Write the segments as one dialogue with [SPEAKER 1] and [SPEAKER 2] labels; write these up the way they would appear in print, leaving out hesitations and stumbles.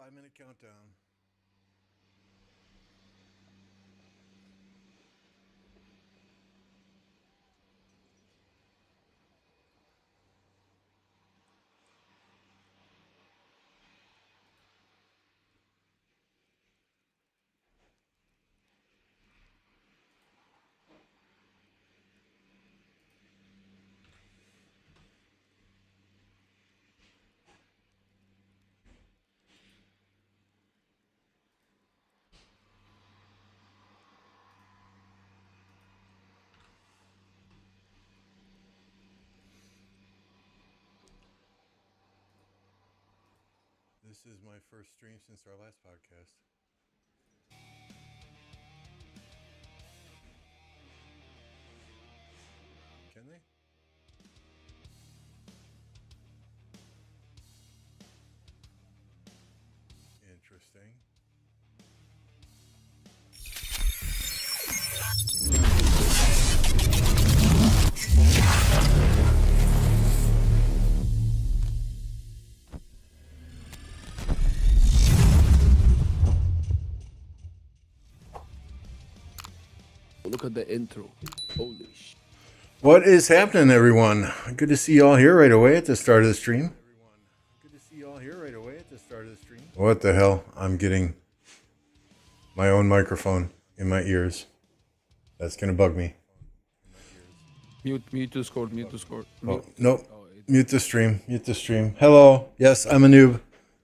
[SPEAKER 1] 5-minute countdown. This is my first stream since our last podcast. Can they? Interesting.
[SPEAKER 2] Look at the intro. Holy shit.
[SPEAKER 1] What is happening, everyone? Good to see you all here right away at the start of the stream. What the hell? I'm getting my own microphone in my ears. That's going to bug me.
[SPEAKER 2] Mute Discord, mute Discord.
[SPEAKER 1] Oh, nope. Mute the stream. Hello. Yes, I'm a noob.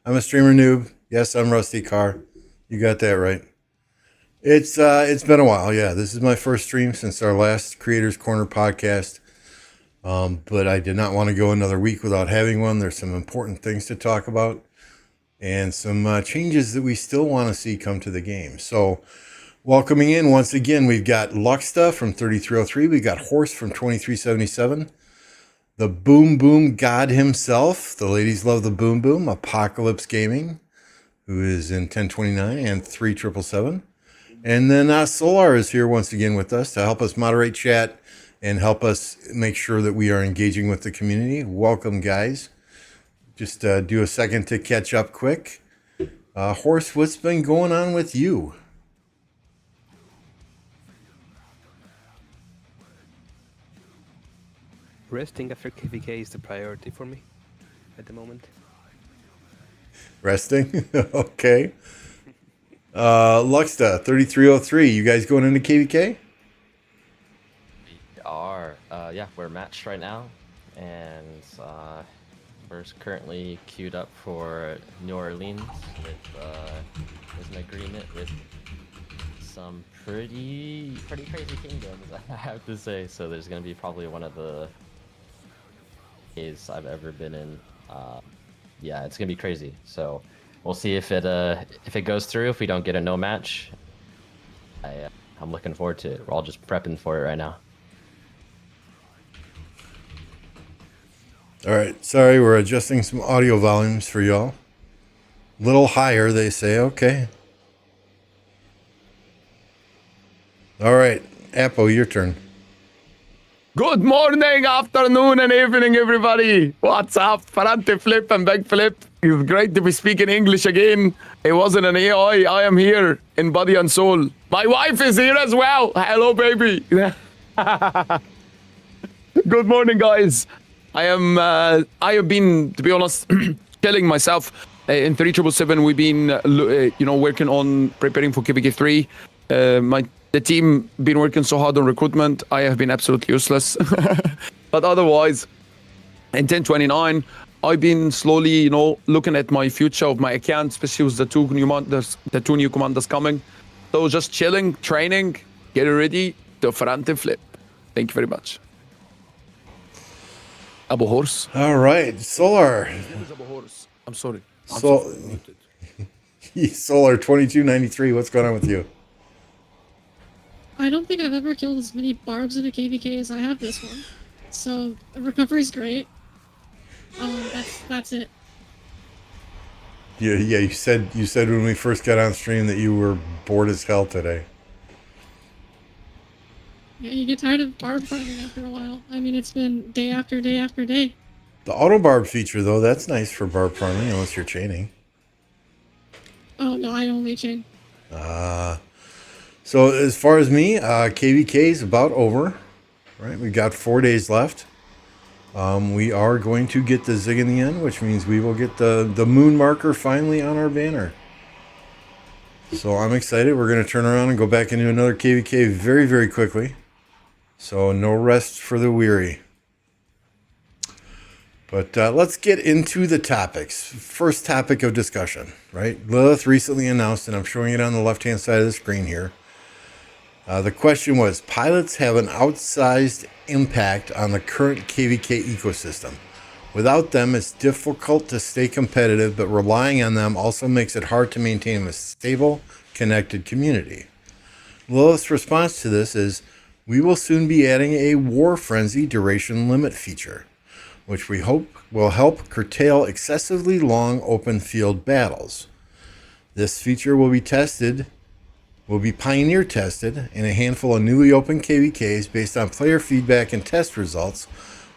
[SPEAKER 1] I'm a streamer noob. Yes, I'm Rusty Carr. You got that right. It's been a while. Yeah, this is my first stream since our last Creators Corner podcast. But I did not want to go another week without having one. There's some important things to talk about and some changes that we still want to see come to the game. So welcoming in once again, we've got Luxta from 3303. We've got Horse from 2377. The Boom Boom God himself. The ladies love the Boom Boom. Apocalypse Gaming, who is in 1029 and 3777. And then Solar is here once again with us to help us moderate chat and help us make sure that we are engaging with the community. Welcome, guys. Just do a second to catch up quick. Horse, what's been going on with you?
[SPEAKER 3] Resting after KVK is the priority for me at the moment.
[SPEAKER 1] Resting? Okay. Luxta, 3303. You guys going into KVK?
[SPEAKER 4] We are. Yeah, we're matched right now, and we're currently queued up for New Orleans. There's an agreement with some pretty crazy kingdoms, I have to say. So there's going to be probably one of the days I've ever been in. Yeah, it's going to be crazy. So we'll see if it goes through. If we don't get a no match, I'm looking forward to it. We're all just prepping for it right now.
[SPEAKER 1] All right. Sorry, we're adjusting some audio volumes for y'all. Little higher, they say. Okay. All right. Apo, your turn.
[SPEAKER 2] Good morning, afternoon, and evening, everybody. What's up? Ferrante Flip and Big Flip. It's great to be speaking English again. It wasn't an AI. I am here in body and soul. My wife is here as well. Hello, baby. Good morning, guys. I have been, to be honest, killing myself. In 3777, we've been, working on preparing for KVK3. The team been working so hard on recruitment. I have been absolutely useless. But otherwise, in 1029, I've been slowly, looking at my future of my account, especially with the two new commanders coming. So just chilling, training, getting ready to Ferrante Flip. Thank you very much. Abu Horse.
[SPEAKER 1] All right. Solar.
[SPEAKER 2] Abu Horse. I'm sorry.
[SPEAKER 1] Solar 2293. What's going on with you?
[SPEAKER 5] I don't think I've ever killed as many barbs in a KVK as I have this one. So the recovery's great. That's it.
[SPEAKER 1] Yeah. You said when we first got on stream that you were bored as hell today.
[SPEAKER 5] Yeah, you get tired of barb farming after a while. I mean, it's been day after day after day.
[SPEAKER 1] The auto barb feature, though, that's nice for barb farming, unless you're chaining.
[SPEAKER 5] Oh no, I only chain.
[SPEAKER 1] So as far as me, KVK is about over. Right, we've got 4 days left. We are going to get the Zig in the end, which means we will get the moon marker finally on our banner. So I'm excited. We're going to turn around and go back into another KVK very, very quickly. So no rest for the weary. But let's get into the topics. First topic of discussion, right? Lilith recently announced, and I'm showing it on the left-hand side of the screen here. The question was, pilots have an outsized impact on the current KVK ecosystem. Without them, it's difficult to stay competitive, but relying on them also makes it hard to maintain a stable, connected community. Lilith's response to this is, we will soon be adding a War Frenzy duration limit feature, which we hope will help curtail excessively long open field battles. This feature will be pioneer tested in a handful of newly open KVKs based on player feedback and test results.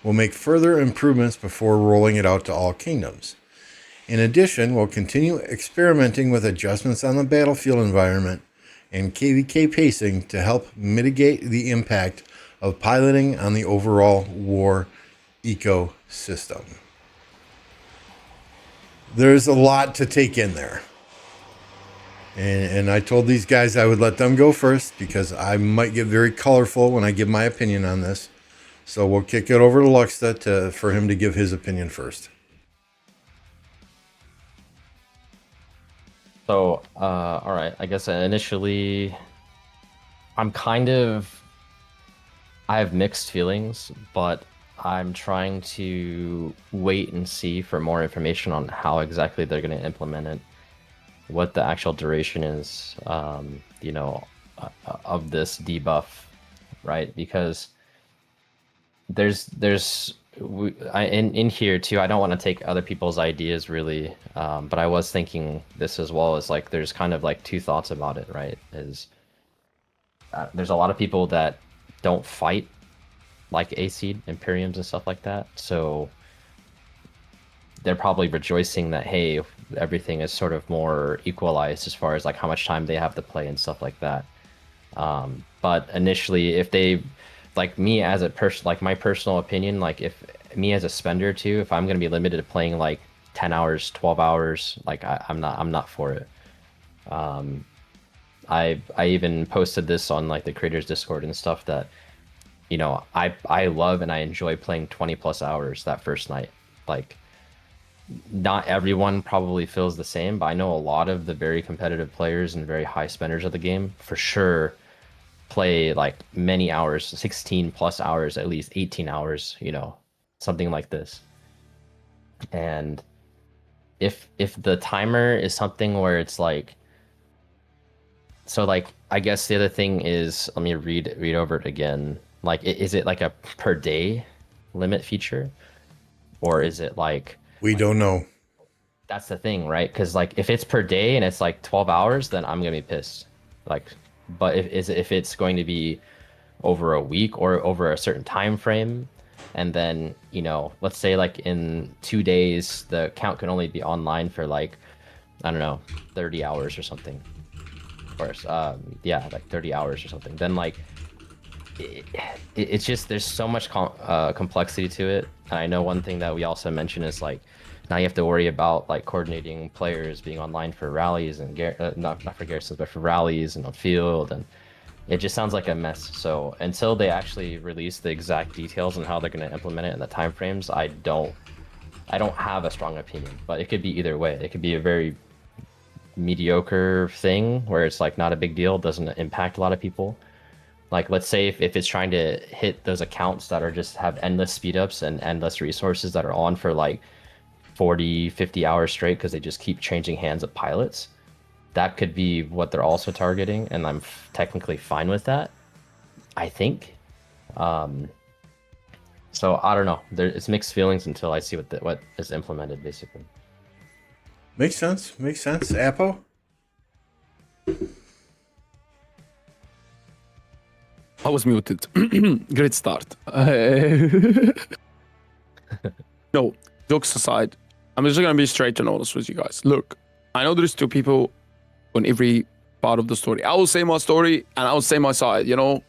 [SPEAKER 1] We'll make further improvements before rolling it out to all kingdoms. In addition, we'll continue experimenting with adjustments on the battlefield environment and KVK pacing to help mitigate the impact of piloting on the overall war ecosystem. There's a lot to take in there. And I told these guys I would let them go first because I might get very colorful when I give my opinion on this. So we'll kick it over to Luxta for him to give his opinion first.
[SPEAKER 4] So, all right. I guess initially, I have mixed feelings, but I'm trying to wait and see for more information on how exactly they're going to implement it, what the actual duration is, of this debuff, right? Because in here too, I don't want to take other people's ideas really, but I was thinking this as well, as like there's kind of like two thoughts about it, right? There's a lot of people that don't fight like A-Seed, Imperiums and stuff like that, so they're probably rejoicing that, hey, everything is sort of more equalized as far as like how much time they have to play and stuff like that. But initially, if they, like me as a person, like my personal opinion, like if me as a spender too, if I'm going to be limited to playing like 10 hours, 12 hours, like I'm not for it. I even posted this on like the creators Discord and stuff that, I love and I enjoy playing 20 plus hours that first night. Like, not everyone probably feels the same, but I know a lot of the very competitive players and very high spenders of the game for sure play like many hours, 16 plus hours, at least 18 hours, something like this. And if the timer is something where it's like, so like, I guess the other thing is, let me read over it again. Like, is it like a per day limit feature, or is it like,
[SPEAKER 1] We don't know.
[SPEAKER 4] that's the thing, right? Because like if it's per day and it's like 12 hours, then I'm gonna be pissed. Like, but if it's going to be over a week or over a certain time frame, and then let's say like in 2 days the account can only be online for like, I don't know, 30 hours or something, or like 30 hours or something, then like it's just, there's so much complexity to it. And I know one thing that we also mentioned is like, now you have to worry about like coordinating players being online for rallies and not for garrisons, but for rallies and on field, and it just sounds like a mess. So until they actually release the exact details on how they're going to implement it and the time frames, I don't have a strong opinion. But it could be either way. It could be a very mediocre thing where it's like not a big deal, doesn't impact a lot of people. Like, let's say if it's trying to hit those accounts that are just have endless speed ups and endless resources that are on for like 40, 50 hours straight because they just keep changing hands of pilots, that could be what they're also targeting, and I'm technically fine with that, I think. So I don't know. It's mixed feelings until I see what is implemented, basically.
[SPEAKER 1] Makes sense. Apo?
[SPEAKER 2] I was muted. Great start. No, jokes aside, I'm just gonna be straight and honest with you guys. Look, I know there's two people on every part of the story. I will say my story and I will say my side. You know,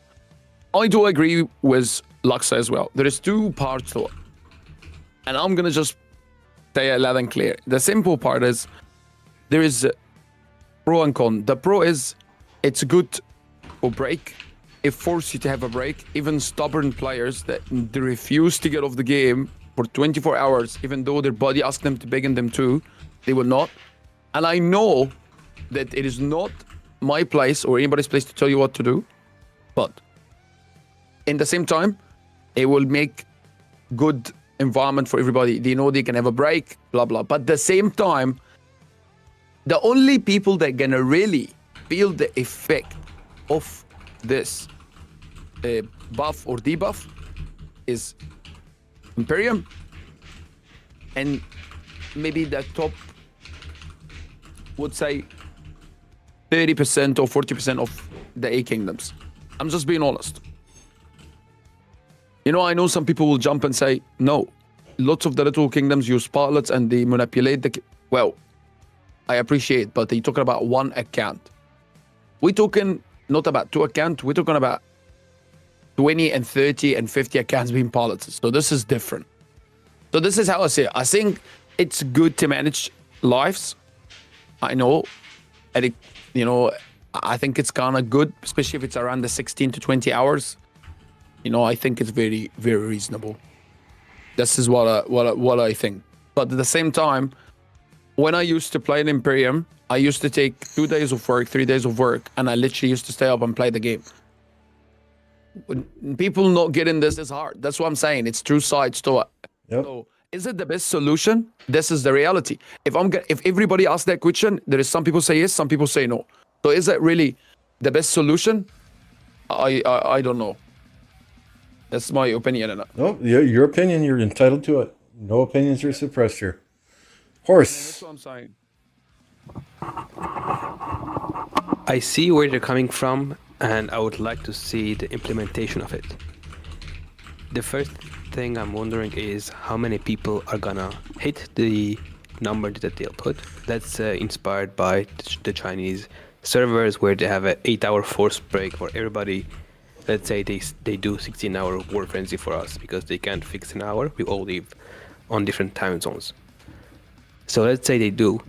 [SPEAKER 2] I do agree with Luxa as well. There is two parts to it, and I'm gonna just say it loud and clear. The simple part is there is pro and con. The pro is it's good for break. It forces you to have a break. Even stubborn players that they refuse to get off the game for 24 hours, even though their body asks them to begin them to, they will not. And I know that it is not my place or anybody's place to tell you what to do, but in the same time, it will make good environment for everybody. They know they can have a break, blah, blah. But at the same time, the only people that gonna really feel the effect of this buff or debuff is Imperium and maybe the top, would say 30% or 40% of the 8 kingdoms. I'm just being honest. You know, I know some people will jump and say, no, lots of the little kingdoms use pilots and they manipulate the... Well, I appreciate, but they're talking about one account. We're talking not about 2 accounts, we're talking about 20 and 30 and 50 accounts being piloted. So this is different. So this is how I say it. I think it's good to manage lives. I know, and it, you know, I think it's kind of good, especially if it's around the 16 to 20 hours. You know, I think it's very, very reasonable. This is what I think. But at the same time, when I used to play in Imperium, I used to take 2 days of work, 3 days of work, and I literally used to stay up and play the game. When people not getting this is hard. That's what I'm saying. It's two sides to it.
[SPEAKER 1] Yep.
[SPEAKER 2] So, is it the best solution? This is the reality. If everybody asks that question, there is some people say yes, some people say no. So, is it really the best solution? I don't know. That's my opinion on it.
[SPEAKER 1] No, your opinion, you're entitled to it. No opinions are suppressed here. Horse.
[SPEAKER 2] That's what I'm saying.
[SPEAKER 3] I see where they're coming from, and I would like to see the implementation of it. The first thing I'm wondering is how many people are gonna hit the number that they'll put. That's inspired by the Chinese servers where they have an 8-hour forced break for everybody. Let's say they do 16-hour War Frenzy for us because they can't fix an hour. We all live on different time zones. So let's say they do,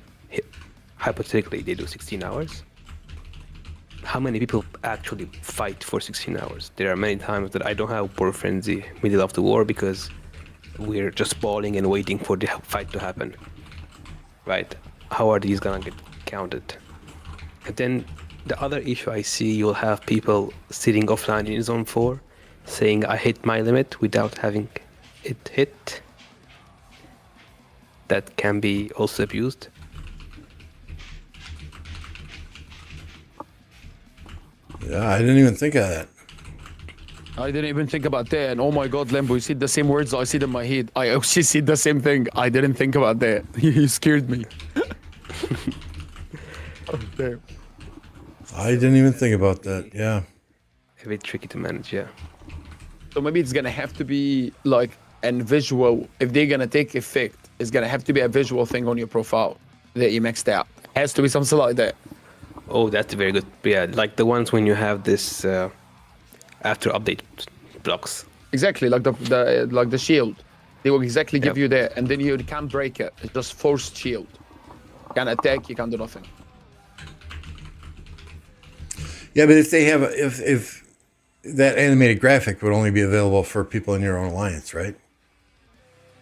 [SPEAKER 3] hypothetically, they do 16 hours. How many people actually fight for 16 hours? There are many times that I don't have War Frenzy middle of the war because we're just balling and waiting for the fight to happen. Right? How are these gonna get counted? And then the other issue I see, you'll have people sitting offline in Zone 4 saying I hit my limit without having it hit. That can be also abused.
[SPEAKER 1] Yeah, I didn't even think of that.
[SPEAKER 2] I didn't even think about that. And oh my God, Lambo, you see the same words I see in my head. I actually see the same thing. I didn't think about that. You scared me. Oh, damn.
[SPEAKER 1] I didn't even think about that. Yeah.
[SPEAKER 3] A bit tricky to manage, yeah.
[SPEAKER 2] So maybe it's gonna have to be like a visual. If they're gonna take effect, it's gonna have to be a visual thing on your profile that you maxed out. It has to be something like that.
[SPEAKER 3] Oh, that's very good. Yeah, like the ones when you have this after update blocks.
[SPEAKER 2] Exactly, like the shield. They will exactly give
[SPEAKER 3] Yep.
[SPEAKER 2] you that, and then you can't break it. It's just forced shield. You can't attack. You can't do nothing.
[SPEAKER 1] Yeah, but if they have if that animated graphic would only be available for people in your own alliance, right?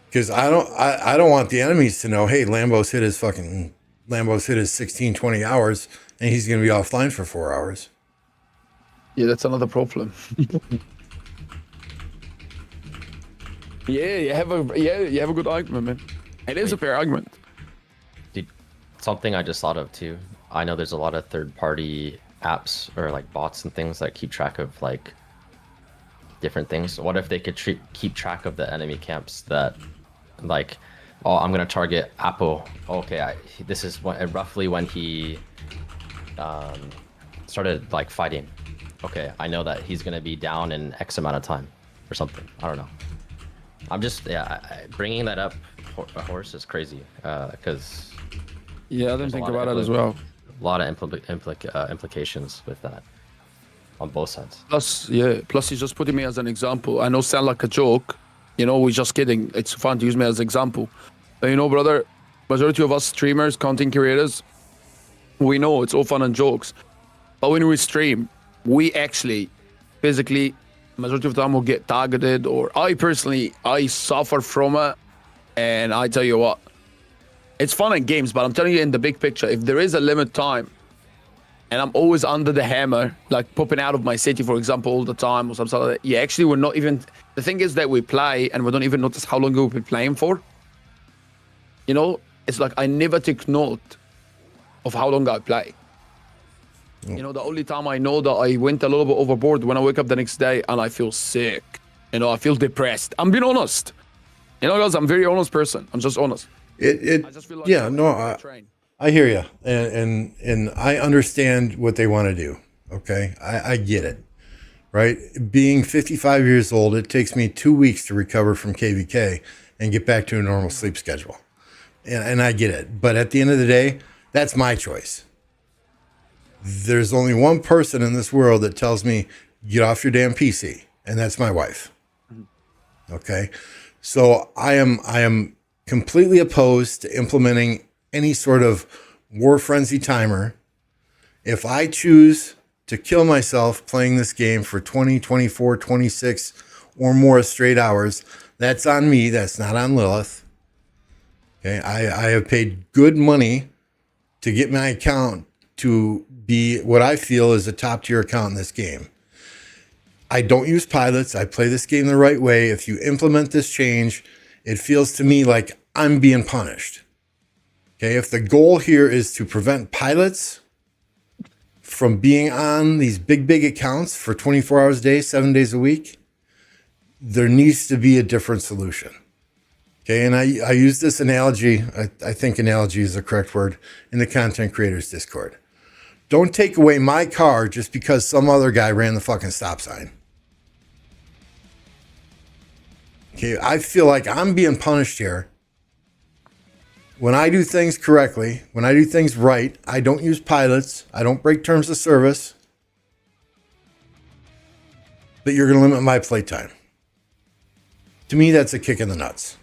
[SPEAKER 1] Because I don't want the enemies to know, hey, Lambo's hit his 16, 20 hours and he's going to be offline for 4 hours.
[SPEAKER 2] Yeah, that's another problem. You have a good argument, man. It is a fair argument.
[SPEAKER 4] Dude, something I just thought of too. I know there's a lot of third-party apps or like bots and things that keep track of like different things. What if they could keep track of the enemy camps that, like, oh, I'm gonna target Apple. Okay, this is roughly when he started like fighting. Okay, I know that he's gonna be down in X amount of time or something. I don't know. I'm just bringing that up. A horse is crazy because
[SPEAKER 2] Yeah, I didn't think about it as well.
[SPEAKER 4] a lot of implications with that on both sides.
[SPEAKER 2] Plus he's just putting me as an example. I know sound like a joke, we're just kidding. It's fun to use me as an example. But brother, majority of us streamers, content creators, we know it's all fun and jokes. But when we stream, we actually physically, majority of the time, will get targeted, or I personally suffer from it. And I tell you what, it's fun in games, but I'm telling you in the big picture, if there is a limit time, and I'm always under the hammer, like popping out of my city, for example, all the time, or something like that, yeah, actually, we're not even, the thing is that we play, and we don't even notice how long we've been playing for. It's like I never take note of how long I play. The only time I know that I went a little bit overboard when I wake up the next day and I feel sick. I feel depressed. I'm being honest. Guys, I'm a very honest person. I'm just honest. I just feel like
[SPEAKER 1] I hear you, and I understand what they want to do. Okay, I get it. Right, being 55 years old, it takes me 2 weeks to recover from KVK and get back to a normal sleep schedule, and I get it. But at the end of the day, that's my choice. There's only one person in this world that tells me, get off your damn PC, and that's my wife. Okay, so I am completely opposed to implementing any sort of war frenzy timer. If I choose to kill myself playing this game for 20, 24, 26 or more straight hours, that's on me. That's not on Lilith. Okay, I have paid good money to get my account to be what I feel is a top tier account in this game. I don't use pilots. I play this game the right way. If you implement this change, it feels to me like I'm being punished. Okay, if the goal here is to prevent pilots from being on these big accounts for 24 hours a day, 7 days a week, there needs to be a different solution. Okay, and I use this analogy, I think analogy is the correct word, in the Content Creators Discord. Don't take away my car just because some other guy ran the fucking stop sign. Okay, I feel like I'm being punished here. When I do things correctly, when I do things right, I don't use pilots, I don't break terms of service, but you're going to limit my playtime. To me, that's a kick in the nuts.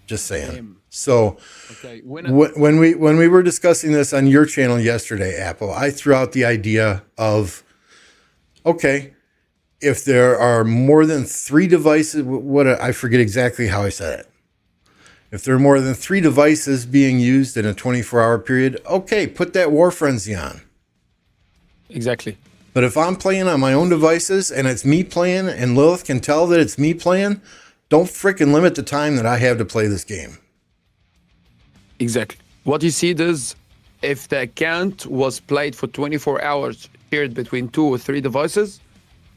[SPEAKER 1] Just saying. So
[SPEAKER 2] okay,
[SPEAKER 1] when we were discussing this on your channel yesterday, Apple, I threw out the idea of, okay, if there are more than 3 devices, I forget exactly how I said it. If there are more than 3 devices being used in a 24-hour period, okay, put that War Frenzy on.
[SPEAKER 2] Exactly.
[SPEAKER 1] But if I'm playing on my own devices and it's me playing and Lilith can tell that it's me playing, don't freaking limit the time that I have to play this game.
[SPEAKER 2] Exactly. What you see is if the account was played for 24 hours shared between 2 or 3 devices,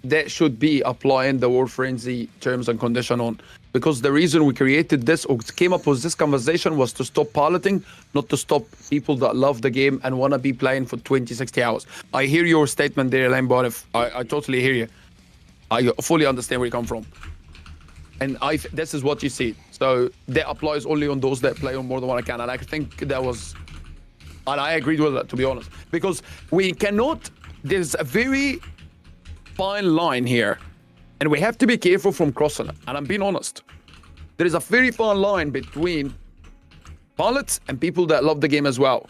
[SPEAKER 2] that should be applying the War Frenzy terms and condition on. Because the reason we created this or came up with this conversation was to stop piloting, not to stop people that love the game and want to be playing for 20, 60 hours. I hear your statement there, Lambo. I totally hear you. I fully understand where you come from. And this is what you see. So that applies only on those that play on more than one account. And I think that was, and I agreed with that, to be honest. Because we cannot, there's a very fine line here. And we have to be careful from crossing it. And I'm being honest. There is a very fine line between pilots and people that love the game as well.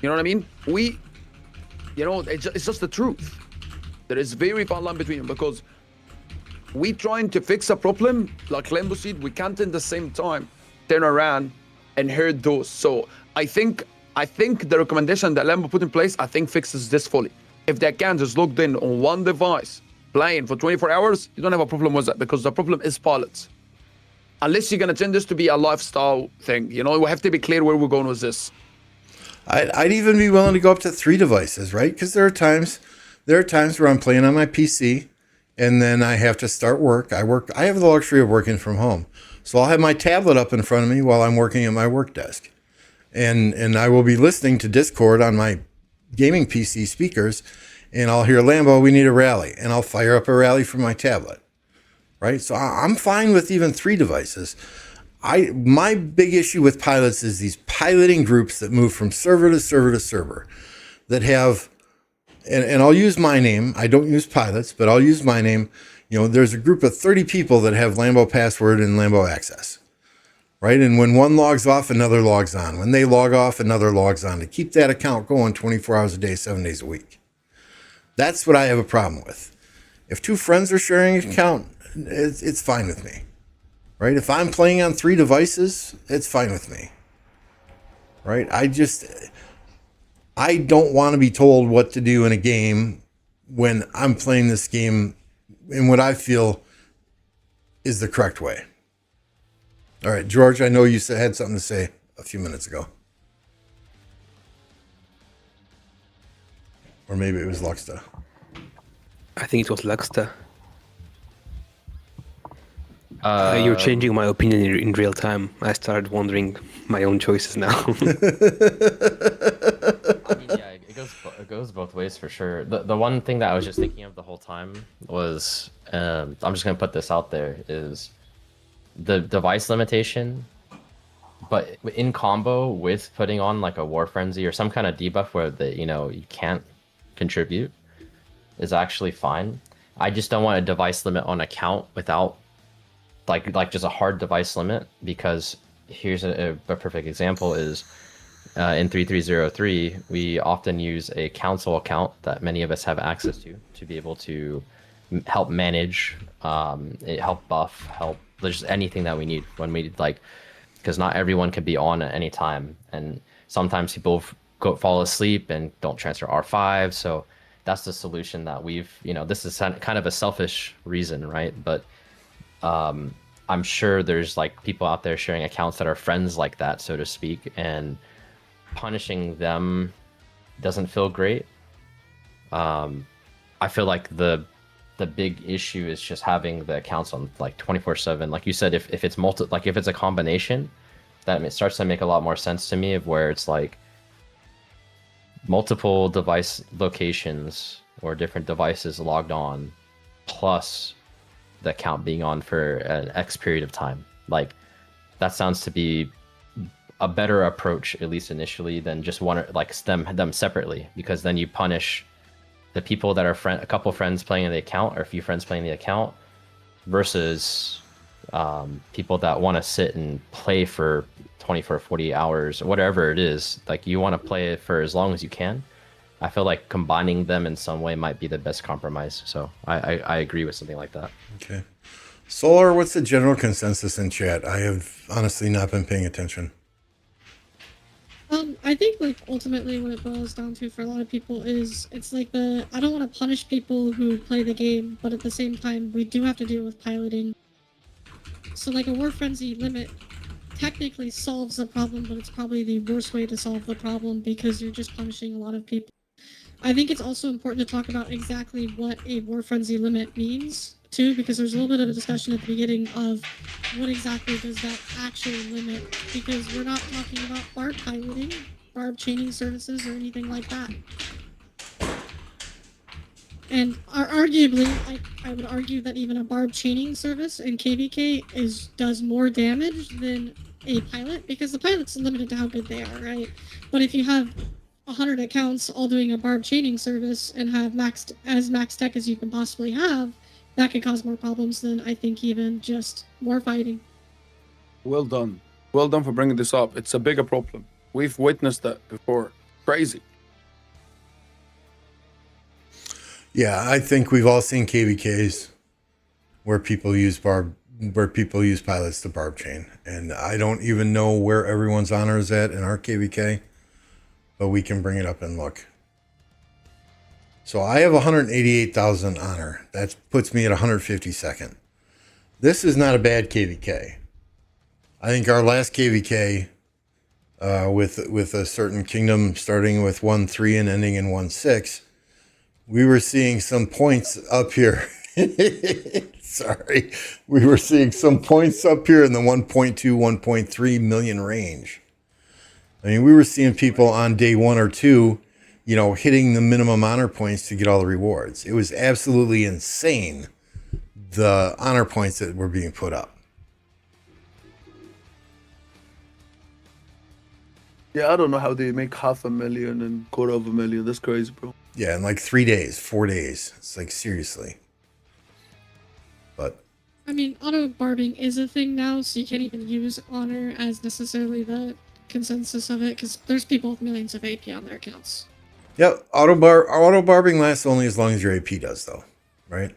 [SPEAKER 2] You know what I mean? It's just the truth. There is very fine line between them because we trying to fix a problem like Lambo said, we can't in the same time turn around and hurt those. So I think the recommendation that Lambo put in place, I think fixes this fully. If the account is logged in on one device, playing for 24 hours, you don't have a problem with that because the problem is pilots. Unless you're going to turn this to be a lifestyle thing. We have to be clear where we're going with this.
[SPEAKER 1] I'd even be willing to go up to 3 devices, right? Because there are times where I'm playing on my PC and then I have to start work. I have the luxury of working from home. So I'll have my tablet up in front of me while I'm working at my work desk. And I will be listening to Discord on my gaming PC speakers, and I'll hear, Lambo, we need a rally. And I'll fire up a rally from my tablet, right? So I'm fine with even 3 devices. My big issue with pilots is these piloting groups that move from server to server to server that have, and I'll use my name. I don't use pilots, but I'll use my name. There's a group of 30 people that have Lambo password and Lambo access, right? And when one logs off, another logs on. When they log off, another logs on to keep that account going 24 hours a day, 7 days a week. That's what I have a problem with. If two friends are sharing an account, it's fine with me. Right? If I'm playing on 3 devices, it's fine with me. Right? I don't want to be told what to do in a game when I'm playing this game in what I feel is the correct way. All right, George, I know you had something to say a few minutes ago. Or maybe it was Luxta.
[SPEAKER 3] I think it was Luxta. You're changing my opinion in real time. I started wondering my own choices now.
[SPEAKER 4] I mean, yeah, it goes both ways for sure. The one thing that I was just thinking of the whole time was, I'm just gonna put this out there, is the device limitation, but in combo with putting on like a war frenzy or some kind of debuff where you can't contribute is actually fine. I just don't want a device limit on account without like just a hard device limit, because here's a perfect example is in 3303 we often use a council account that many of us have access to be able to help manage, help buff, help just anything that we need when we because not everyone can be on at any time, and sometimes people fall asleep and don't transfer R5, so that's the solution that this is kind of a selfish reason, right? But I'm sure there's people out there sharing accounts that are friends like that, so to speak, and punishing them doesn't feel great. I feel like the big issue is just having the accounts on 24/7. Like you said, if it's if it's a combination, that it starts to make a lot more sense to me, of where it's multiple device locations or different devices logged on, plus the account being on for an X period of time. That sounds to be a better approach, at least initially, than just them separately, because then you punish the people that are a couple friends playing in the account or a few friends playing the account versus people that want to sit and play for 24, 40 hours, whatever it is. You want to play it for as long as you can. I feel like combining them in some way might be the best compromise. So I agree with something like that.
[SPEAKER 1] Okay. Solar, what's the general consensus in chat? I have honestly not been paying attention.
[SPEAKER 5] I think ultimately what it boils down to for a lot of people is it's I don't want to punish people who play the game, but at the same time we do have to deal with piloting. So a war frenzy limit technically solves the problem, but it's probably the worst way to solve the problem because you're just punishing a lot of people. I think it's also important to talk about exactly what a war frenzy limit means too, because there's a little bit of a discussion at the beginning of what exactly does that actually limit, because we're not talking about barb piloting, barb chaining services, or anything like that. And arguably, I would argue that even a barb chaining service in KVK does more damage than a pilot, because the pilot's limited to how good they are, right? But if you have 100 accounts all doing a barb chaining service and have max tech as you can possibly have, that could cause more problems than I think even just war fighting.
[SPEAKER 2] Well done. Well done for bringing this up. It's a bigger problem. We've witnessed that before. Crazy.
[SPEAKER 1] Yeah, I think we've all seen KVKs where people use pilots to barb chain. And I don't even know where everyone's honor is at in our KVK, but we can bring it up and look. So I have 188,000 honor. That puts me at 152nd. This is not a bad KVK. I think our last KVK with a certain kingdom starting with 1-3 and ending in 1-6, we were seeing some points up here. Sorry. We were seeing some points up here in the 1.2, 1.3 million range. I mean, we were seeing people on day 1 or 2, hitting the minimum honor points to get all the rewards. It was absolutely insane, the honor points that were being put up.
[SPEAKER 6] Yeah, I don't know how they make 500,000 and $250,000. That's crazy, bro.
[SPEAKER 1] Yeah, in like 3 days, 4 days. It's like seriously. But
[SPEAKER 5] I mean, auto barbing is a thing now, so you can't even use honor as necessarily the consensus of it, because there's people with millions of AP on their accounts.
[SPEAKER 1] yep, auto barbing lasts only as long as your AP does, though, right?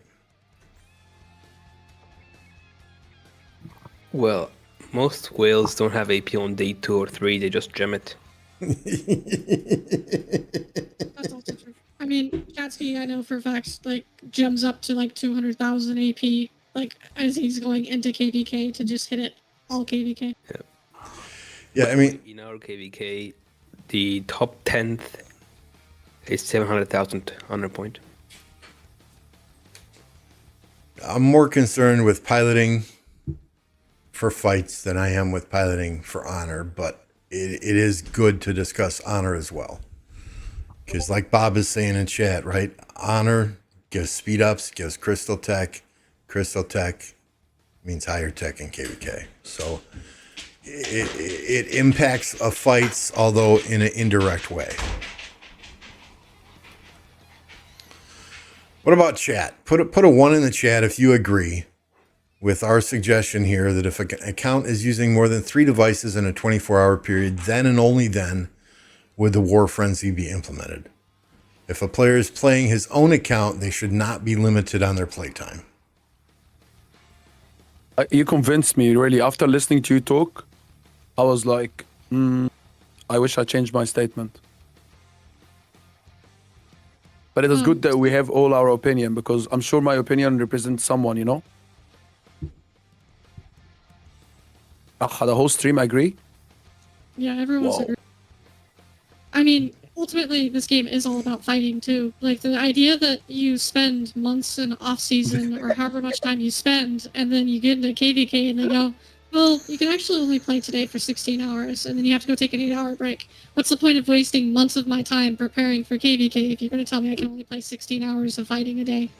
[SPEAKER 3] Well, most whales don't have AP on day 2 or 3. They just gem it.
[SPEAKER 5] That's also true. I mean, Gatsby, I know for a fact, like, gems up to like 200,000 AP, like, as he's going into KVK to just hit it all KVK.
[SPEAKER 1] Yeah, I mean,
[SPEAKER 3] In our KVK, the top 10th is 700,000 honor point.
[SPEAKER 1] I'm more concerned with piloting for fights than I am with piloting for honor, but it is good to discuss honor as well. Because like Bob is saying in chat, right? Honor gives speed ups, gives crystal tech. Crystal tech means higher tech in KVK. So it impacts a fights, although in an indirect way. What about chat? Put a 1 in the chat if you agree with our suggestion here that if an account is using more than 3 devices in a 24-hour period, then and only then would the War Frenzy be implemented. If a player is playing his own account, they should not be limited on their playtime.
[SPEAKER 2] You convinced me, really. After listening to you talk, I was like, I wish I changed my statement. But it is good that we have all our opinion, because I'm sure my opinion represents someone, you know? The whole stream agree?
[SPEAKER 5] Yeah, everyone's
[SPEAKER 2] Whoa.
[SPEAKER 5] agree. I mean, ultimately, this game is all about fighting too. Like the idea that you spend months in off season or however much time you spend, and then you get into KVK and they go, "Well, you can actually only play today for 16 hours, and then you have to go take an 8-hour break." What's the point of wasting months of my time preparing for KVK if you're going to tell me I can only play 16 hours of fighting a day?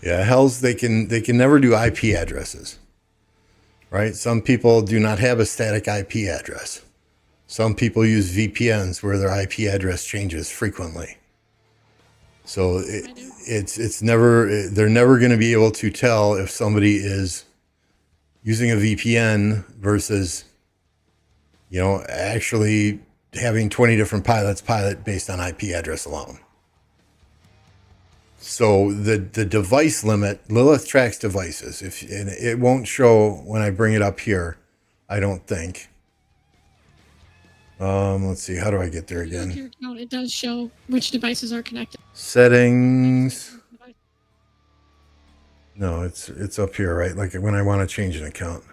[SPEAKER 1] Yeah, Hells, they can never do IP addresses, right? Some people do not have a static IP address. Some people use VPNs where their IP address changes frequently. So it's never, they're never going to be able to tell if somebody is using a VPN versus, you know, actually having 20 different pilots pilot based on IP address alone. So the device limit, Lilith tracks devices. And it won't show when I bring it up here, I don't think. Let's see, how do I get there
[SPEAKER 5] If you look at your
[SPEAKER 1] again?
[SPEAKER 5] account, it does show which devices are connected.
[SPEAKER 1] Settings. No, it's up here, right? Like when I want to change an account.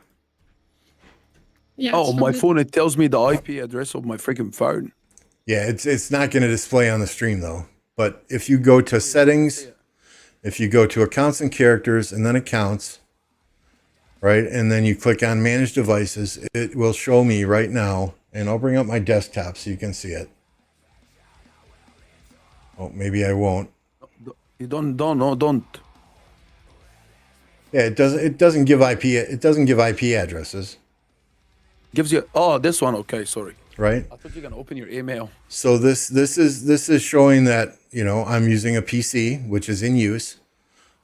[SPEAKER 5] Yeah,
[SPEAKER 2] Oh,
[SPEAKER 5] it's
[SPEAKER 2] my
[SPEAKER 5] from the-
[SPEAKER 2] phone, it tells me the IP address of my freaking phone.
[SPEAKER 1] Yeah, it's not going to display on the stream though. But if you go to settings, if you go to accounts and characters and then accounts, right? And then you click on manage devices, it will show me right now, and I'll bring up my desktop so you can see it. Oh, maybe I won't.
[SPEAKER 2] You don't.
[SPEAKER 1] Yeah, it doesn't give IP addresses,
[SPEAKER 2] Gives you, oh, this one, okay, sorry.
[SPEAKER 1] right?
[SPEAKER 2] I thought you were gonna open your email.
[SPEAKER 1] So this is showing that, you know, I'm using a PC, which is in use.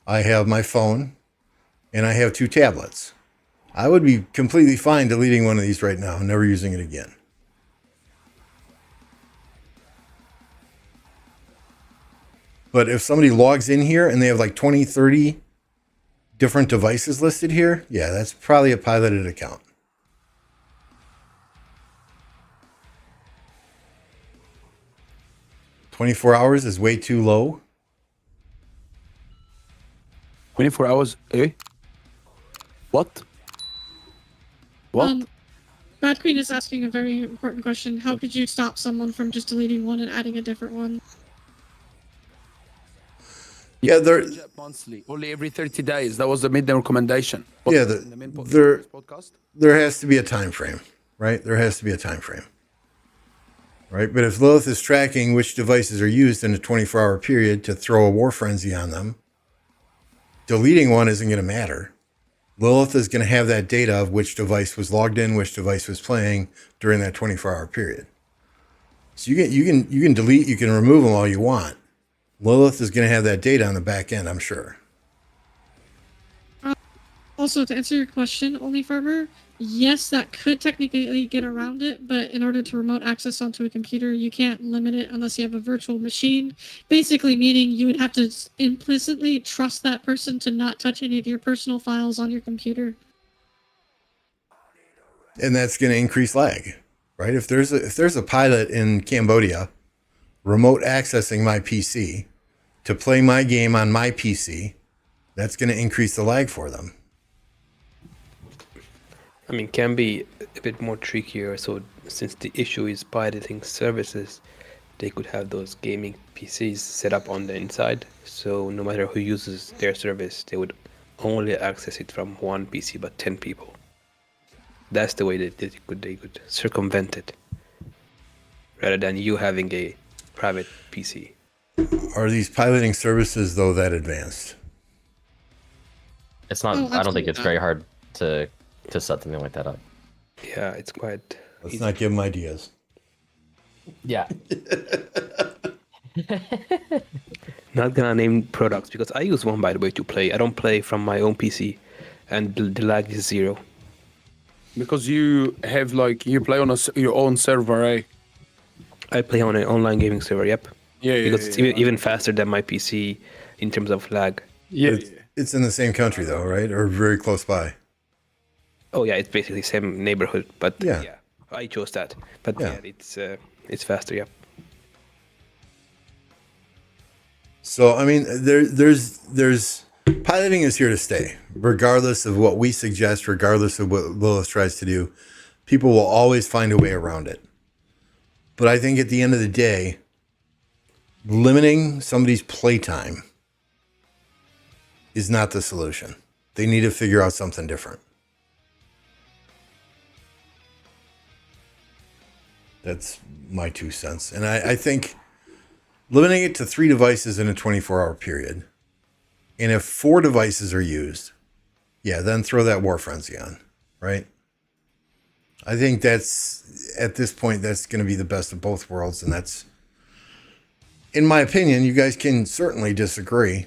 [SPEAKER 1] I have my phone, and I have 2 tablets. I would be completely fine deleting one of these right now, never using it again. But if somebody logs in here and they have like 20, 30 different devices listed here, yeah, that's probably a piloted account. $24 is way too low.
[SPEAKER 2] 24 hours, eh? What? What?
[SPEAKER 5] Bad Queen is asking a very important question. How could you stop someone from just deleting one and adding a different one?
[SPEAKER 1] Yeah, they're
[SPEAKER 2] Monthly, only every 30 days. That was the midday recommendation.
[SPEAKER 1] Yeah,
[SPEAKER 2] In the main
[SPEAKER 1] they're-
[SPEAKER 2] podcast.
[SPEAKER 1] there has to be a time frame, right? There has to be a time frame. Right? But if Lilith is tracking which devices are used in a 24-hour period to throw a war frenzy on them, deleting one isn't going to matter. Lilith is going to have that data of which device was logged in, which device was playing during that 24-hour period. So you can delete, you can remove them all you want. Lilith is going to have that data on the back end, I'm sure.
[SPEAKER 5] Also, to answer your question, Only Farmer, yes, that could technically get around it, but in order to remote access onto a computer, you can't limit it unless you have a virtual machine. Basically, meaning you would have to implicitly trust that person to not touch any of your personal files on your computer.
[SPEAKER 1] And that's going to increase lag, right? If there's a pilot in Cambodia remote accessing my PC to play my game on my PC, that's going to increase the lag for them.
[SPEAKER 3] I mean, can be a bit more trickier. So since the issue is piloting services, they could have those gaming PCs set up on the inside. So no matter who uses their service, they would only access it from one PC, but 10 people. That's the way that they could circumvent it, rather than you having a private PC.
[SPEAKER 1] Are these piloting services, though, that advanced?
[SPEAKER 4] It's not.
[SPEAKER 5] Oh,
[SPEAKER 4] I don't think it's
[SPEAKER 5] absolutely
[SPEAKER 4] very
[SPEAKER 5] not.
[SPEAKER 4] hard to set something like that up.
[SPEAKER 3] Yeah, it's quite
[SPEAKER 1] Let's
[SPEAKER 3] easy.
[SPEAKER 1] not give them ideas.
[SPEAKER 4] Yeah.
[SPEAKER 3] Not gonna name products because I use one, by the way, to play. I don't play from my own PC, and the lag is 0.
[SPEAKER 2] Because you have like you play on your own server, eh?
[SPEAKER 3] I play on an online gaming server. Yep.
[SPEAKER 2] Yeah,
[SPEAKER 3] Because it's even faster than my PC in terms of lag.
[SPEAKER 2] yeah.
[SPEAKER 1] It's in the same country, though, right? Or very close by.
[SPEAKER 3] Oh yeah, it's basically same neighborhood, but
[SPEAKER 1] Yeah.
[SPEAKER 3] yeah, I chose that. But
[SPEAKER 1] Yeah.
[SPEAKER 3] yeah, it's faster. Yep.
[SPEAKER 1] So, I mean, there's piloting is here to stay, regardless of what we suggest, regardless of what Lilith tries to do. People will always find a way around it. But I think at the end of the day, limiting somebody's playtime is not the solution. They need to figure out something different. That's my 2 cents. And I think limiting it to 3 devices in a 24-hour period. And if 4 devices are used, yeah, then throw that War Frenzy on, right? I think that's, at this point, that's going to be the best of both worlds. And that's, in my opinion, you guys can certainly disagree.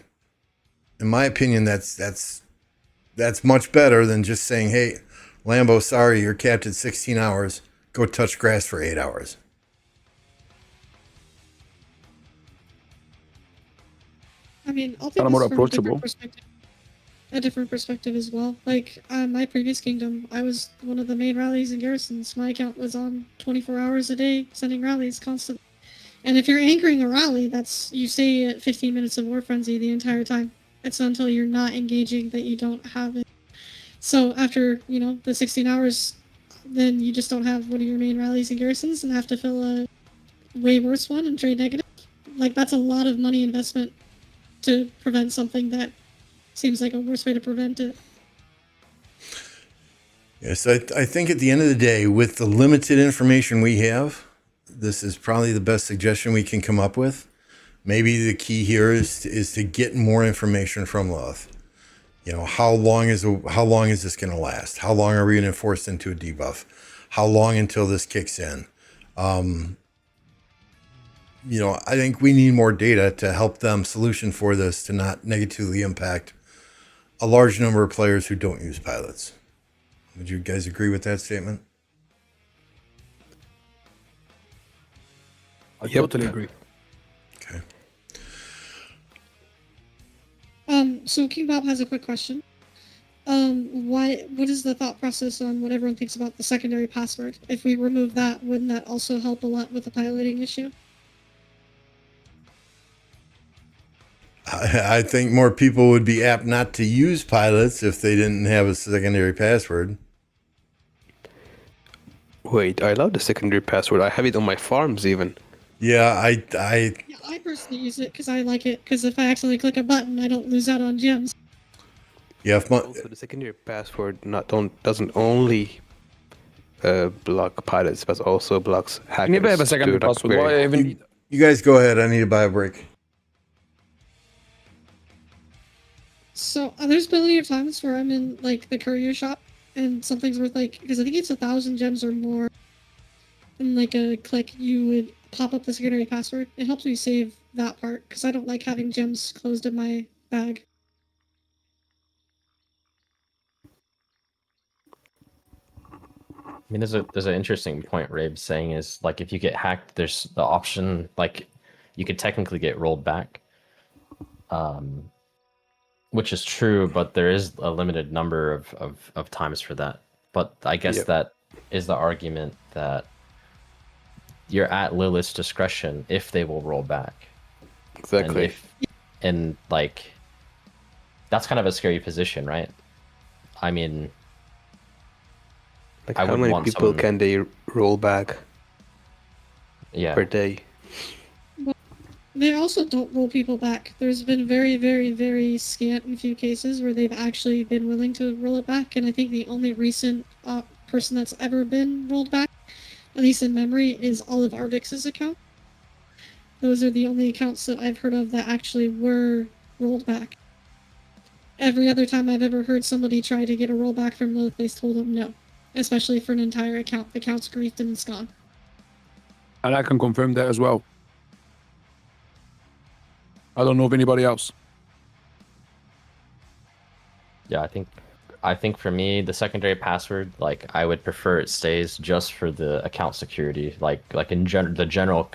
[SPEAKER 1] In my opinion, that's much better than just saying, hey, Lambo, sorry, you're capped at 16 hours. Go touch grass for 8 hours.
[SPEAKER 5] I mean, I'll take
[SPEAKER 2] Kinda more
[SPEAKER 5] this from
[SPEAKER 2] approachable.
[SPEAKER 5] a different perspective as well. Like, my previous kingdom, I was one of the main rallies and garrisons. My account was on 24 hours a day, sending rallies constantly. And if you're anchoring a rally, that's, you stay at 15 minutes of War Frenzy the entire time. It's until you're not engaging that you don't have it. So after, the 16 hours, then you just don't have one of your main rallies and garrisons and have to fill a way worse one and trade negative. Like, that's a lot of money investment to prevent something that seems like a worse way to prevent it.
[SPEAKER 1] Yes, I think at the end of the day, with the limited information we have, this is probably the best suggestion we can come up with. Maybe the key here is to get more information from Lilith. How long is this going to last? How long are we going to force into a debuff? How long until this kicks in? I think we need more data to help them solution for this to not negatively impact a large number of players who don't use pilots. Would you guys agree with that statement?
[SPEAKER 2] I totally agree.
[SPEAKER 1] Okay.
[SPEAKER 5] So King Bob has a quick question. What is the thought process on what everyone thinks about the secondary password? If we remove that, wouldn't that also help a lot with the piloting issue?
[SPEAKER 1] I think more people would be apt not to use pilots if they didn't have a secondary password.
[SPEAKER 3] Wait, I love the secondary password. I have it on my farms even.
[SPEAKER 1] Yeah,
[SPEAKER 5] Yeah, I personally use it because I like it. Because if I accidentally click a button, I don't lose out on gems.
[SPEAKER 1] yeah.
[SPEAKER 3] Also, the secondary password doesn't only block pilots, but also blocks hackers.
[SPEAKER 2] You never have a secondary
[SPEAKER 3] to, like,
[SPEAKER 2] password. Why
[SPEAKER 3] very-
[SPEAKER 2] even need that?
[SPEAKER 1] You guys go ahead. I need to buy a break.
[SPEAKER 5] So there's plenty of times where I'm in like the courier shop and something's worth like, because I think it's 1,000 gems or more. In like a click, you would pop up the secondary password. It helps me save that part because I don't like having gems closed in my bag.
[SPEAKER 4] I mean, there's an interesting point Rabe's saying is like if you get hacked, there's the option like you could technically get rolled back, which is true, but there is a limited number of times for that. But I guess
[SPEAKER 3] Yep.
[SPEAKER 4] that is the argument that you're at Lilith's discretion if they will roll back. And
[SPEAKER 3] Exactly.
[SPEAKER 4] and like that's kind of a scary position, right? I mean,
[SPEAKER 3] Like
[SPEAKER 4] I
[SPEAKER 3] how
[SPEAKER 4] would
[SPEAKER 3] many
[SPEAKER 4] want
[SPEAKER 3] people
[SPEAKER 4] someone-
[SPEAKER 3] can they roll back
[SPEAKER 4] yeah.
[SPEAKER 3] per day?
[SPEAKER 5] They also don't roll people back. There's been very, very, very scant in few cases where they've actually been willing to roll it back, and I think the only recent person that's ever been rolled back, at least in memory, is Olive Ardix's account. Those are the only accounts that I've heard of that actually were rolled back. Every other time I've ever heard somebody try to get a rollback from Lilith, they told them no. Especially for an entire account. The account's griefed and it's gone.
[SPEAKER 2] And I can confirm that as well. I don't know of anybody else.
[SPEAKER 4] Yeah, I think for me the secondary password, like I would prefer it stays just for the account security, like in the general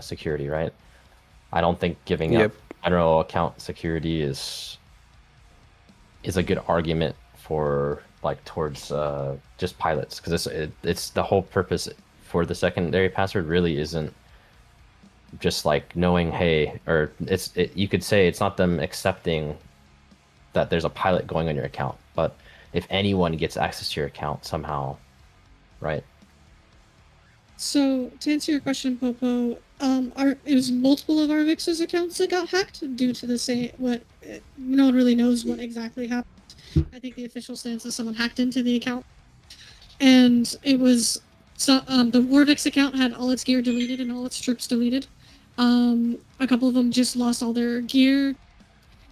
[SPEAKER 4] security, right? I don't think giving
[SPEAKER 3] Yep.
[SPEAKER 4] up general account security is a good argument for like towards just pilots, because it's the whole purpose for the secondary password really isn't just like knowing, hey, or you could say it's not them accepting that there's a pilot going on your account, but if anyone gets access to your account somehow, right?
[SPEAKER 5] So, to answer your question, Popo, it was multiple of our Vix's accounts that got hacked due to the same, no one really knows what exactly happened. I think the official stance is someone hacked into the account. And it was, the Warvix account had all its gear deleted and all its troops deleted. A couple of them just lost all their gear.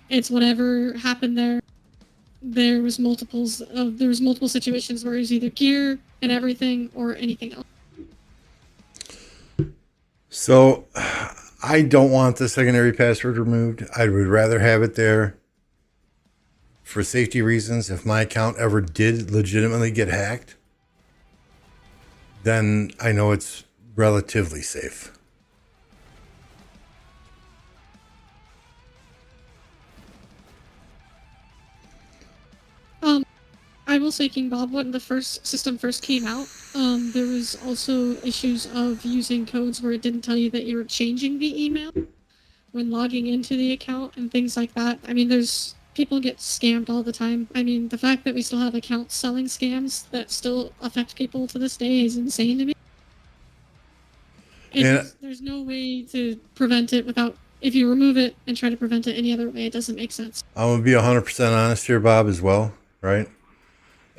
[SPEAKER 5] It's whatever happened there. There was multiple situations where it was either gear and everything or anything else.
[SPEAKER 1] So I don't want the secondary password removed. I would rather have it there for safety reasons. If my account ever did legitimately get hacked, then I know it's relatively safe.
[SPEAKER 5] I will say, King Bob, when the first system first came out, there was also issues of using codes where it didn't tell you that you were changing the email when logging into the account and things like that. I mean, people get scammed all the time. I mean, the fact that we still have accounts selling scams that still affect people to this day is insane to me. There's no way to prevent it if you remove it and try to prevent it any other way, it doesn't make sense.
[SPEAKER 1] I'm going to be 100% honest here, Bob, as well, right?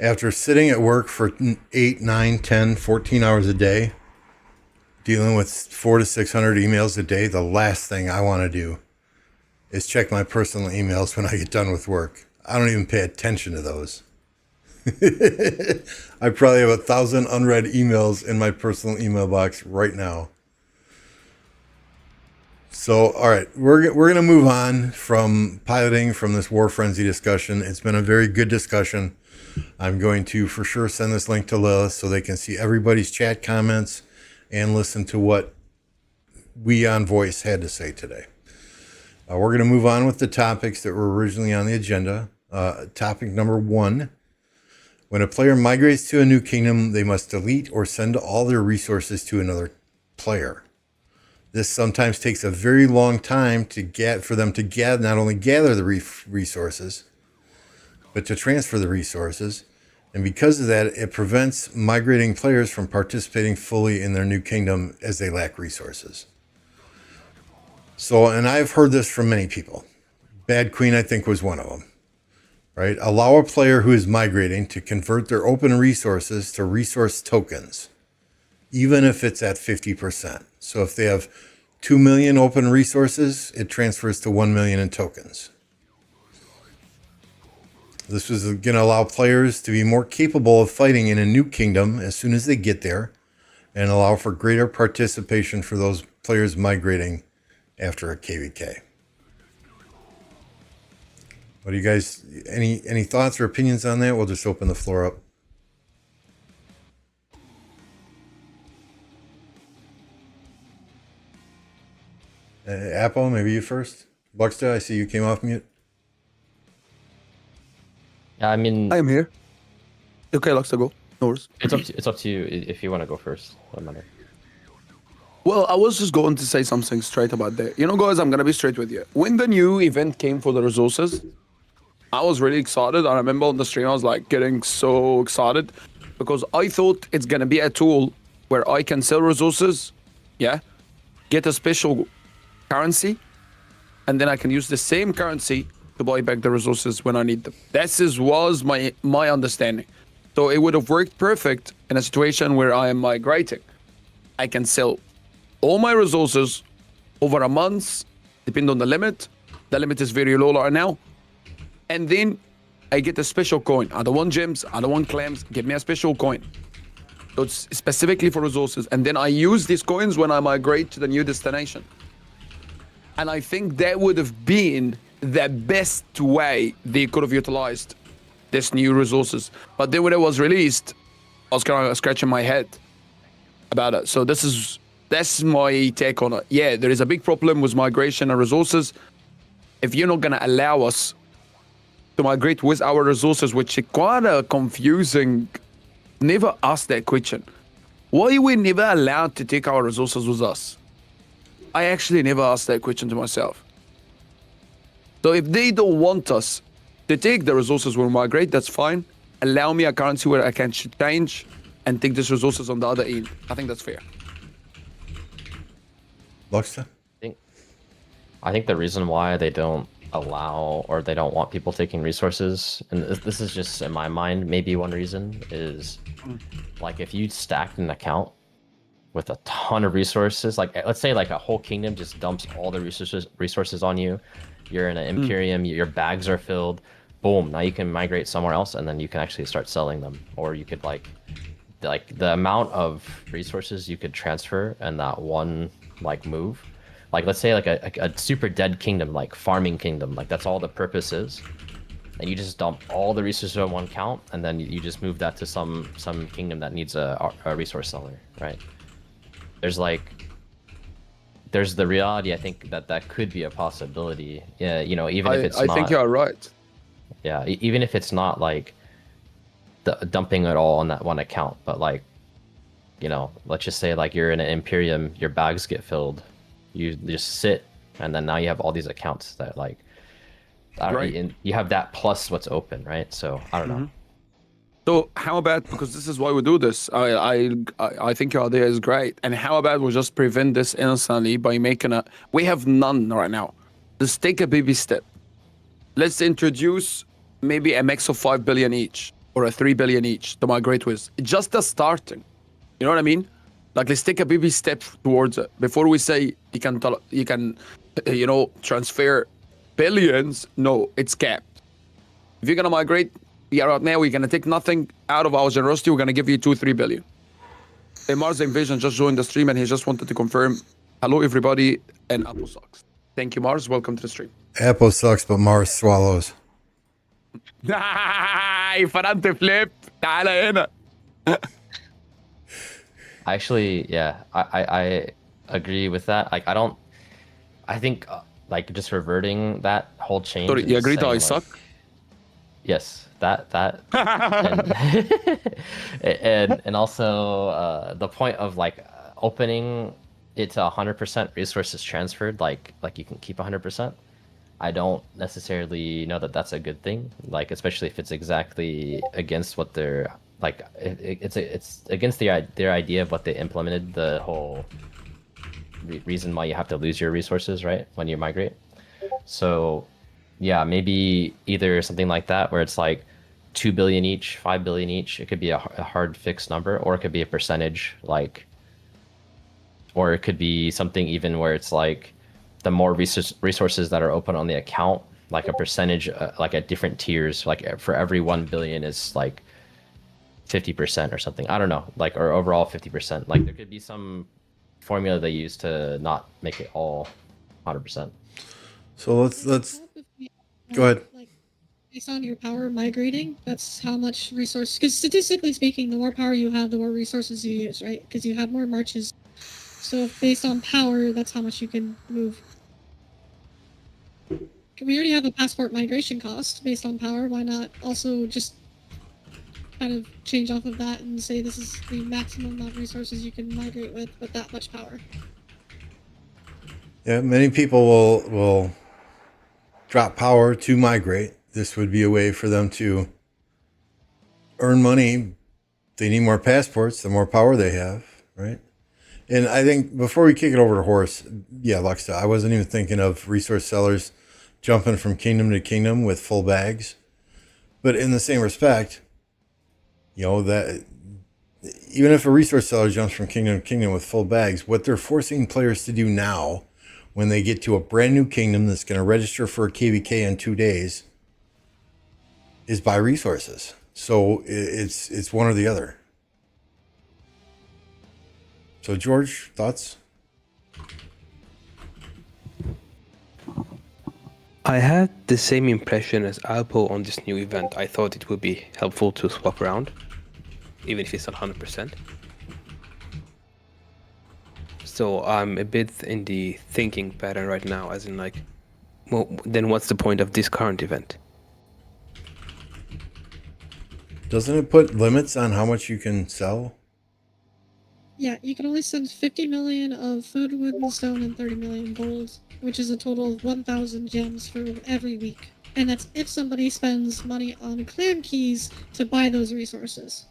[SPEAKER 1] After sitting at work for 8, 9, 10, 14 hours a day, dealing with 400 to 600 emails a day, the last thing I want to do is check my personal emails when I get done with work. I don't even pay attention to those. I probably have 1,000 unread emails in my personal email box right now. So, all right, we're going to move on from piloting, from this War Frenzy discussion. It's been a very good discussion. I'm going to for sure send this link to Lilith so they can see everybody's chat comments and listen to what we on voice had to say today. We're going to move on with the topics that were originally on the agenda. Topic number 1. When a player migrates to a new kingdom, they must delete or send all their resources to another player. This sometimes takes a very long time for them to not only gather the resources, but to transfer the resources. And because of that, it prevents migrating players from participating fully in their new kingdom as they lack resources. So, and I've heard this from many people. Bad Queen, I think, was one of them. Right? Allow a player who is migrating to convert their open resources to resource tokens, even if it's at 50%. So if they have 2 million open resources, it transfers to 1 million in tokens. This was going to allow players to be more capable of fighting in a new kingdom as soon as they get there, and allow for greater participation for those players migrating after a KVK. What do you guys, any thoughts or opinions on that? We'll just open the floor up. Apple, maybe you first. Buxta, I see you came off mute.
[SPEAKER 4] Yeah, I mean,
[SPEAKER 2] I am here. Okay, Lux, go. No worries.
[SPEAKER 4] it's up to you if you want to go first. Doesn't matter.
[SPEAKER 2] Well, I was just going to say something straight about that. You know, guys, I'm gonna be straight with you. When the new event came for the resources, I was really excited. I remember on the stream, I was like getting so excited because I thought it's gonna be a tool where I can sell resources, yeah, get a special currency, and then I can use the same currency to buy back the resources when I need them. Was my understanding. So it would have worked perfect in a situation where I am migrating. I can sell all my resources over a month, depending on the limit. The limit is very low right now. And then I get a special coin. I don't want gems, I don't want clams, give me a special coin. So it's specifically for resources. And then I use these coins when I migrate to the new destination. And I think that would have been the best way they could have utilized this new resources. But then when it was released, I was kind of scratching my head about it. So that's my take on it. Yeah, there is a big problem with migration and resources. If you're not gonna allow us to migrate with our resources, which is quite a confusing, never asked that question. Why are we never allowed to take our resources with us? I actually never asked that question to myself. So if they don't want us to take the resources when we migrate, that's fine. Allow me a currency where I can change and take these resources on the other end. I think that's fair.
[SPEAKER 1] Buxta?
[SPEAKER 4] I think the reason why they don't allow or they don't want people taking resources, and this is just in my mind, maybe one reason is like if you stacked an account with a ton of resources, like let's say like a whole kingdom just dumps all the resources on you. You're in an Imperium, your bags are filled, boom, now you can migrate somewhere else and then you can actually start selling them. Or you could like the amount of resources you could transfer in that one like move. Like let's say like a super dead kingdom, like farming kingdom, like that's all the purpose is. And you just dump all the resources on one count and then you just move that to some kingdom that needs a resource seller, right? There's the reality. I think that could be a possibility. Yeah, you know, even if it's not.
[SPEAKER 2] I think you're right.
[SPEAKER 4] Yeah, even if it's not like dumping it all on that one account, but like, you know, let's just say like you're in an Imperium, your bags get filled, you just sit, and then now you have all these accounts that like, and you have that plus what's open, right? So I don't know.
[SPEAKER 2] So how about, because this is why we do this, I think your idea is great. And how about we just prevent this instantly by making we have none right now. Let's take a baby step. Let's introduce maybe a mix of 5 billion each or a 3 billion each to migrate with. Just a starting. You know what I mean? Like let's take a baby step towards it before we say you can you know, transfer billions. No, it's capped. If you're gonna migrate, yeah, right now we're gonna take nothing out of our generosity. We're gonna give you 2-3 billion. Hey, Mars Invasion just joined the stream and he just wanted to confirm. Hello, everybody, and Apple sucks. Thank you, Mars. Welcome to the stream.
[SPEAKER 1] Apple sucks, but Mars swallows.
[SPEAKER 2] فرنت فليب تعالى هنا.
[SPEAKER 4] Actually, yeah, I agree with that. Like I think like just reverting that whole change.
[SPEAKER 2] Sorry, you agree that I
[SPEAKER 4] like,
[SPEAKER 2] suck?
[SPEAKER 4] Yes, that and also the point of like opening it to 100% resources transferred, like you can keep 100%. I don't necessarily know that that's a good thing, like especially if it's exactly against what they're like. It's against their idea of what they implemented, the whole reason why you have to lose your resources, right, when you migrate. So yeah, maybe either something like that where it's like 2 billion each, 5 billion each. It could be a hard fixed number, or it could be a percentage, like, or it could be something even where it's like the more resources that are open on the account, like a percentage, like at different tiers, like for every 1 billion is like 50% or something. I don't know, like, or overall 50%. Like there could be some formula they use to not make it all 100%.
[SPEAKER 1] So let's go ahead.
[SPEAKER 5] Like, based on your power migrating, that's how much resource. Because statistically speaking, the more power you have, the more resources you use, right? Because you have more marches. So based on power, that's how much you can move. We already have a passport migration cost based on power. Why not also just kind of change off of that and say this is the maximum amount of resources you can migrate with that much power?
[SPEAKER 1] Yeah, many people will drop power to migrate. This would be a way for them to earn money. They need more passports, the more power they have, right? And I think before we kick it over to Horse, yeah, Luxa, I wasn't even thinking of resource sellers jumping from kingdom to kingdom with full bags. But in the same respect, you know, that even if a resource seller jumps from kingdom to kingdom with full bags, what they're forcing players to do now when they get to a brand new kingdom that's going to register for a KVK in 2 days is buy resources. So it's one or the other. So George, thoughts?
[SPEAKER 3] I had the same impression as Alpo on this new event. I thought it would be helpful to swap around, even if it's not 100%. So I'm a bit in the thinking pattern right now, as in like, well, then what's the point of this current event?
[SPEAKER 1] Doesn't it put limits on how much you can sell?
[SPEAKER 5] Yeah, you can only send 50 million of food, wood, and stone, and 30 million gold, which is a total of 1,000 gems for every week. And that's if somebody spends money on clan keys to buy those resources.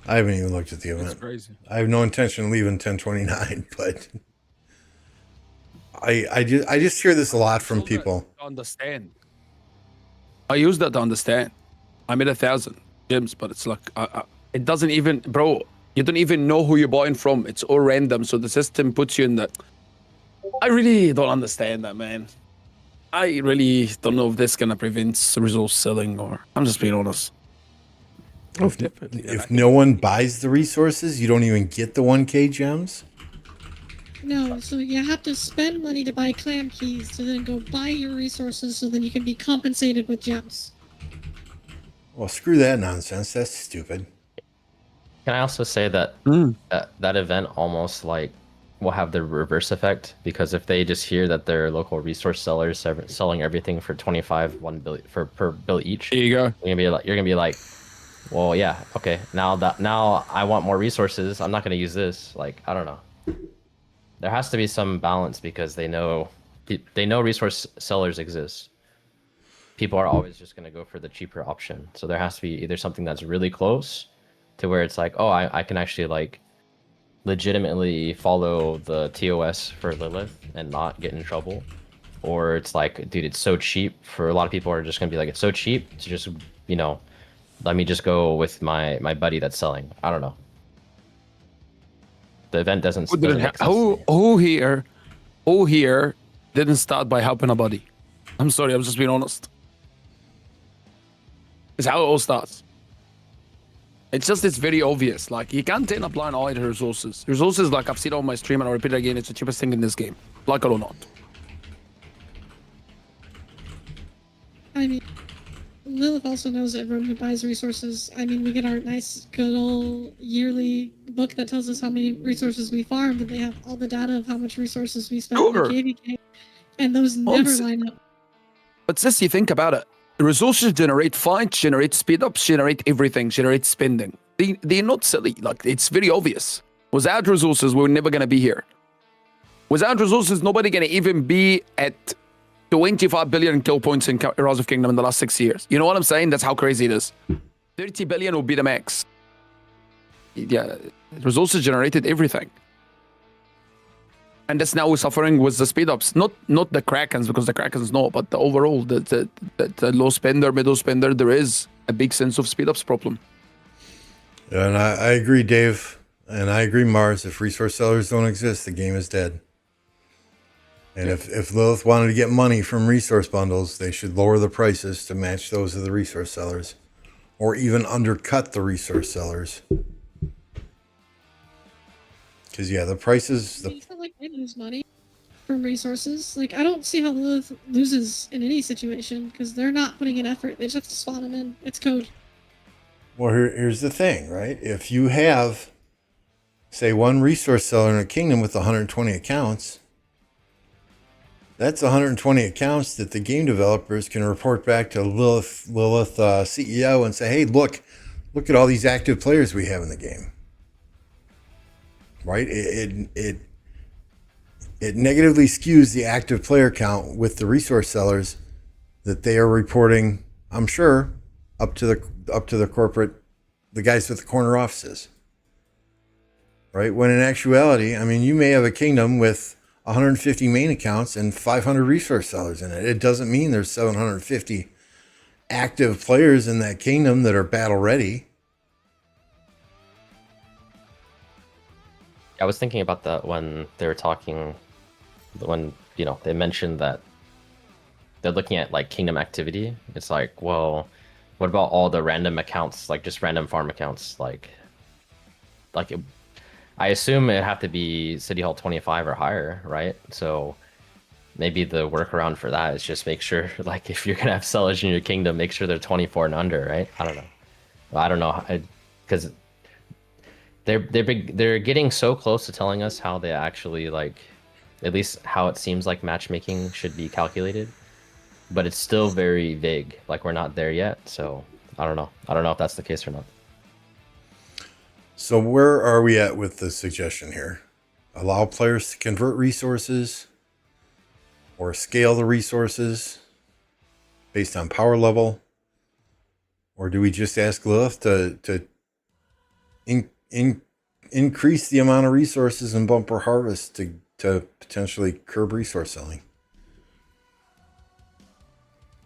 [SPEAKER 1] I haven't even looked at the event.
[SPEAKER 2] It's crazy.
[SPEAKER 1] I have no intention of leaving 1029, but I just hear this a lot from people.
[SPEAKER 2] To understand. I use that to understand. I made 1,000 gems, but it's like it doesn't even, bro. You don't even know who you're buying from. It's all random, so the system puts you in that. I really don't understand that, man. I really don't know if this gonna prevent resource selling, or I'm just being honest.
[SPEAKER 3] Oh, definitely.
[SPEAKER 1] If no one buys the resources, you don't even get the 1K gems?
[SPEAKER 5] No, so you have to spend money to buy clan keys to then go buy your resources so then you can be compensated with gems.
[SPEAKER 1] Well, screw that nonsense. That's stupid.
[SPEAKER 4] Can I also say that that event almost like will have the reverse effect, because if they just hear that their local resource sellers are selling everything for 1 billion per bill each,
[SPEAKER 2] Here you go.
[SPEAKER 4] you're gonna be like, well, yeah, okay, now I want more resources. I'm not gonna use this. Like, I don't know. There has to be some balance, because they know resource sellers exist. People are always just gonna go for the cheaper option. So there has to be either something that's really close to where it's like, oh, I can actually like legitimately follow the TOS for Lilith and not get in trouble, or it's like, dude, it's so cheap. For a lot of people are just gonna be like, it's so cheap to just, you know, let me just go with my buddy that's selling. I don't know. The event doesn't make sense to me.
[SPEAKER 2] Who here didn't start by helping a buddy? I'm sorry, I'm just being honest. It's how it all starts. It's very obvious. Like, you can't turn a blind eye to resources. Resources, like I've seen on my stream and I'll repeat it again, it's the cheapest thing in this game. Like it or not.
[SPEAKER 5] I mean, Lilith also knows everyone who buys resources. I mean, we get our nice, good old yearly book that tells us how many resources we farmed, and they have all the data of how much resources we spent
[SPEAKER 2] Sure.
[SPEAKER 5] in the KVK, and those never line up.
[SPEAKER 2] But sis, you think about it. Resources generate fights, generate speed ups, generate everything, generate spending. They're not silly. Like, it's very obvious. Without resources, we're never gonna be here. Without resources, nobody gonna even be at 25 billion kill points in Rise of Kingdom in the last 6 years. You know what I'm saying? That's how crazy it is. 30 billion will be the max. Yeah, resources generated everything. And that's now we're suffering with the speed ups. Not the Krakens, because the Krakens no, but the overall the low spender, middle spender, there is a big sense of speed ups problem.
[SPEAKER 1] Yeah, and I agree, Dave. And I agree, Mars. If resource sellers don't exist, the game is dead. And if Lilith wanted to get money from resource bundles, they should lower the prices to match those of the resource sellers, or even undercut the resource sellers. Because yeah, the prices.
[SPEAKER 5] It's not like they lose money from resources. Like, I don't see how Lilith loses in any situation because they're not putting in effort. They just have to spawn them in. It's code.
[SPEAKER 1] Well, here's the thing, right? If you have, say, one resource seller in a kingdom with 120 accounts, that's 120 accounts that the game developers can report back to Lilith CEO and say, hey, look at all these active players we have in the game. Right? It negatively skews the active player count with the resource sellers that they are reporting, I'm sure, up to the corporate, the guys with the corner offices. Right? When in actuality, I mean, you may have a kingdom with 150 main accounts and 500 resource sellers in it. It doesn't mean there's 750 active players in that kingdom that are battle ready.
[SPEAKER 4] I was thinking about that when they were talking, when, you know, they mentioned that they're looking at like kingdom activity. It's like, well, what about all the random accounts, like just random farm accounts? I assume it'd have to be City Hall 25 or higher, right? So maybe the workaround for that is just make sure, like, if you're gonna have sellers in your kingdom, make sure they're 24 and under, right? I don't know. I don't know, because they're getting so close to telling us how they actually, like, at least how it seems like matchmaking should be calculated, but it's still very vague. Like, we're not there yet, so I don't know. I don't know if that's the case or not.
[SPEAKER 1] So where are we at with the suggestion here? Allow players to convert resources or scale the resources based on power level? Or do we just ask Lilith to increase the amount of resources in bumper harvest to potentially curb resource selling?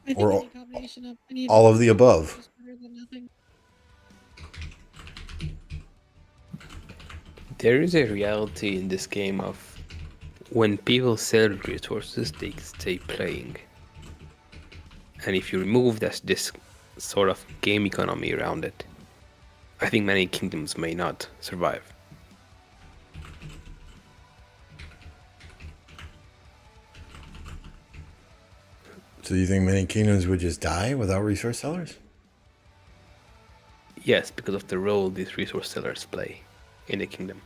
[SPEAKER 5] I think
[SPEAKER 1] Or
[SPEAKER 5] any combination of any
[SPEAKER 1] all of the above?
[SPEAKER 5] is better than nothing.
[SPEAKER 3] There is a reality in this game of when people sell resources, they stay playing. And if you remove this sort of game economy around it, I think many kingdoms may not survive.
[SPEAKER 1] So you think many kingdoms would just die without resource sellers?
[SPEAKER 3] Yes, because of the role these resource sellers play in the kingdom,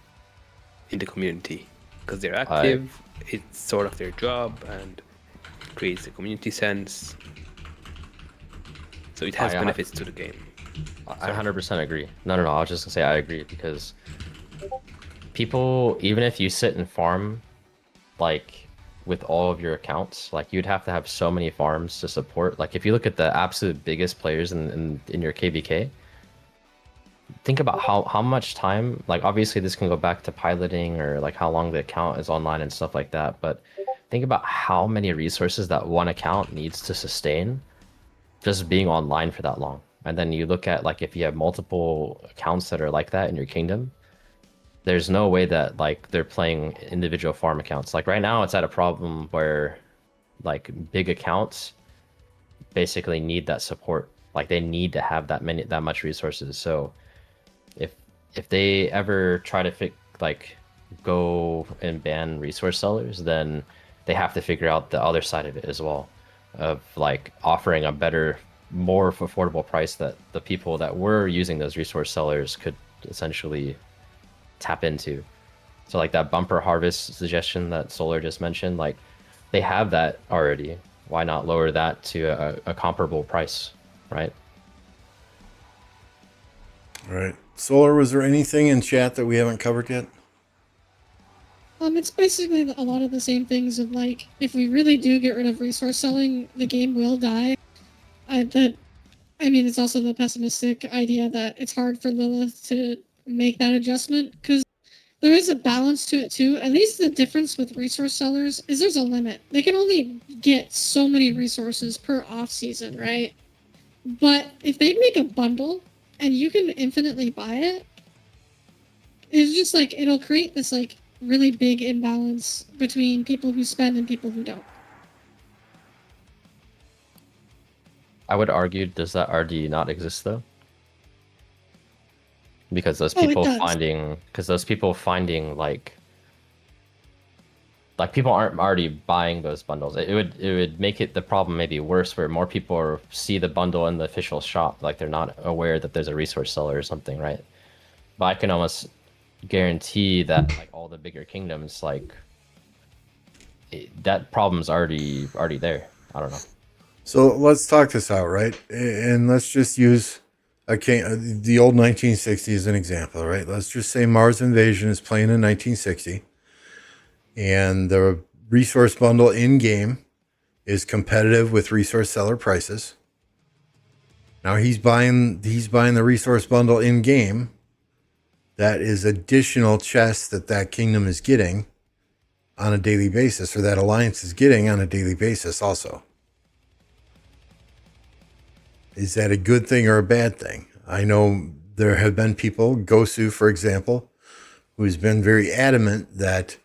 [SPEAKER 3] in the community. Because they're active, it's sort of their job, and creates a community sense. So it has benefits to the game.
[SPEAKER 4] I 100% agree. No, I was just gonna say I agree, because people, even if you sit and farm, like, with all of your accounts, like, you'd have to have so many farms to support. Like, if you look at the absolute biggest players in your KVK, think about how much time, like, obviously this can go back to piloting or like how long the account is online and stuff like that, but think about how many resources that one account needs to sustain just being online for that long. And then you look at, like, if you have multiple accounts that are like that in your kingdom, there's no way that, like, they're playing individual farm accounts. Like, right now it's at a problem where, like, big accounts basically need that support. Like, they need to have that much resources. So if they ever try to go and ban resource sellers, then they have to figure out the other side of it as well, of, like, offering a better, more affordable price that the people that were using those resource sellers could essentially tap into. So, like, that bumper harvest suggestion that Solar just mentioned, like, they have that already. Why not lower that to a comparable price, right?
[SPEAKER 1] All right. Solar, was there anything in chat that we haven't covered yet?
[SPEAKER 5] It's basically a lot of the same things of, like, if we really do get rid of resource selling, the game will die. It's also the pessimistic idea that it's hard for Lilith to make that adjustment, because there is a balance to it too. At least the difference with resource sellers is there's a limit. They can only get so many resources per off season, right? But if they make a bundle and you can infinitely buy it, it's just like it'll create this like really big imbalance between people who spend and people who don't.
[SPEAKER 4] I would argue, does that already not exist though? Because those
[SPEAKER 5] Oh, it
[SPEAKER 4] people
[SPEAKER 5] does.
[SPEAKER 4] finding like people aren't already buying those bundles. It would make it the problem maybe worse, where more people see the bundle in the official shop, like they're not aware that there's a resource seller or something, right? But I can almost guarantee that like all the bigger kingdoms, like that problem's already there. I don't know.
[SPEAKER 1] So let's talk this out, right? And let's just use the old 1960 as an example, right? Let's just say Mars Invasion is playing in 1960, and the resource bundle in game is competitive with resource seller prices. Now he's buying the resource bundle in game. That is additional chests that kingdom is getting on a daily basis, or that alliance is getting on a daily basis also. Is that a good thing or a bad thing? I know there have been people, Gosu, for example, who's been very adamant that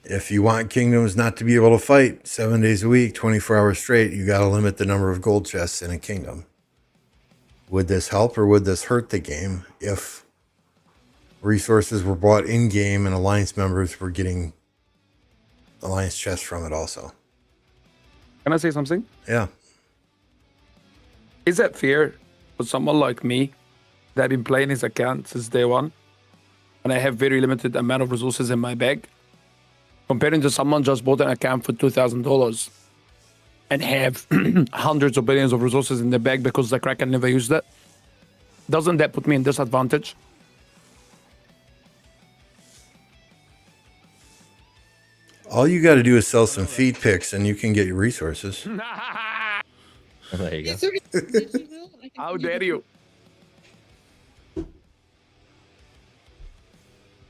[SPEAKER 1] if you want kingdoms not to be able to fight 7 days a week, 24 hours straight, you got to limit the number of gold chests in a kingdom. Would this help or would this hurt the game if resources were bought in game and alliance members were getting alliance chests from it also?
[SPEAKER 2] Can I say something?
[SPEAKER 1] Yeah.
[SPEAKER 2] Is that fair for someone like me that I've been playing his account since day one, and I have very limited amount of resources in my bag, comparing to someone just bought an account for $2,000 and have hundreds of billions of resources in their bag because the Kraken never used it? Doesn't that put me in disadvantage?
[SPEAKER 1] All you got to do is sell some feed picks and you can get your resources.
[SPEAKER 4] There you go.
[SPEAKER 5] Is there anything that you will? I can
[SPEAKER 2] How
[SPEAKER 5] give you
[SPEAKER 2] dare
[SPEAKER 5] the-
[SPEAKER 2] you?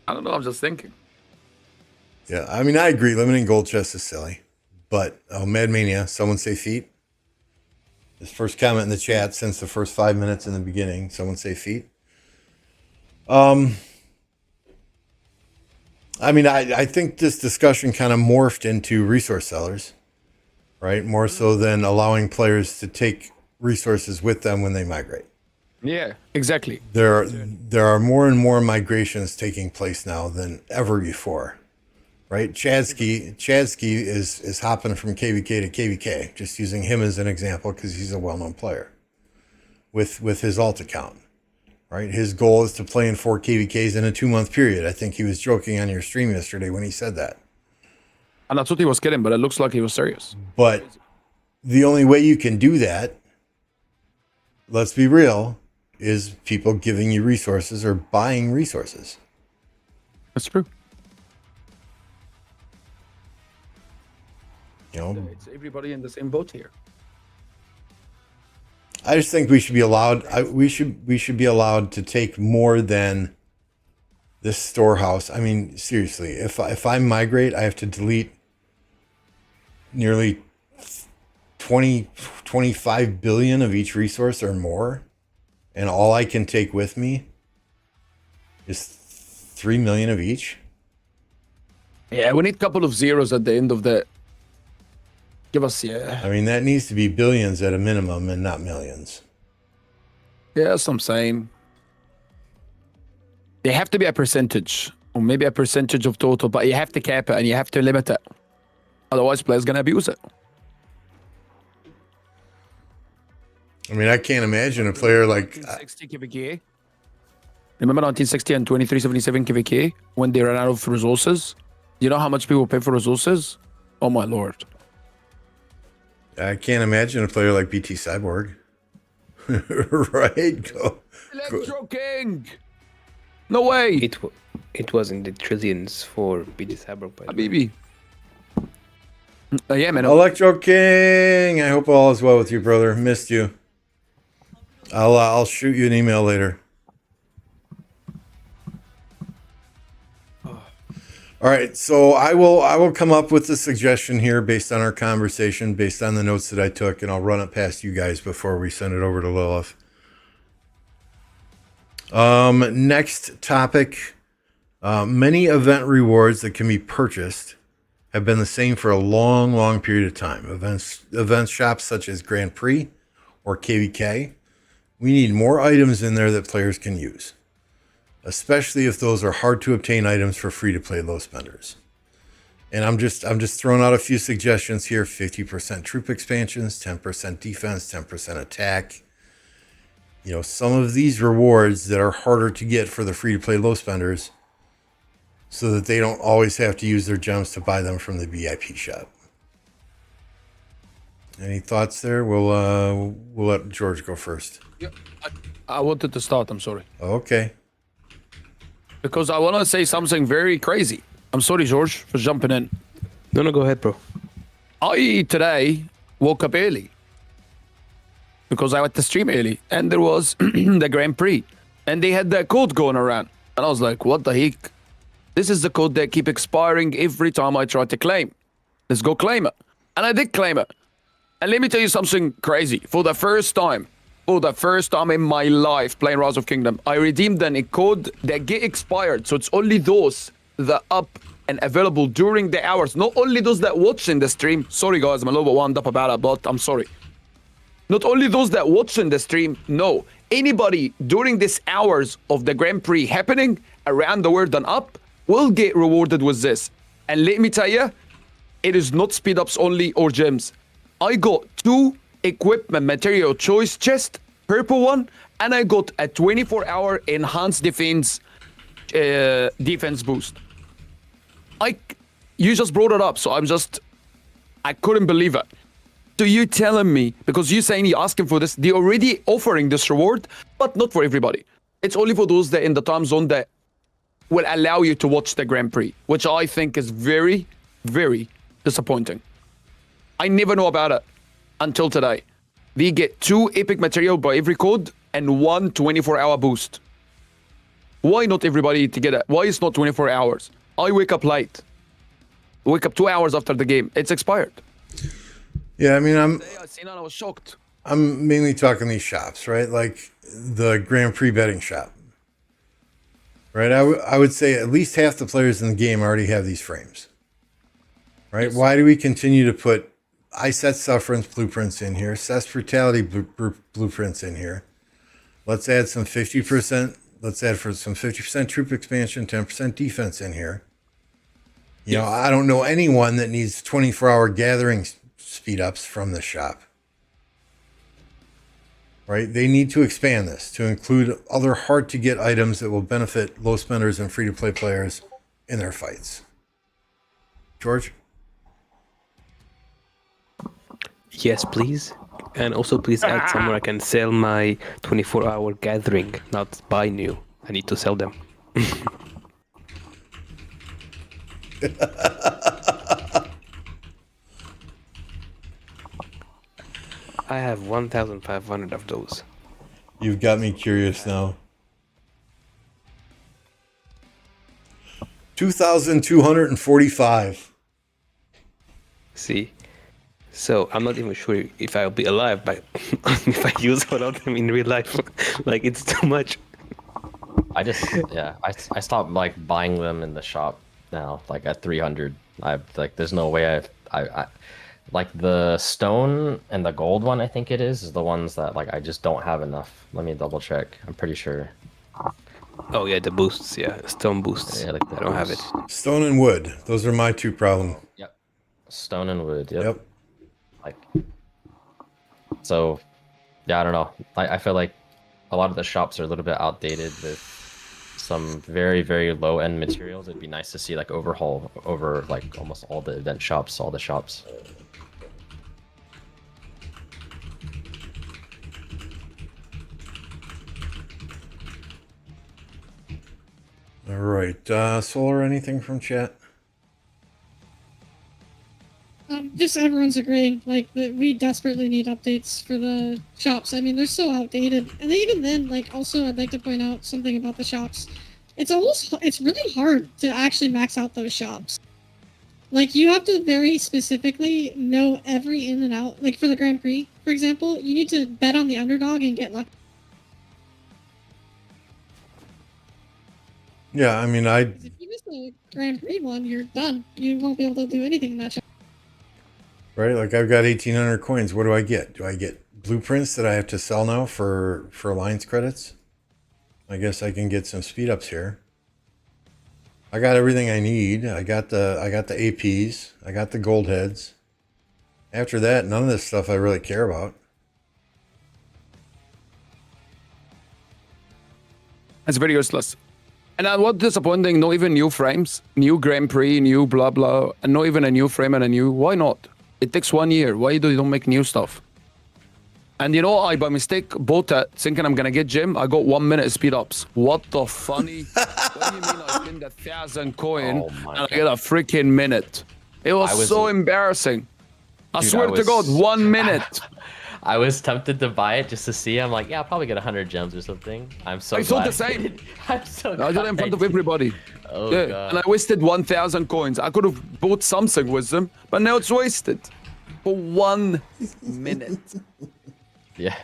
[SPEAKER 2] I don't know, I'm just thinking.
[SPEAKER 1] Yeah, I mean, I agree. Limiting gold chests is silly. But, Mad Mania, someone say feet? His first comment in the chat since the first 5 minutes in the beginning. Someone say feet? I mean, I think this discussion kind of morphed into resource sellers, right? More so than allowing players to take resources with them when they migrate.
[SPEAKER 2] Yeah, exactly.
[SPEAKER 1] There are more and more migrations taking place now than ever before, right? Chadsky is hopping from KVK to KVK, just using him as an example because he's a well-known player with his alt account, right? His goal is to play in 4 KVKs in a 2-month period. I think he was joking on your stream yesterday when he said that.
[SPEAKER 2] And I thought he was kidding, but it looks like he was serious.
[SPEAKER 1] But the only way you can do that, let's be real, is people giving you resources or buying resources.
[SPEAKER 2] That's true.
[SPEAKER 1] You know,
[SPEAKER 2] It's everybody in the same boat here.
[SPEAKER 1] I just think we should be allowed. We should be allowed to take more than this storehouse. I mean, seriously, if I migrate, I have to delete nearly 25 billion of each resource or more, and all I can take with me is 3 million of each.
[SPEAKER 2] Yeah, we need a couple of zeros at the end of the. Give us, yeah.
[SPEAKER 1] I mean, that needs to be billions at a minimum and not millions.
[SPEAKER 2] Yeah, that's what I'm saying. They have to be a percentage, or maybe a percentage of total, but you have to cap it and you have to limit it. Otherwise, players gonna abuse it.
[SPEAKER 1] I mean, I can't imagine a player like
[SPEAKER 2] 1960 KVK. Remember 1960 and 2377 KVK when they ran out of resources? You know how much people pay for resources? Oh my lord.
[SPEAKER 1] I can't imagine a player like BT Cyborg. Right?
[SPEAKER 2] Electro King! No way!
[SPEAKER 3] It was in the trillions for BT Cyborg, by the way.
[SPEAKER 2] Habibi. Yeah, man.
[SPEAKER 1] Electro King, I hope all is well with you, brother. Missed you. I'll shoot you an email later. All right, so I will come up with a suggestion here based on our conversation, based on the notes that I took, and I'll run it past you guys before we send it over to Lilith. Next topic. Many event rewards that can be purchased have been the same for a long period of time. Event shops such as Grand Prix or KVK, we need more items in there that players can use, especially if those are hard to obtain items for free-to-play low spenders. And I'm just throwing out a few suggestions here: 50% troop expansions, 10% defense, 10% attack. You know, some of these rewards that are harder to get for the free-to-play low spenders, so that they don't always have to use their gems to buy them from the VIP shop. Any thoughts there? We'll let George go first.
[SPEAKER 2] Yeah, I wanted to start. I'm sorry.
[SPEAKER 1] Okay.
[SPEAKER 2] Because I want to say something very crazy. I'm sorry, George, for jumping in.
[SPEAKER 3] No, go ahead, bro.
[SPEAKER 2] I today woke up early because I went to stream early, and there was the Grand Prix, and they had that code going around, and I was like, "What the heck? This is the code that keep expiring every time I try to claim. Let's go claim it." And I did claim it. And let me tell you something crazy. For the first time in my life playing Rise of Kingdom, I redeemed a code that get expired. So it's only those that up and available during the hours. Not only those that watch in the stream. Sorry guys, I'm a little bit wound up about it, but I'm sorry. Not only those that watch in the stream, no. Anybody during these hours of the Grand Prix happening around the world and up will get rewarded with this. And let me tell you, it is not speed ups only or gems. I got 2 equipment material choice chest, purple one, and I got a 24-hour enhanced defense boost. You just brought it up, so I couldn't believe it. So you telling me, because you saying you're asking for this, they're already offering this reward, but not for everybody. It's only for those that in the time zone that will allow you to watch the Grand Prix, which I think is very, very disappointing. I never know about it until today. We get 2 epic material by every code and 1 24-hour boost. Why not everybody to get it? Why is not 24 hours? I wake up late. Wake up 2 hours after the game. It's expired.
[SPEAKER 1] Yeah, I mean,
[SPEAKER 2] I seen it, I was shocked.
[SPEAKER 1] I'm mainly talking these shops, right? Like the Grand Prix betting shop. Right? I would say at least half the players in the game already have these frames. Right? Yes. Why do we continue to put ISET sufferance blueprints in here, Cess brutality blueprints in here? Let's add some 50%. Let's add for some 50% troop expansion, 10% defense in here. You know, I don't know anyone that needs 24-hour gathering speed ups from the shop. Right? They need to expand this to include other hard to get items that will benefit low spenders and free to play players in their fights. George?
[SPEAKER 3] Yes, please. And also please add somewhere I can sell my 24-hour gathering, not buy new. I need to sell them. I have 1,500 of those.
[SPEAKER 1] You've got me curious now. 2,245.
[SPEAKER 3] See? So I'm not even sure if I'll be alive, but if I use all of them in real life, like it's too much.
[SPEAKER 4] I stopped like buying them in the shop now, like at 300. There's no way I like the stone and the gold one. I think it is the ones that like I just don't have enough. Let me double check. I'm pretty sure.
[SPEAKER 3] Oh yeah, the boosts. Yeah, stone boosts. Yeah, like I don't have it.
[SPEAKER 1] Stone and wood. Those are my 2 problems.
[SPEAKER 4] Yep. Stone and wood. Yep.
[SPEAKER 1] Yep.
[SPEAKER 4] Like. So, yeah, I don't know. I feel like a lot of the shops are a little bit outdated with some very, very low end materials. It'd be nice to see like overhaul over like almost all the event shops, all the shops.
[SPEAKER 1] All right. Solar, anything from chat?
[SPEAKER 5] Just everyone's agreeing. Like, we desperately need updates for the shops. I mean, they're so outdated. And even then, like, also, I'd like to point out something about the shops. it's really hard to actually max out those shops. Like, you have to very specifically know every in and out. Like, for the Grand Prix, for example, you need to bet on the underdog and get lucky.
[SPEAKER 1] Yeah, I mean, I
[SPEAKER 5] 'Cause if you miss the Grand Prix one, you're done. You won't be able to do anything in that shop.
[SPEAKER 1] right, like I've got 1,800 coins. What do I get? Do I get blueprints that I have to sell now for alliance credits? I guess I can get some speed ups here. I got everything I need. I got the APs. I got the gold heads. After that, none of this stuff I really care about.
[SPEAKER 2] It's very useless. And what's disappointing, not even new frames, new Grand Prix, new blah blah, and not even a new frame and a new. Why not? It takes 1 year. Why do you don't make new stuff? And you know, I by mistake bought it thinking I'm gonna get gem. I got 1 minute speed ups. What the funny? What do you mean I spend 1,000 coin
[SPEAKER 4] Oh my
[SPEAKER 2] and I get a freaking minute? It was,
[SPEAKER 4] I was-
[SPEAKER 2] so embarrassing. I
[SPEAKER 4] Dude,
[SPEAKER 2] swear
[SPEAKER 4] I
[SPEAKER 2] to God,
[SPEAKER 4] was-
[SPEAKER 2] 1 minute.
[SPEAKER 4] I was tempted to buy it just to see. I'm like, yeah, I'll probably get 100 gems or something. I'm so
[SPEAKER 2] I thought
[SPEAKER 4] glad
[SPEAKER 2] the same.
[SPEAKER 4] did. I'm so
[SPEAKER 2] I did it in
[SPEAKER 4] glad
[SPEAKER 2] front of
[SPEAKER 4] did.
[SPEAKER 2] everybody.
[SPEAKER 4] Oh,
[SPEAKER 2] Yeah,
[SPEAKER 4] God.
[SPEAKER 2] and I wasted 1,000 coins. I could have bought something with them, but now it's wasted for 1 minute.
[SPEAKER 4] Yeah,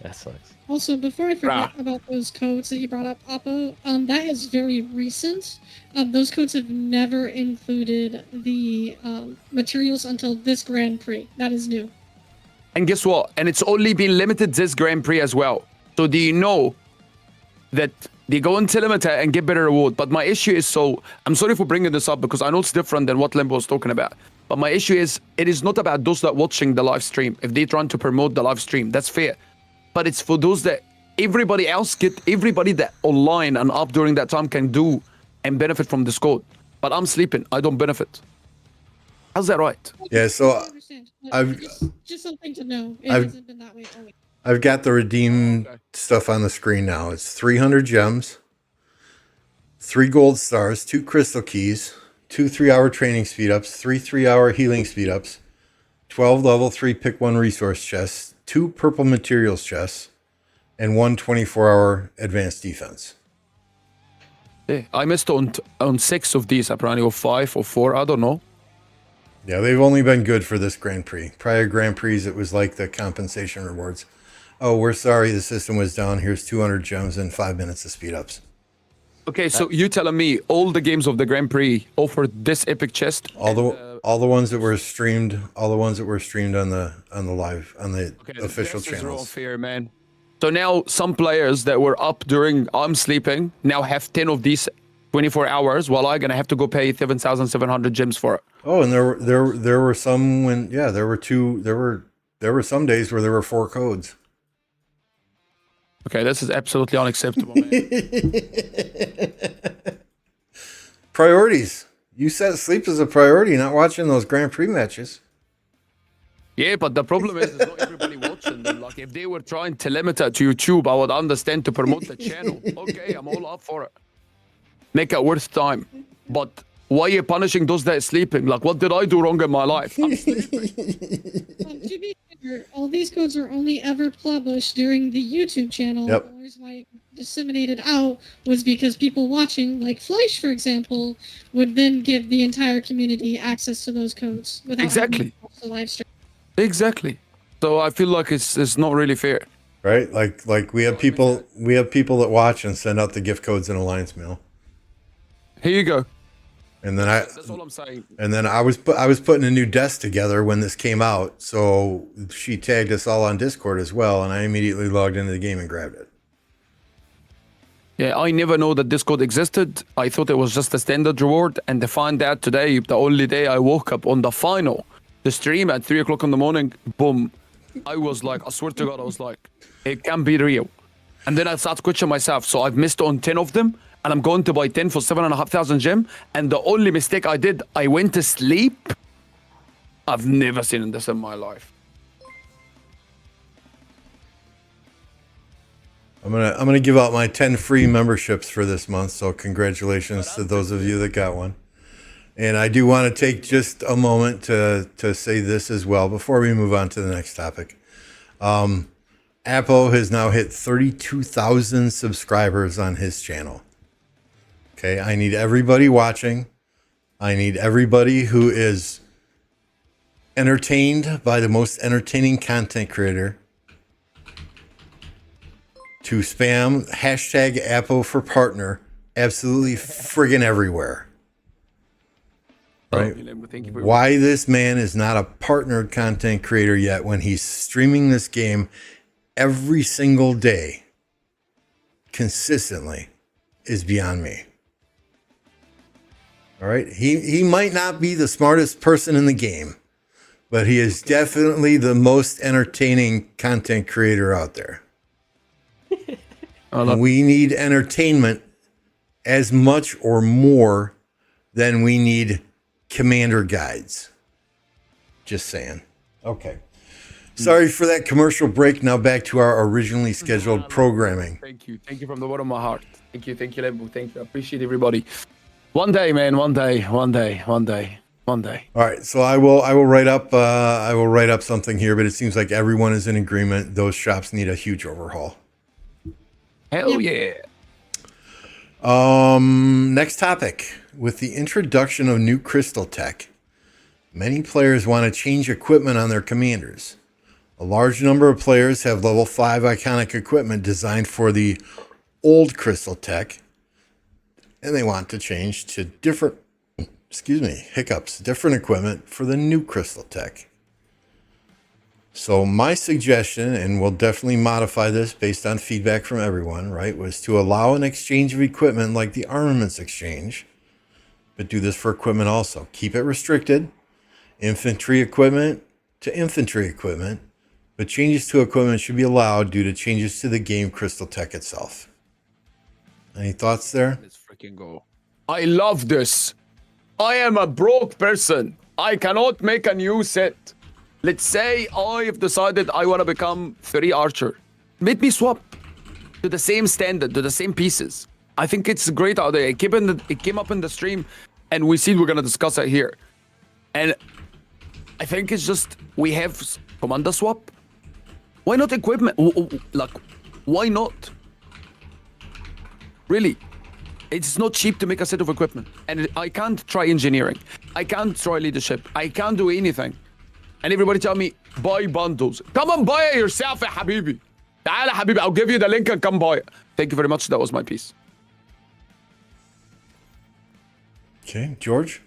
[SPEAKER 4] that sucks.
[SPEAKER 5] Also, before I forget
[SPEAKER 2] Rah.
[SPEAKER 5] about those codes that you brought up, Oppo, that is very recent. Those codes have never included the materials until this Grand Prix. That is new.
[SPEAKER 2] And guess what? And it's only been limited this Grand Prix as well. So do you know that they go into limiter and get better reward? But my issue is, so I'm sorry for bringing this up because I know it's different than what Limbo was talking about. But my issue is, it is not about those that watching the live stream. If they trying to promote the live stream, that's fair. But it's for those that everybody that online and up during that time can do and benefit from this code. But I'm sleeping. I don't benefit. How's that right?
[SPEAKER 1] Yeah, so
[SPEAKER 5] I understand. But
[SPEAKER 1] I've-
[SPEAKER 5] just something to know. It
[SPEAKER 1] I've-
[SPEAKER 5] hasn't been that way always.
[SPEAKER 1] I've got the redeem
[SPEAKER 2] Okay.
[SPEAKER 1] stuff on the screen now. It's 300 gems, 3 gold stars, 2 crystal keys, 2 3-hour training speed ups, 3 3-hour healing speed ups, 12 level 3 pick 1 resource chests, 2 purple materials chests, and 1 24-hour advanced defense.
[SPEAKER 2] Yeah, I missed on 6 of these apparently, or 5 or 4. I don't know.
[SPEAKER 1] Yeah, they've only been good for this Grand Prix. Prior Grand Prix, it was like the compensation rewards. Oh, we're sorry, the system was down. Here's 200 gems and 5 minutes of speed ups.
[SPEAKER 2] Okay, so you telling me all the games of the Grand Prix offered this epic chest?
[SPEAKER 1] All the ones that were streamed, on the live on the
[SPEAKER 2] Okay,
[SPEAKER 1] official
[SPEAKER 2] this is real
[SPEAKER 1] channels.
[SPEAKER 2] fair, man. So now some players that were up during I'm sleeping now have 10 of these 24 hours, while I'm gonna have to go pay 7,700 gems for it.
[SPEAKER 1] Oh, and there were some when there were some days where there were 4 codes.
[SPEAKER 2] Okay, this is absolutely unacceptable, man.
[SPEAKER 1] Priorities. You set sleep as a priority, not watching those Grand Prix matches.
[SPEAKER 2] Yeah, but the problem is not everybody watching them. Like, if they were trying to limit it to YouTube, I would understand to promote the channel. Okay, I'm all up for it. Make it worth time. But why are you punishing those that are sleeping? Like, what did I do wrong in my life? I'm sleeping.
[SPEAKER 5] To be fair, all these codes are only ever published during the YouTube channel.
[SPEAKER 1] Yep.
[SPEAKER 5] The reason why it disseminated out was because people watching, like Fleisch, for example, would then give the entire community access to those codes without having
[SPEAKER 2] Exactly.
[SPEAKER 5] to watch the live stream.
[SPEAKER 2] Exactly. So I feel like it's not really fair.
[SPEAKER 1] Right? Like we have people that watch and send out the gift codes in Alliance Mail.
[SPEAKER 2] Here you go.
[SPEAKER 1] And then
[SPEAKER 2] That's all I'm saying.
[SPEAKER 1] I was putting a new desk together when this came out, so she tagged us all on Discord as well, and I immediately logged into the game and grabbed it.
[SPEAKER 2] Yeah, I never know that this code existed. I thought it was just a standard reward, and to find out today, the only day I woke up on the final, the stream at 3 o'clock in the morning, boom. I was like, I swear to God, I was like, it can't be real. And then I started questioning myself. So I've missed on 10 of them, and I'm going to buy 10 for 7,500 gem. And the only mistake I did, I went to sleep. I've never seen this in my life.
[SPEAKER 1] I'm gonna give out my 10 free memberships for this month, so congratulations to those of you that got one. And I do want to take just a moment to say this as well before we move on to the next topic. Apo has now hit 32,000 subscribers on his channel. Okay, I need everybody watching. I need everybody who is entertained by the most entertaining content creator to spam hashtag Apple for partner absolutely friggin' everywhere. Right?
[SPEAKER 2] Thank you for
[SPEAKER 1] Why this man is not a partnered content creator yet when he's streaming this game every single day consistently is beyond me. All right. He might not be the smartest person in the game, but he is definitely the most entertaining content creator out there. We need entertainment as much or more than we need commander guides. Just saying. Okay. Sorry for that commercial break. Now back to our originally scheduled programming.
[SPEAKER 2] Thank you. Thank you from the bottom of my heart. Thank you, Lembo. Thank you. I appreciate everybody. One day, man. One day.
[SPEAKER 1] All right, so I will write up something here, but it seems like everyone is in agreement. Those shops need a huge overhaul.
[SPEAKER 2] Hell yeah.
[SPEAKER 1] Next topic. With the introduction of new crystal tech, many players want to change equipment on their commanders. A large number of players have level 5 iconic equipment designed for the old crystal tech, and they want to change to different equipment for the new crystal tech. So my suggestion, and we'll definitely modify this based on feedback from everyone, right, was to allow an exchange of equipment like the armaments exchange, but do this for equipment also. Keep it restricted, infantry equipment to infantry equipment, but changes to equipment should be allowed due to changes to the game crystal tech itself. Any thoughts there?
[SPEAKER 2] Let's freaking go. I love this. I am a broke person. I cannot make a new set. Let's say I've decided I want to become 3 archer. Let me swap to the same standard, to the same pieces. I think it's a great idea. It came up in the stream, and we're going to discuss it here. And I think it's just, we have commander swap. Why not equipment? Like, why not? Really? It's not cheap to make a set of equipment. And I can't try engineering. I can't try leadership. I can't do anything. And everybody tell me, buy bundles. Come and buy it yourself, ya habibi. تعال يا حبيبي. I'll give you the link and come buy it. Thank you very much. That was my piece.
[SPEAKER 1] Okay, George?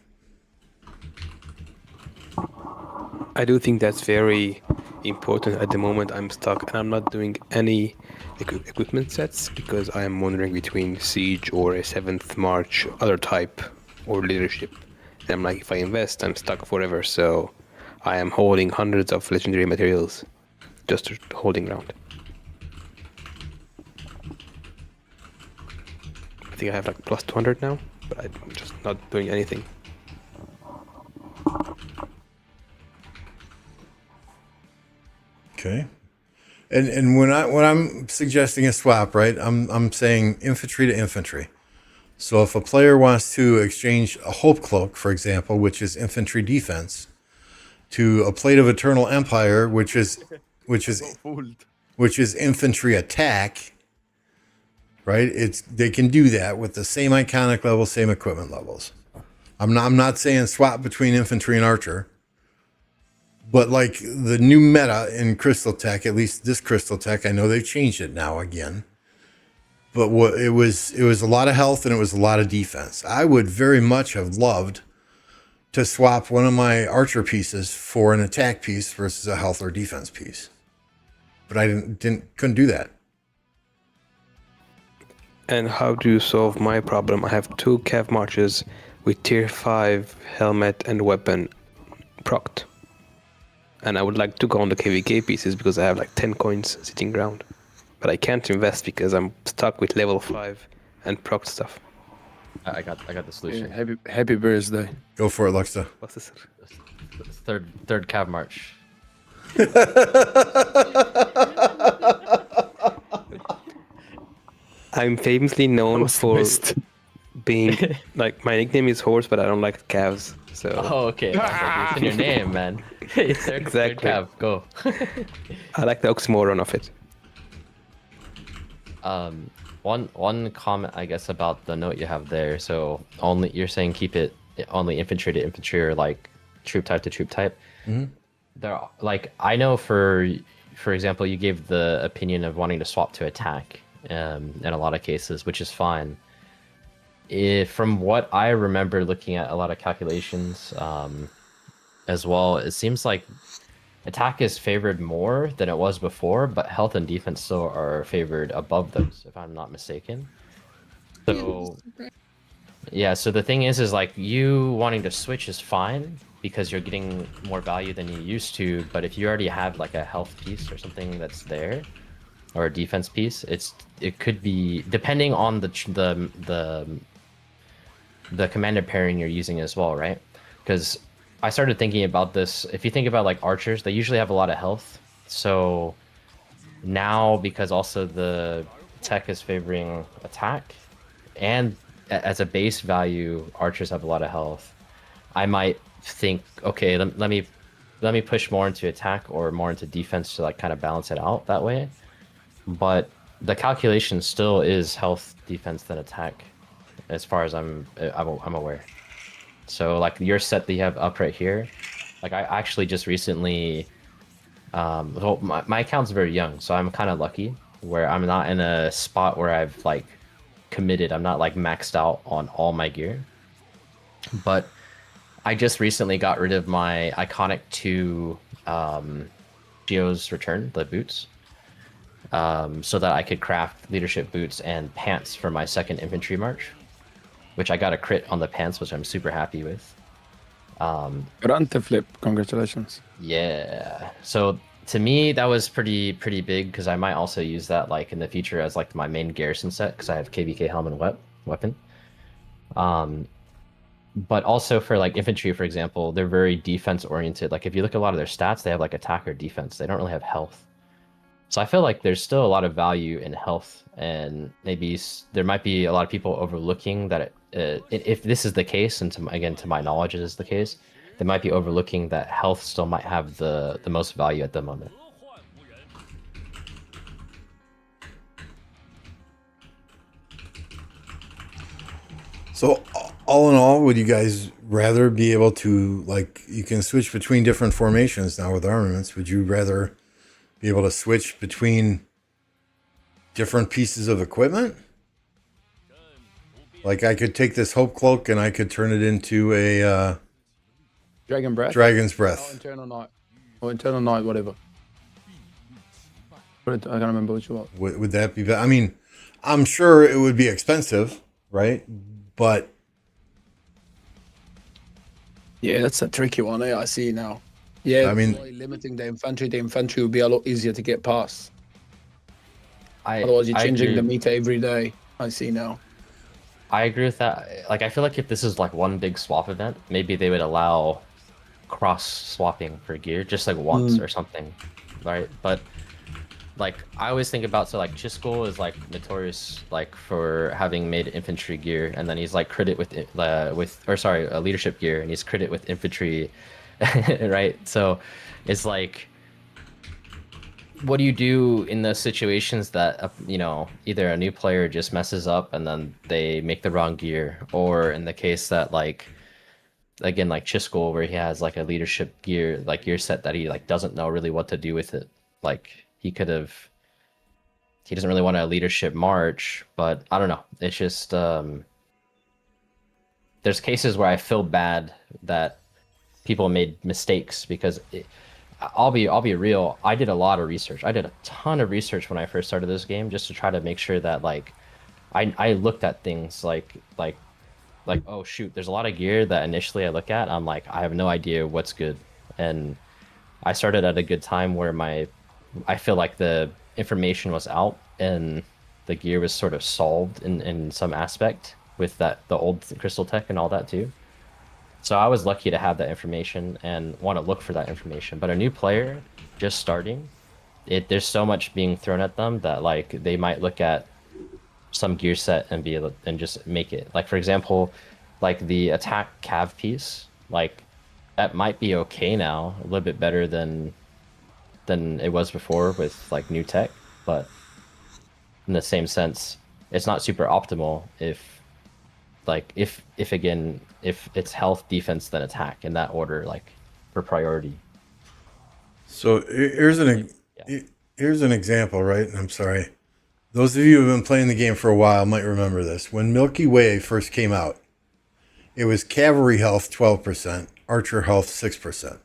[SPEAKER 3] I do think that's very important. At the moment, I'm stuck and I'm not doing any equipment sets because I am wondering between Siege or a 7th March, other type, or leadership. And I'm like, if I invest, I'm stuck forever. So I am holding hundreds of legendary materials, just holding around. I think I have like plus 200 now, but I'm just not doing anything.
[SPEAKER 1] Okay. And when I'm suggesting a swap, right, I'm saying infantry to infantry. So if a player wants to exchange a Hope Cloak, for example, which is infantry defense, to a Plate of Eternal Empire, which is infantry attack, right? They can do that with the same iconic level, same equipment levels. I'm not saying swap between infantry and archer. But like the new meta in Crystal Tech, at least this Crystal Tech, I know they've changed it now again. But it was a lot of health and it was a lot of defense. I would very much have loved to swap one of my archer pieces for an attack piece versus a health or defense piece. But I couldn't do that.
[SPEAKER 3] And how do you solve my problem? I have 2 Cav Marches with tier 5 helmet and weapon procced. And I would like to go on the KVK pieces because I have like 10 coins sitting around. But I can't invest because I'm stuck with level 5 and proc stuff.
[SPEAKER 4] I got the solution.
[SPEAKER 2] Yeah, happy birthday.
[SPEAKER 1] Go for it, Luxta.
[SPEAKER 3] What's this?
[SPEAKER 4] Third Cav March.
[SPEAKER 3] I'm famously known for
[SPEAKER 2] missed.
[SPEAKER 3] being like, my nickname is Horse, but I don't like calves. So
[SPEAKER 4] Oh, okay. It's in your name, man. Third
[SPEAKER 3] Exactly.
[SPEAKER 4] Cav, go.
[SPEAKER 3] I like the oxymoron of it.
[SPEAKER 4] one comment I guess about the note you have there. So only you're saying keep it only infantry to infantry or like troop type to troop type. There are, like I know for example you gave the opinion of wanting to swap to attack in a lot of cases, which is fine. From what I remember looking at a lot of calculations as well, it seems like attack is favored more than it was before, but health and defense still are favored above those, if I'm not mistaken. So yeah, so the thing is like you wanting to switch is fine because you're getting more value than you used to, but if you already have like a health piece or something that's there, or a defense piece, it could be depending on the commander pairing you're using as well, right? Because I started thinking about this. If you think about like archers, they usually have a lot of health. So now, because also the tech is favoring attack, and as a base value, archers have a lot of health. I might think, okay, let me push more into attack or more into defense to like kind of balance it out that way. But the calculation still is health, defense, then attack, as far as I'm aware. So like your set that you have up right here, like I actually just recently, well, my account's very young, so I'm kind of lucky where I'm not in a spot where I've like committed. I'm not like maxed out on all my gear, but I just recently got rid of my Iconic 2 Geo's Return, the boots, so that I could craft leadership boots and pants for my second infantry march, which I got a crit on the pants, which I'm super happy with.
[SPEAKER 7] Grante flip, congratulations.
[SPEAKER 4] Yeah. So to me, that was pretty big because I might also use that like in the future as like my main garrison set because I have KVK helm and weapon. But also for like infantry, for example, they're very defense oriented. Like if you look at a lot of their stats, they have like attack or defense. They don't really have health. So I feel like there's still a lot of value in health, and maybe there might be a lot of people overlooking that if this is the case, and to my knowledge it is the case, they might be overlooking that health still might have the most value at the moment.
[SPEAKER 1] So all in all, would you guys rather be able to, like, you can switch between different formations now with armaments? Would you rather be able to switch between different pieces of equipment? Like I could take this Hope Cloak and I could turn it into a
[SPEAKER 7] Dragon Breath?
[SPEAKER 1] Dragon's
[SPEAKER 7] Oh,
[SPEAKER 1] Breath.
[SPEAKER 7] Internal Night. Or Internal Night, whatever. I can't remember which one.
[SPEAKER 1] Would that be I mean, I'm sure it would be expensive, right? But
[SPEAKER 7] Yeah, that's a tricky one. I see now. Yeah,
[SPEAKER 1] I mean-
[SPEAKER 7] by limiting the infantry would be a lot easier to get past. Otherwise, you're
[SPEAKER 4] I
[SPEAKER 7] changing
[SPEAKER 4] agree.
[SPEAKER 7] the meter every day. I see now.
[SPEAKER 4] I agree with that. Like, I feel like if this is like one big swap event, maybe they would allow cross swapping for gear just like once or something, right? But like, I always think about, so like Chisco is like notorious like for having made infantry gear, and then he's like credit with leadership gear, and he's credit with infantry, right? So it's like, what do you do in those situations that either a new player just messes up and then they make the wrong gear, or in the case that like again like Chisco where he has like a leadership gear set that he like doesn't know really what to do with it. Like he doesn't really want a leadership march, but I don't know. It's just there's cases where I feel bad that people made mistakes because I'll be real. I did a lot of research. I did a ton of research when I first started this game just to try to make sure that like I looked at things like oh shoot, there's a lot of gear that initially I look at, I'm like, I have no idea what's good. And I started at a good time where I feel like the information was out and the gear was sort of solved in some aspect with the old crystal tech and all that too. So I was lucky to have that information and want to look for that information. But a new player just starting, there's so much being thrown at them that like they might look at some gear set and just make it. Like for example, like the attack cav piece, like that might be okay now, a little bit better than it was before with like new tech, but in the same sense, it's not super optimal if again, if it's health, defense, then attack in that order, like for priority.
[SPEAKER 1] So here's here's an example, right? I'm sorry. Those of you who have been playing the game for a while might remember this. When Milky Way first came out, it was cavalry health 12%, archer health 6%.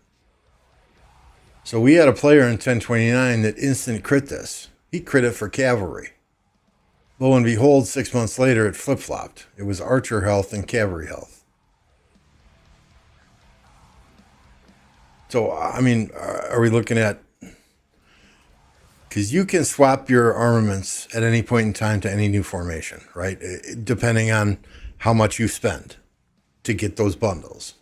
[SPEAKER 1] So we had a player in 1029 that instant crit this. He crit it for cavalry. Lo and behold, 6 months later, it flip-flopped. It was archer health and cavalry health. So, I mean, are we looking at... Because you can swap your armaments at any point in time to any new formation, right? Depending on how much you spend to get those bundles.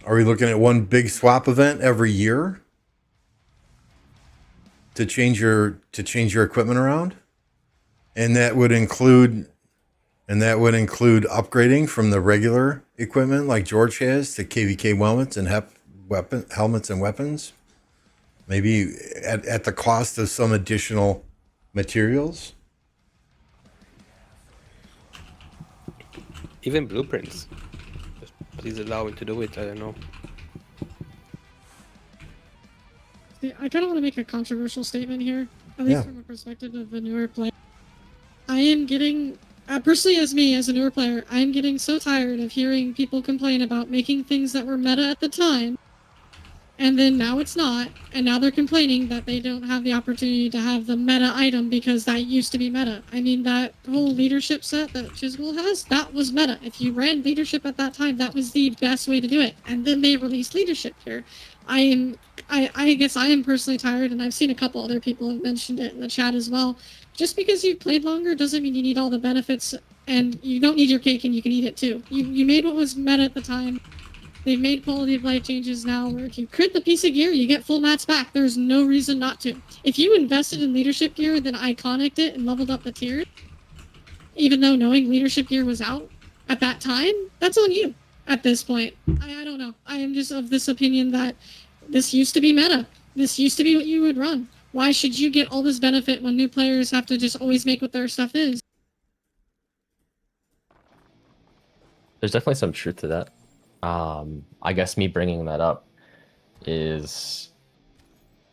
[SPEAKER 1] Are we looking at one big swap event every year to change your equipment around? And that would include upgrading from the regular equipment like George has to KVK helmets and helmets and weapons. Maybe at the cost of some additional materials.
[SPEAKER 3] Even blueprints. Just please allow me to do it. I don't know.
[SPEAKER 5] See, I kind of want to make a controversial statement here, at least from a perspective of a newer player. I am getting, personally as me, as a newer player, I am getting so tired of hearing people complain about making things that were meta at the time, and then now it's not, and now they're complaining that they don't have the opportunity to have the meta item because that used to be meta. I mean, that whole leadership set that Chisgul has, that was meta. If you ran leadership at that time, that was the best way to do it. And then they released leadership here. I guess I am personally tired, and I've seen a couple other people have mentioned it in the chat as well. Just because you've played longer doesn't mean you need all the benefits, and you don't need your cake and you can eat it too. You made what was meta at the time. They've made quality of life changes now where if you crit the piece of gear, you get full mats back. There's no reason not to. If you invested in leadership gear, then iconicked it and leveled up the tier, even though knowing leadership gear was out at that time, that's on you at this point. I don't know. I am just of this opinion that this used to be meta. This used to be what you would run. Why should you get all this benefit when new players have to just always make what their stuff is?
[SPEAKER 4] There's definitely some truth to that. I guess me bringing that up is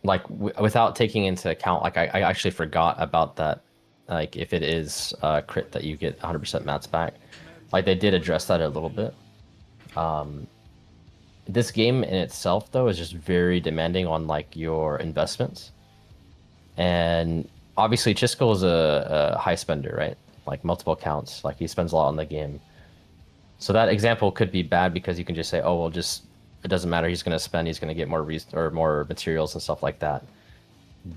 [SPEAKER 4] like without taking into account, like I actually forgot about that. Like if it is crit that you get 100% mats back, like they did address that a little bit. This game in itself though is just very demanding on like your investments. And obviously Chisgul is a high spender, right? Like multiple accounts, like he spends a lot on the game. So that example could be bad because you can just say, oh, well, just it doesn't matter. He's going to spend. He's going to get more more materials and stuff like that.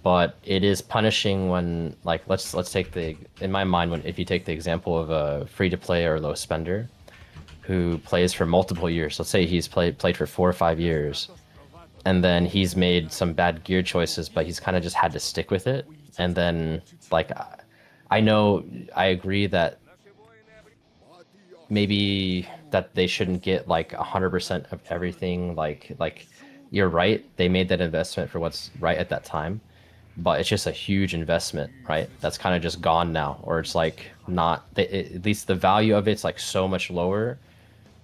[SPEAKER 4] But it is punishing when, like, let's take in my mind, when if you take the example of a free to play or low spender who plays for multiple years. Let's say he's played for 4 or 5 years, and then he's made some bad gear choices, but he's kind of just had to stick with it. And then, like, I know I agree that maybe that they shouldn't get like 100% of everything. Like you're right, they made that investment for what's right at that time, but it's just a huge investment, right? That's kind of just gone now, or it's like not at least the value of it's like so much lower.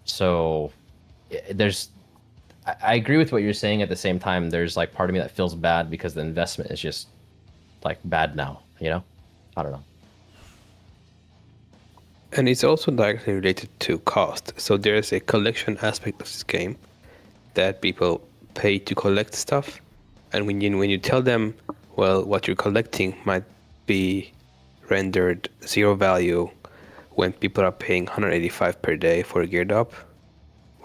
[SPEAKER 4] So I agree with what you're saying. At the same time, there's like part of me that feels bad because the investment is just like bad now, you know? I don't know.
[SPEAKER 3] And it's also directly related to cost. So there's a collection aspect of this game that people pay to collect stuff. And when you tell them, well, what you're collecting might be rendered 0 value when people are paying 185 per day for a geared up,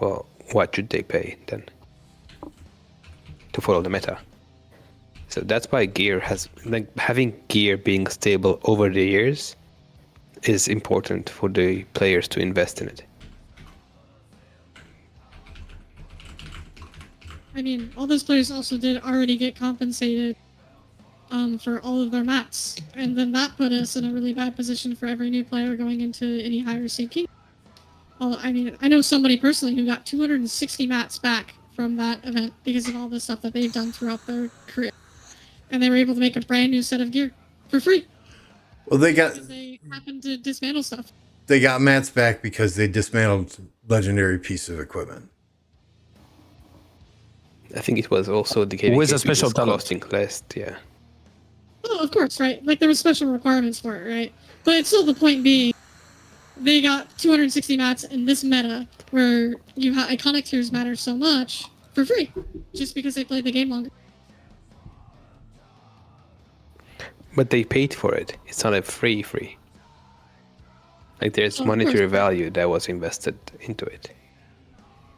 [SPEAKER 3] well, what should they pay then to follow the meta? So that's why gear having gear being stable over the years is important for the players to invest in it.
[SPEAKER 5] I mean, all those players also did already get compensated for all of their mats, and then that put us in a really bad position for every new player going into any higher seeking. Well, I mean, I know somebody personally who got 260 mats back from that event because of all the stuff that they've done throughout their career, and they were able to make a brand new set of gear for free.
[SPEAKER 1] Well, they got
[SPEAKER 5] because they happen to dismantle stuff.
[SPEAKER 1] mats back because they dismantled legendary piece of equipment.
[SPEAKER 3] I think it was also the KVK
[SPEAKER 2] With a special
[SPEAKER 3] was
[SPEAKER 2] talent.
[SPEAKER 3] costing less. Yeah.
[SPEAKER 5] Oh, of course, right? Like there was special requirements for it, right? But it's still the point being, they got 260 mats in this meta where you have iconic tiers matter so much for free, just because they played the game longer.
[SPEAKER 3] But they paid for it. It's not a free. Like there's
[SPEAKER 5] Oh, of
[SPEAKER 3] monetary
[SPEAKER 5] course.
[SPEAKER 3] value that was invested into it.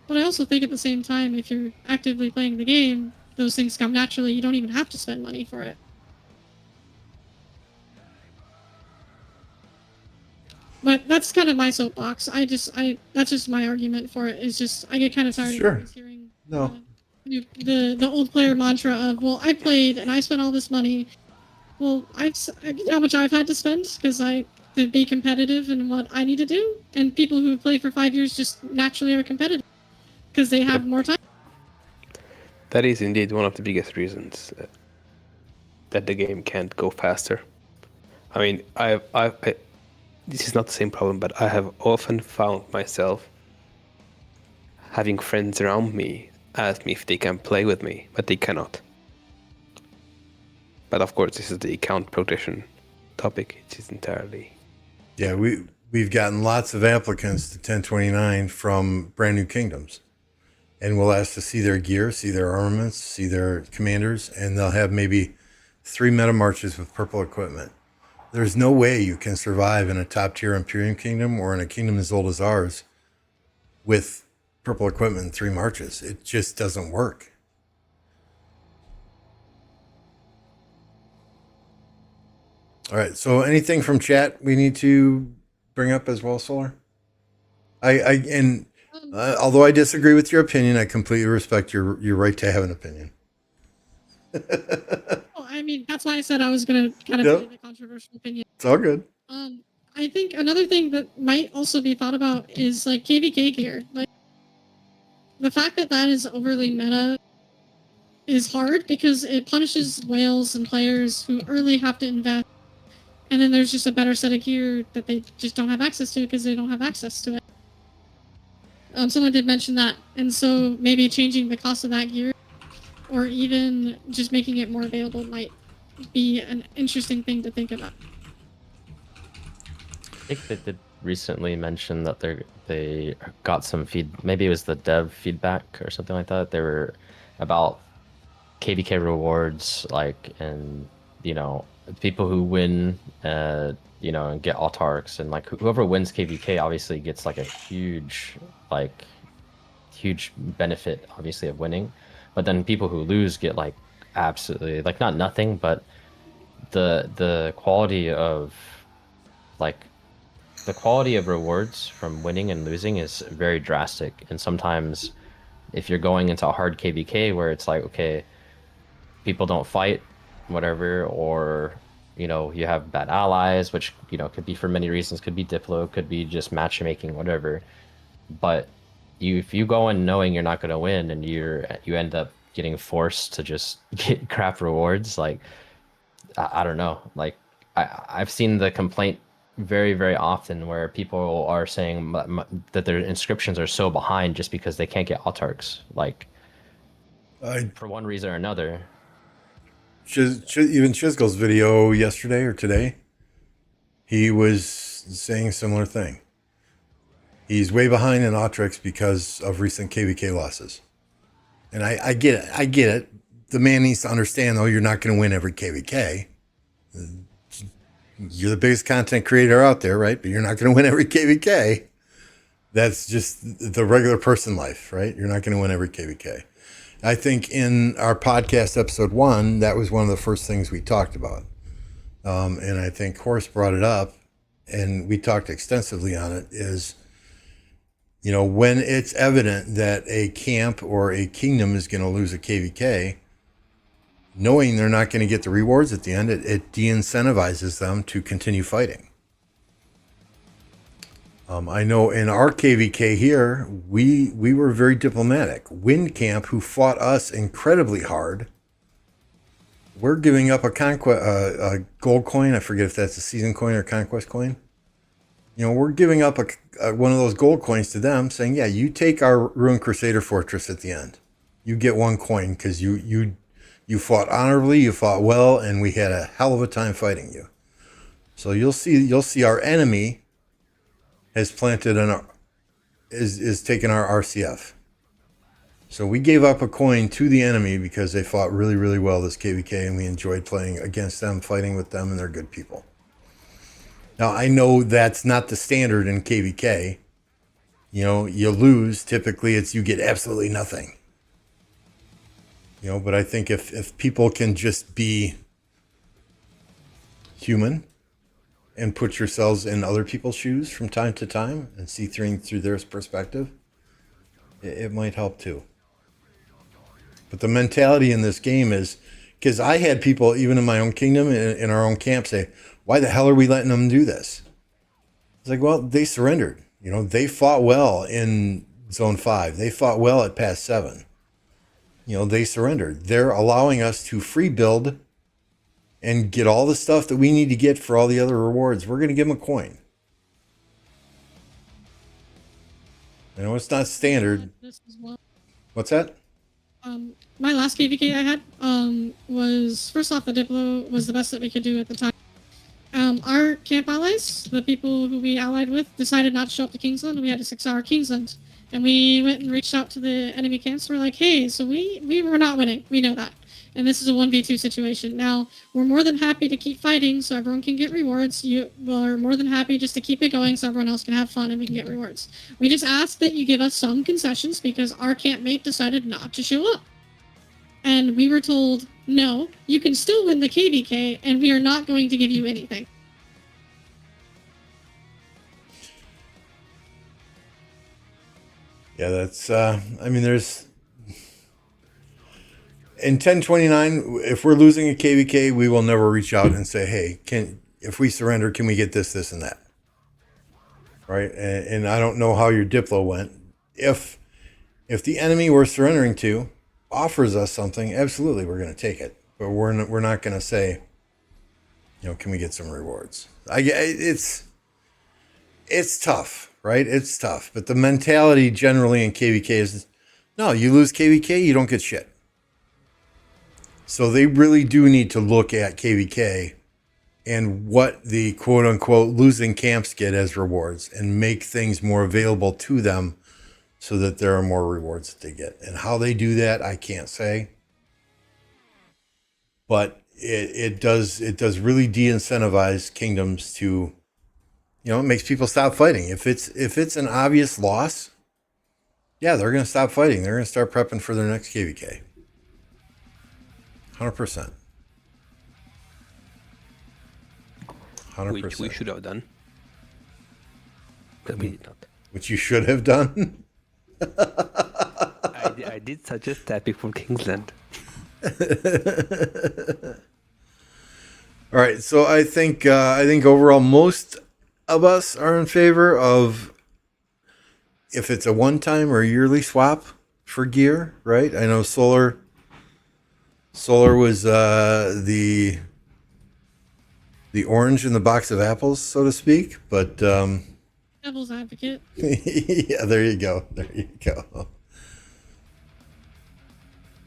[SPEAKER 5] But I also think at the same time, if you're actively playing the game, those things come naturally. You don't even have to spend money for it. But that's kind of my soapbox. That's just my argument for it. Is just I get kind of tired
[SPEAKER 1] Sure.
[SPEAKER 5] of always hearing
[SPEAKER 1] No.
[SPEAKER 5] the old player mantra of, well, I played and I spent all this money. Well, how much I've had to spend because to be competitive in what I need to do, and people who play for 5 years just naturally are competitive because they have more time.
[SPEAKER 3] That is indeed one of the biggest reasons that the game can't go faster. I mean, this is not the same problem, but I have often found myself having friends around me ask me if they can play with me, but they cannot. But of course, this is the account protection topic, which is entirely...
[SPEAKER 1] Yeah, we've gotten lots of applicants to 1029 from brand new kingdoms. And we'll ask to see their gear, see their armaments, see their commanders, and they'll have maybe 3 meta marches with purple equipment. There's no way you can survive in a top tier Imperium kingdom or in a kingdom as old as ours with purple equipment and 3 marches. It just doesn't work. All right. So anything from chat we need to bring up as well, Solar? Although I disagree with your opinion, I completely respect your right to have an opinion.
[SPEAKER 5] Well, I mean, that's why I said I was going to kind of
[SPEAKER 1] Yep.
[SPEAKER 5] say the controversial opinion.
[SPEAKER 1] It's all good.
[SPEAKER 5] I think another thing that might also be thought about is like KVK gear. Like the fact that that is overly meta is hard because it punishes whales and players who early have to invest, and then there's just a better set of gear that they just don't have access to because they don't have access to it. Someone did mention that, and so maybe changing the cost of that gear, or even just making it more available, might be an interesting thing to think about.
[SPEAKER 4] I think they did recently mention that they got some maybe it was the dev feedback or something like that. They were about KVK rewards, like, and people who win and get autarks, and like whoever wins KVK obviously gets like a huge benefit obviously of winning, but then people who lose get like absolutely like not nothing, but the quality of rewards from winning and losing is very drastic. And sometimes if you're going into a hard KVK where it's like, okay, people don't fight, whatever, or you have bad allies, which could be for many reasons, could be Diplo, could be just matchmaking, whatever, but if you go in knowing you're not going to win and you end up getting forced to just get crap rewards, like I don't know, like I've seen the complaint very, very often where people are saying that their inscriptions are so behind just because they can't get autarks, like for one reason or another.
[SPEAKER 1] Even Chisgle's video yesterday or today, he was saying a similar thing. He's way behind in Autrix because of recent KVK losses. And I get it. The man needs to understand, though, you're not going to win every KVK. You're the biggest content creator out there, right? But you're not going to win every KVK. That's just the regular person life, right? You're not going to win every KVK. I think in our podcast episode 1, that was one of the first things we talked about. And I think Horst brought it up, and we talked extensively on it, is, when it's evident that a camp or a kingdom is going to lose a KVK, knowing they're not going to get the rewards at the end, it de-incentivizes them to continue fighting. I know in our KVK here, we were very diplomatic. Wind Camp, who fought us incredibly hard, we're giving up a gold coin. I forget if that's a season coin or conquest coin. You know, we're giving up one of those gold coins to them, saying, yeah, you take our Ruined Crusader Fortress at the end. You get 1 coin because you fought honorably, you fought well, and we had a hell of a time fighting you. So you'll see our enemy has planted is taken our RCF. So we gave up a coin to the enemy because they fought really, really well this KVK, and we enjoyed playing against them, fighting with them, and they're good people. Now, I know that's not the standard in KVK. You know, you lose. Typically, it's you get absolutely nothing. You know, but I think if people can just be human and put yourselves in other people's shoes from time to time and see things through their perspective, it might help too. But the mentality in this game is, because I had people, even in my own kingdom, in our own camp, say, why the hell are we letting them do this? It's like, well, they surrendered. You know, they fought well in Zone 5. They fought well at Pass 7. You know, they surrendered. They're allowing us to free build and get all the stuff that we need to get for all the other rewards. We're going to give them a coin. I know it's not standard.
[SPEAKER 5] This as well.
[SPEAKER 1] What's that?
[SPEAKER 5] My last KVK I had was, first off, the Diplo was the best that we could do at the time. Our camp allies, the people who we allied with, decided not to show up to Kingsland. We had a 6-hour Kingsland. And we went and reached out to the enemy camps. We're like, hey, so we were not winning. We know that. And this is a 1v2 situation. Now, we're more than happy to keep fighting so everyone can get rewards. We're more than happy just to keep it going so everyone else can have fun and we can get rewards. We just ask that you give us some concessions because our campmate decided not to show up. And we were told, no, you can still win the KVK and we are not going to give you anything.
[SPEAKER 1] Yeah, that's, I mean, there's, in 1029, if we're losing a KVK, we will never reach out and say, hey, if we surrender, can we get this, this, and that? Right? And I don't know how your Diplo went. If the enemy we're surrendering to offers us something, absolutely, we're going to take it. But we're not going to say, you know, can we get some rewards? It's tough, right? It's tough. But the mentality generally in KVK is, no, you lose KVK, you don't get shit. So they really do need to look at KVK and what the quote unquote losing camps get as rewards and make things more available to them so that there are more rewards that they get. And how they do that, I can't say. But it does really de-incentivize kingdoms to, you know, it makes people stop fighting. If it's an obvious loss, yeah, they're going to stop fighting. They're going to start prepping for their next KVK. 100%. 100%.
[SPEAKER 3] Which we should have done. But we did not.
[SPEAKER 1] Which you should have done.
[SPEAKER 3] I did suggest that before Kingsland.
[SPEAKER 1] All right, so I think overall most of us are in favor of if it's a one-time or yearly swap for gear, right? I know Solar was the orange in the box of apples, so to speak, but
[SPEAKER 5] Devil's advocate.
[SPEAKER 1] yeah, there you go.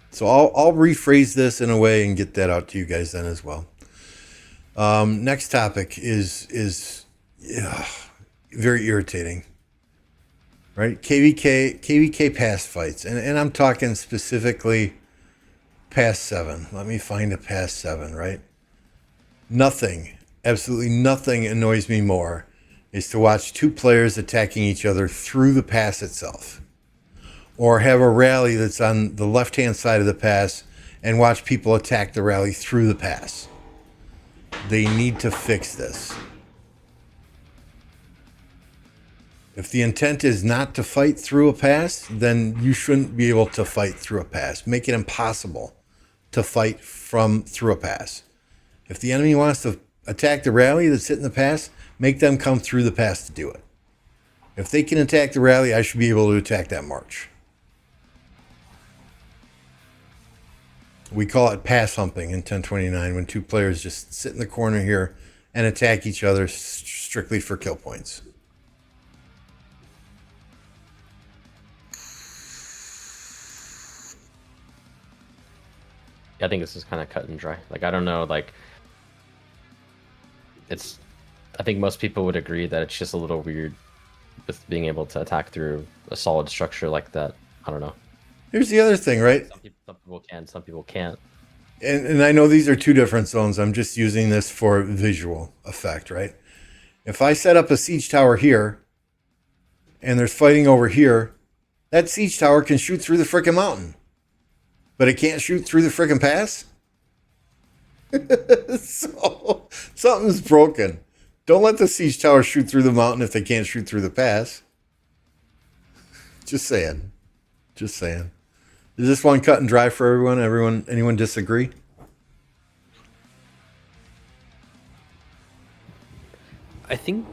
[SPEAKER 1] So I'll rephrase this in a way and get that out to you guys then as well. Next topic is very irritating, right? KVK pass fights, and I'm talking specifically Pass 7. Let me find a Pass 7, right? Nothing, absolutely nothing annoys me more is to watch two players attacking each other through the pass itself. Or have a rally that's on the left-hand side of the pass and watch people attack the rally through the pass. They need to fix this. If the intent is not to fight through a pass, then you shouldn't be able to fight through a pass. Make it impossible to fight through a pass. If the enemy wants to attack the rally that's hitting the pass, make them come through the pass to do it. If they can attack the rally, I should be able to attack that march. We call it pass humping in 1029 when two players just sit in the corner here and attack each other strictly for kill points.
[SPEAKER 4] I think this is kind of cut and dry. Like, I don't know, like, it's, I think most people would agree that it's just a little weird with being able to attack through a solid structure like that. I don't know.
[SPEAKER 1] Here's the other thing, right?
[SPEAKER 4] Some people can, some people can't.
[SPEAKER 1] And I know these are two different zones. I'm just using this for visual effect, right? If I set up a siege tower here and there's fighting over here, that siege tower can shoot through the frickin' mountain. But it can't shoot through the frickin' pass? So, something's broken. Don't let the siege tower shoot through the mountain if they can't shoot through the pass. Just saying. Just saying. Is this one cut and dry for everyone? Anyone disagree?
[SPEAKER 3] I think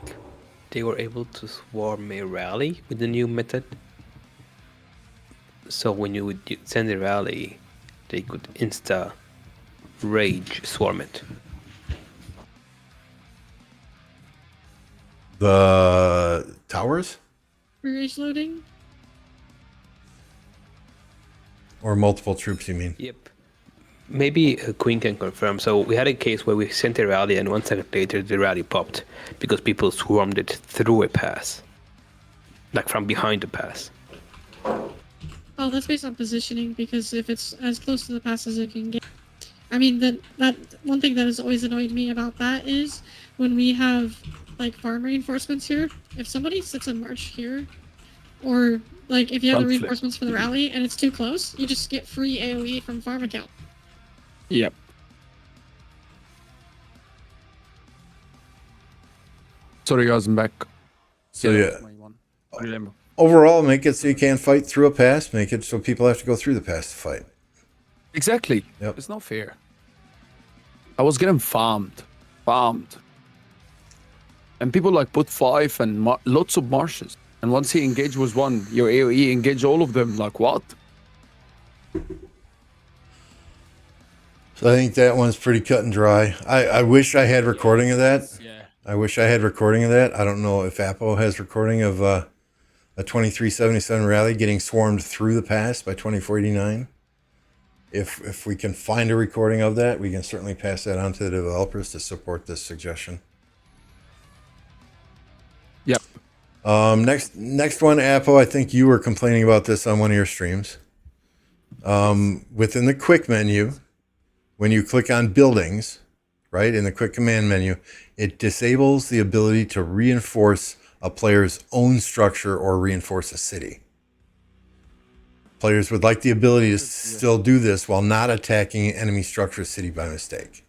[SPEAKER 3] they were able to swarm a rally with the new method. So when you would send a rally, they could insta rage swarm it.
[SPEAKER 1] The towers?
[SPEAKER 5] Rage loading?
[SPEAKER 1] Or multiple troops, you mean?
[SPEAKER 3] Yep. Maybe Queen can confirm. So we had a case where we sent a rally and 1 second later the rally popped because people swarmed it through a pass. Like from behind the pass.
[SPEAKER 5] Oh, that's based on positioning, because if it's as close to the pass as it can get. I mean, that one thing that has always annoyed me about that is when we have like farm reinforcements here, if somebody sits in march here, or like if you have the reinforcements for the rally and it's too close, you just get free AoE from farm account.
[SPEAKER 2] Yep. Sorry guys, I'm back.
[SPEAKER 1] So yeah.
[SPEAKER 2] Remember.
[SPEAKER 1] Overall, make it so you can't fight through a pass. Make it so people have to go through the pass to fight.
[SPEAKER 2] Exactly.
[SPEAKER 1] Yep.
[SPEAKER 2] It's not fair. I was getting farmed. And people like put 5 and lots of marshes. And once he engaged with one, your AoE engage all of them. Like what?
[SPEAKER 1] So I think that one's pretty cut and dry. I wish I had recording of that.
[SPEAKER 2] Yeah.
[SPEAKER 1] I wish I had recording of that. I don't know if Apo has recording of a 2377 rally getting swarmed through the pass by 2489. If we can find a recording of that, we can certainly pass that on to the developers to support this suggestion.
[SPEAKER 2] Yep.
[SPEAKER 1] Next one, Apo, I think you were complaining about this on one of your streams. Within the quick menu, when you click on buildings, right, in the quick command menu, it disables the ability to reinforce a player's own structure or reinforce a city. Players would like the ability to still do this while not attacking an enemy structure city by mistake.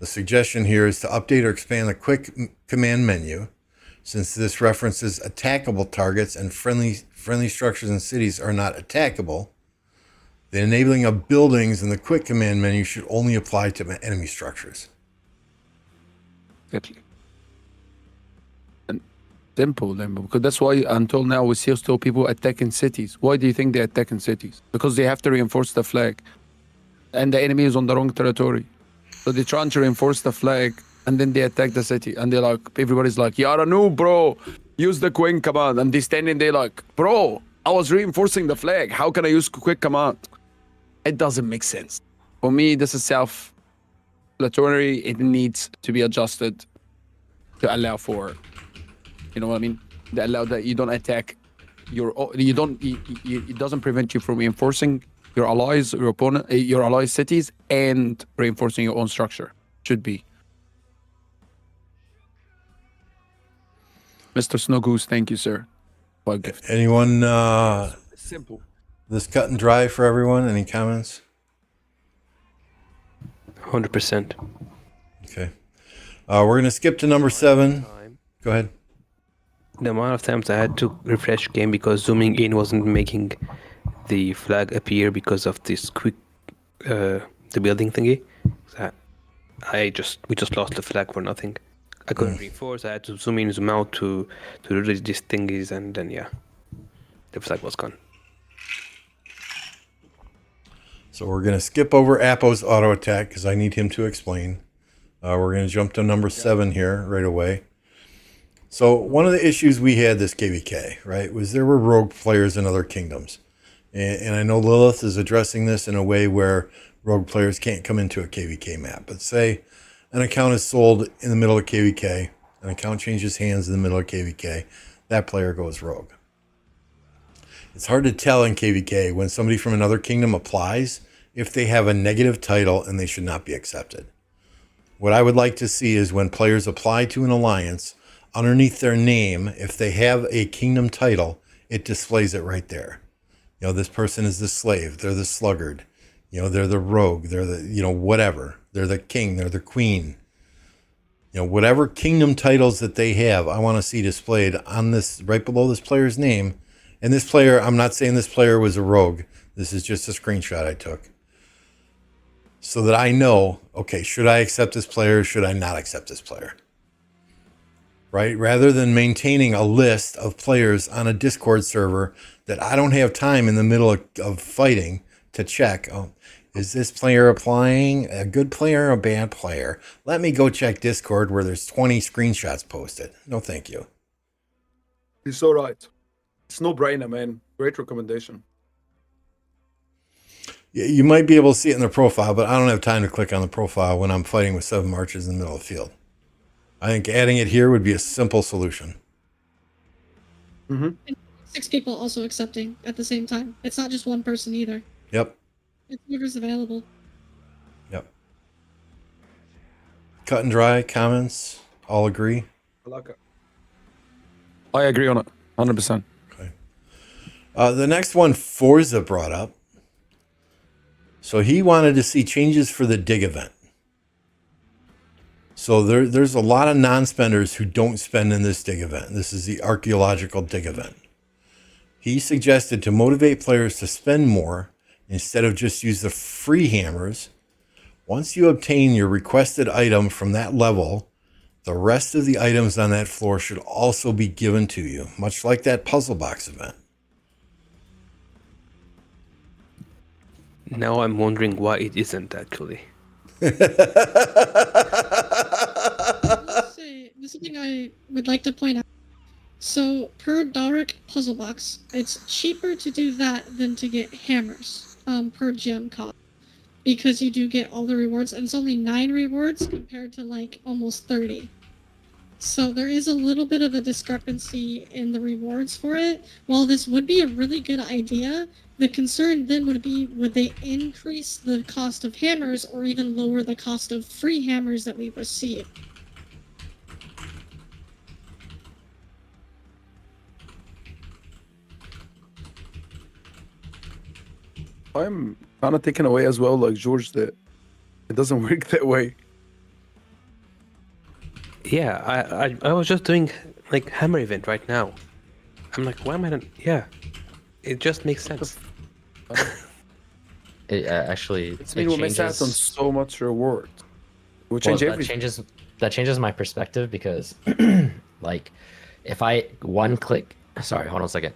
[SPEAKER 1] The suggestion here is to update or expand the quick command menu, since this references attackable targets and friendly structures and cities are not attackable. The enabling of buildings in the quick command menu should only apply to enemy structures.
[SPEAKER 2] Exactly. And simple, because that's why until now we see still people attacking cities. Why do you think they attack in cities? Because they have to reinforce the flag, and the enemy is on the wrong territory. So they're trying to reinforce the flag, and then they attack the city, and they're like, everybody's like, "You're a noob, bro. Use the quick command." And they're standing there like, "Bro, I was reinforcing the flag. How can I use quick command?" It doesn't make sense. For me, this is self-explanatory. It needs to be adjusted to allow for, you know what I mean? To allow that you don't attack it doesn't prevent you from reinforcing your allies, your opponent, your allies' cities, and reinforcing your own structure. Should be. Mr. Snow Goose, thank you, sir. For a gift.
[SPEAKER 1] Anyone,
[SPEAKER 2] Simple.
[SPEAKER 1] this cut and dry for everyone? Any comments?
[SPEAKER 3] 100%.
[SPEAKER 1] Okay. We're going to skip to number 7. Go ahead.
[SPEAKER 3] The amount of times I had to refresh game because zooming in wasn't making the flag appear because of this quick, the building thingy. So we just lost the flag for nothing. I couldn't reinforce. I had to zoom in, zoom out to do these thingies, and then yeah, the flag was gone.
[SPEAKER 1] So we're going to skip over Apo's auto attack because I need him to explain. We're going to jump to number 7 here right away. So one of the issues we had this KVK, right, was there were rogue players in other kingdoms. And I know Lilith is addressing this in a way where rogue players can't come into a KVK map. But say an account is sold in the middle of KVK, an account changes hands in the middle of KVK, that player goes rogue. It's hard to tell in KVK when somebody from another kingdom applies if they have a negative title and they should not be accepted. What I would like to see is when players apply to an alliance, underneath their name, if they have a kingdom title, it displays it right there. You know, this person is the slave, they're the sluggard, you know, they're the rogue, they're the, you know, whatever. They're the king, they're the queen. You know, whatever kingdom titles that they have, I want to see displayed on this, right below this player's name. And this player, I'm not saying this player was a rogue. This is just a screenshot I took. So that I know, okay, should I accept this player? Should I not accept this player? Right? Rather than maintaining a list of players on a Discord server that I don't have time in the middle of fighting to check. Oh, is this player applying? A good player or a bad player? Let me go check Discord where there's 20 screenshots posted. No, thank you.
[SPEAKER 6] He's all right. It's no brainer, man. Great recommendation.
[SPEAKER 1] You might be able to see it in the profile, but I don't have time to click on the profile when I'm fighting with 7 marches in the middle of the field. I think adding it here would be a simple solution.
[SPEAKER 6] Mm-hmm.
[SPEAKER 5] 6 people also accepting at the same time. It's not just one person either.
[SPEAKER 1] Yep.
[SPEAKER 5] It's whoever's available.
[SPEAKER 1] Yep. Cut and dry comments. All agree.
[SPEAKER 6] I like it.
[SPEAKER 2] I agree on it, 100%.
[SPEAKER 1] Okay. The next one Forza brought up. So he wanted to see changes for the dig event. So there's a lot of non-spenders who don't spend in this dig event. This is the archaeological dig event. He suggested to motivate players to spend more instead of just use the free hammers. Once you obtain your requested item from that level, the rest of the items on that floor should also be given to you, much like that puzzle box event.
[SPEAKER 3] Now I'm wondering why it isn't actually.
[SPEAKER 5] Let's say, this is something I would like to point out. So, per Daric puzzle box, it's cheaper to do that than to get hammers per gem cost. Because you do get all the rewards, and it's only 9 rewards compared to like almost 30. So there is a little bit of a discrepancy in the rewards for it. While this would be a really good idea, the concern then would be, would they increase the cost of hammers or even lower the cost of free hammers that we receive?
[SPEAKER 6] I'm kind of taken away as well, like George, that it doesn't work that way.
[SPEAKER 3] Yeah, I was just doing like hammer event right now. I'm like, why am I not? Yeah, it just makes sense.
[SPEAKER 4] It actually
[SPEAKER 6] It's mean, we'll miss out on so much reward. We'll change
[SPEAKER 4] that
[SPEAKER 6] everything.
[SPEAKER 4] changes my perspective because like if I one click, sorry, hold on a second.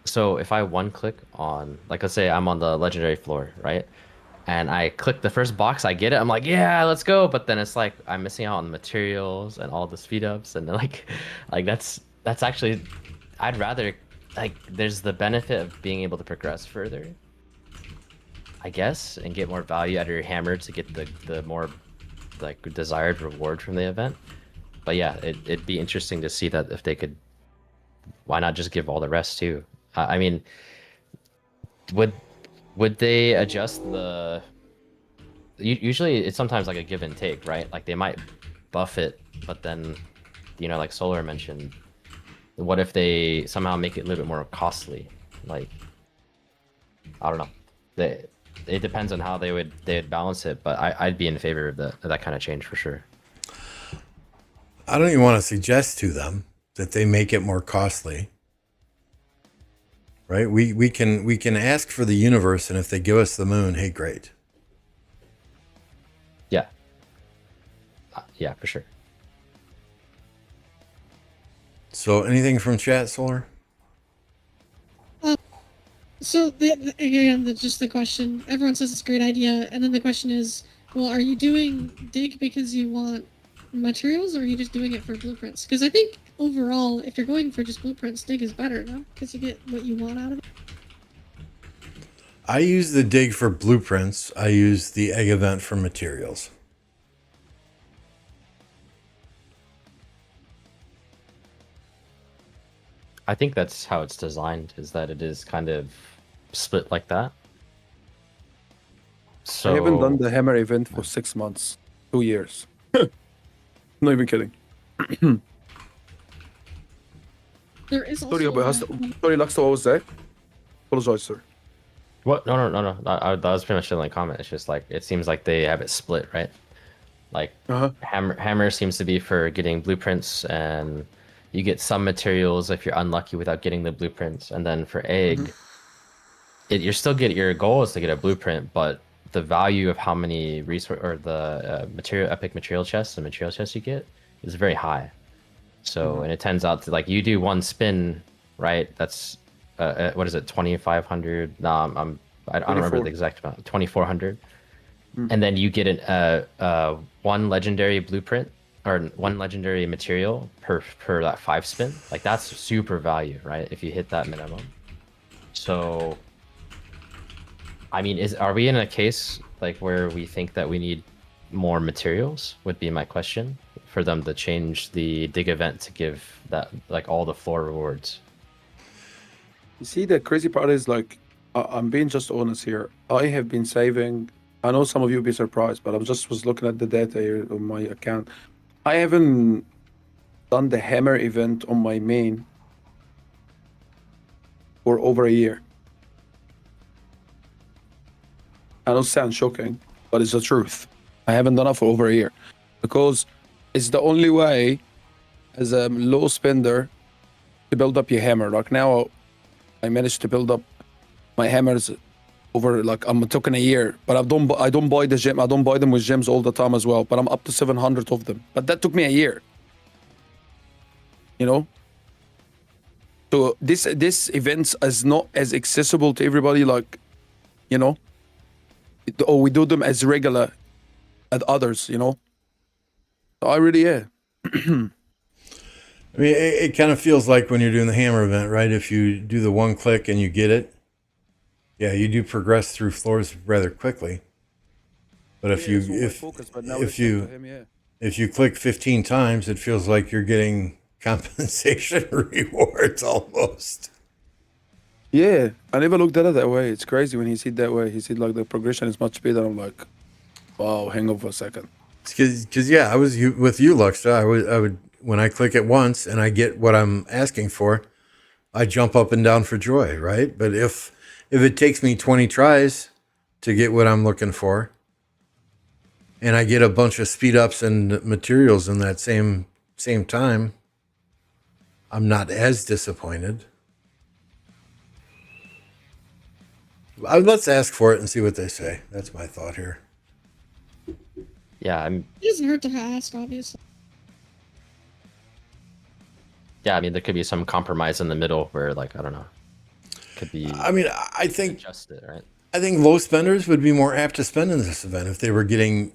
[SPEAKER 4] So if I one click on, like, let's say I'm on the legendary floor, right? And I click the first box, I get it. I'm like, yeah, let's go. But then it's like I'm missing out on the materials and all the speed ups, and then like that's actually, I'd rather, like, there's the benefit of being able to progress further, I guess, and get more value out of your hammer to get the more like desired reward from the event. But yeah, it'd be interesting to see that if they could, why not just give all the rest too? I mean, would they adjust the? Usually, it's sometimes like a give and take, right? Like they might buff it, but then, you know, like Solar mentioned, what if they somehow make it a little bit more costly? Like, I don't know. It depends on how they'd balance it, but I'd be in favor of that kind of change for sure.
[SPEAKER 1] I don't even want to suggest to them that they make it more costly. Right? We can ask for the universe, and if they give us the moon, hey, great.
[SPEAKER 4] Yeah. Yeah, for sure.
[SPEAKER 1] So anything from chat, Solar?
[SPEAKER 5] So just the question. Everyone says it's a great idea, and then the question is, well, are you doing dig because you want materials, or are you just doing it for blueprints? Because I think overall, if you're going for just blueprints, dig is better, no? Because you get what you want out of it.
[SPEAKER 1] I use the dig for blueprints. I use the egg event for materials.
[SPEAKER 4] I think that's how it's designed, is that it is kind of split like that. So
[SPEAKER 6] I haven't done the hammer event for 6 months, 2 years. Not even kidding.
[SPEAKER 5] There is also
[SPEAKER 6] Sorry, sorry, Lux, what was that? Apologize, sir.
[SPEAKER 4] What? No. That was pretty much the only comment. It's just like, it seems like they have it split, right? Like hammer seems to be for getting blueprints, and you get some materials if you're unlucky without getting the blueprints. And then for egg, you're still get your goal is to get a blueprint, but the value of how many resource or the epic material chests and material chests you get is very high. So and it turns out to, like, you do one spin, right? That's what is it, 2,500? No, I don't remember the exact amount. 2,400. And then you get one legendary blueprint or one legendary material per that 5 spin. Like, that's super value, right? If you hit that minimum. So I mean, are we in a case like where we think that we need more materials? Would be my question, for them to change the dig event to give that, like, all the floor rewards.
[SPEAKER 6] You see, the crazy part is, like, I'm being just honest here. I have been saving. I know some of you will be surprised, but I was looking at the data here on my account. I haven't done the hammer event on my main for over a year. I know it sounds shocking, but it's the truth. I haven't done it for over a year because it's the only way as a low spender to build up your hammer. Like, now I managed to build up my hammers over, like, I'm talking a year, but I don't buy the gem. I don't buy them with gems all the time as well, but I'm up to 700 of them. But that took me a year. You know? So this event is not as accessible to everybody, like, you know? Or we do them as regular as others, you know? I really, yeah.
[SPEAKER 1] I mean, it kind of feels like when you're doing the hammer event, right? If you do the one click and you get it, yeah, you do progress through floors rather quickly. But if you click 15 times, it feels like you're getting compensation rewards almost.
[SPEAKER 6] Yeah, I never looked at it that way. It's crazy when he said that way. He said, like, the progression is much better. I'm like, wow, hang on for a second.
[SPEAKER 1] Because yeah, I was with you, Luxta. I would when I click it once and I get what I'm asking for, I jump up and down for joy, right? But if it takes me 20 tries to get what I'm looking for, and I get a bunch of speed ups and materials in that same time, I'm not as disappointed. Let's ask for it and see what they say. That's my thought here.
[SPEAKER 4] Yeah,
[SPEAKER 5] It doesn't hurt to ask, obviously.
[SPEAKER 4] I mean, there could be some compromise in the middle where, like, I don't know, could be.
[SPEAKER 1] I mean, I think
[SPEAKER 4] adjust it, right?
[SPEAKER 1] I think low spenders would be more apt to spend in this event if they were getting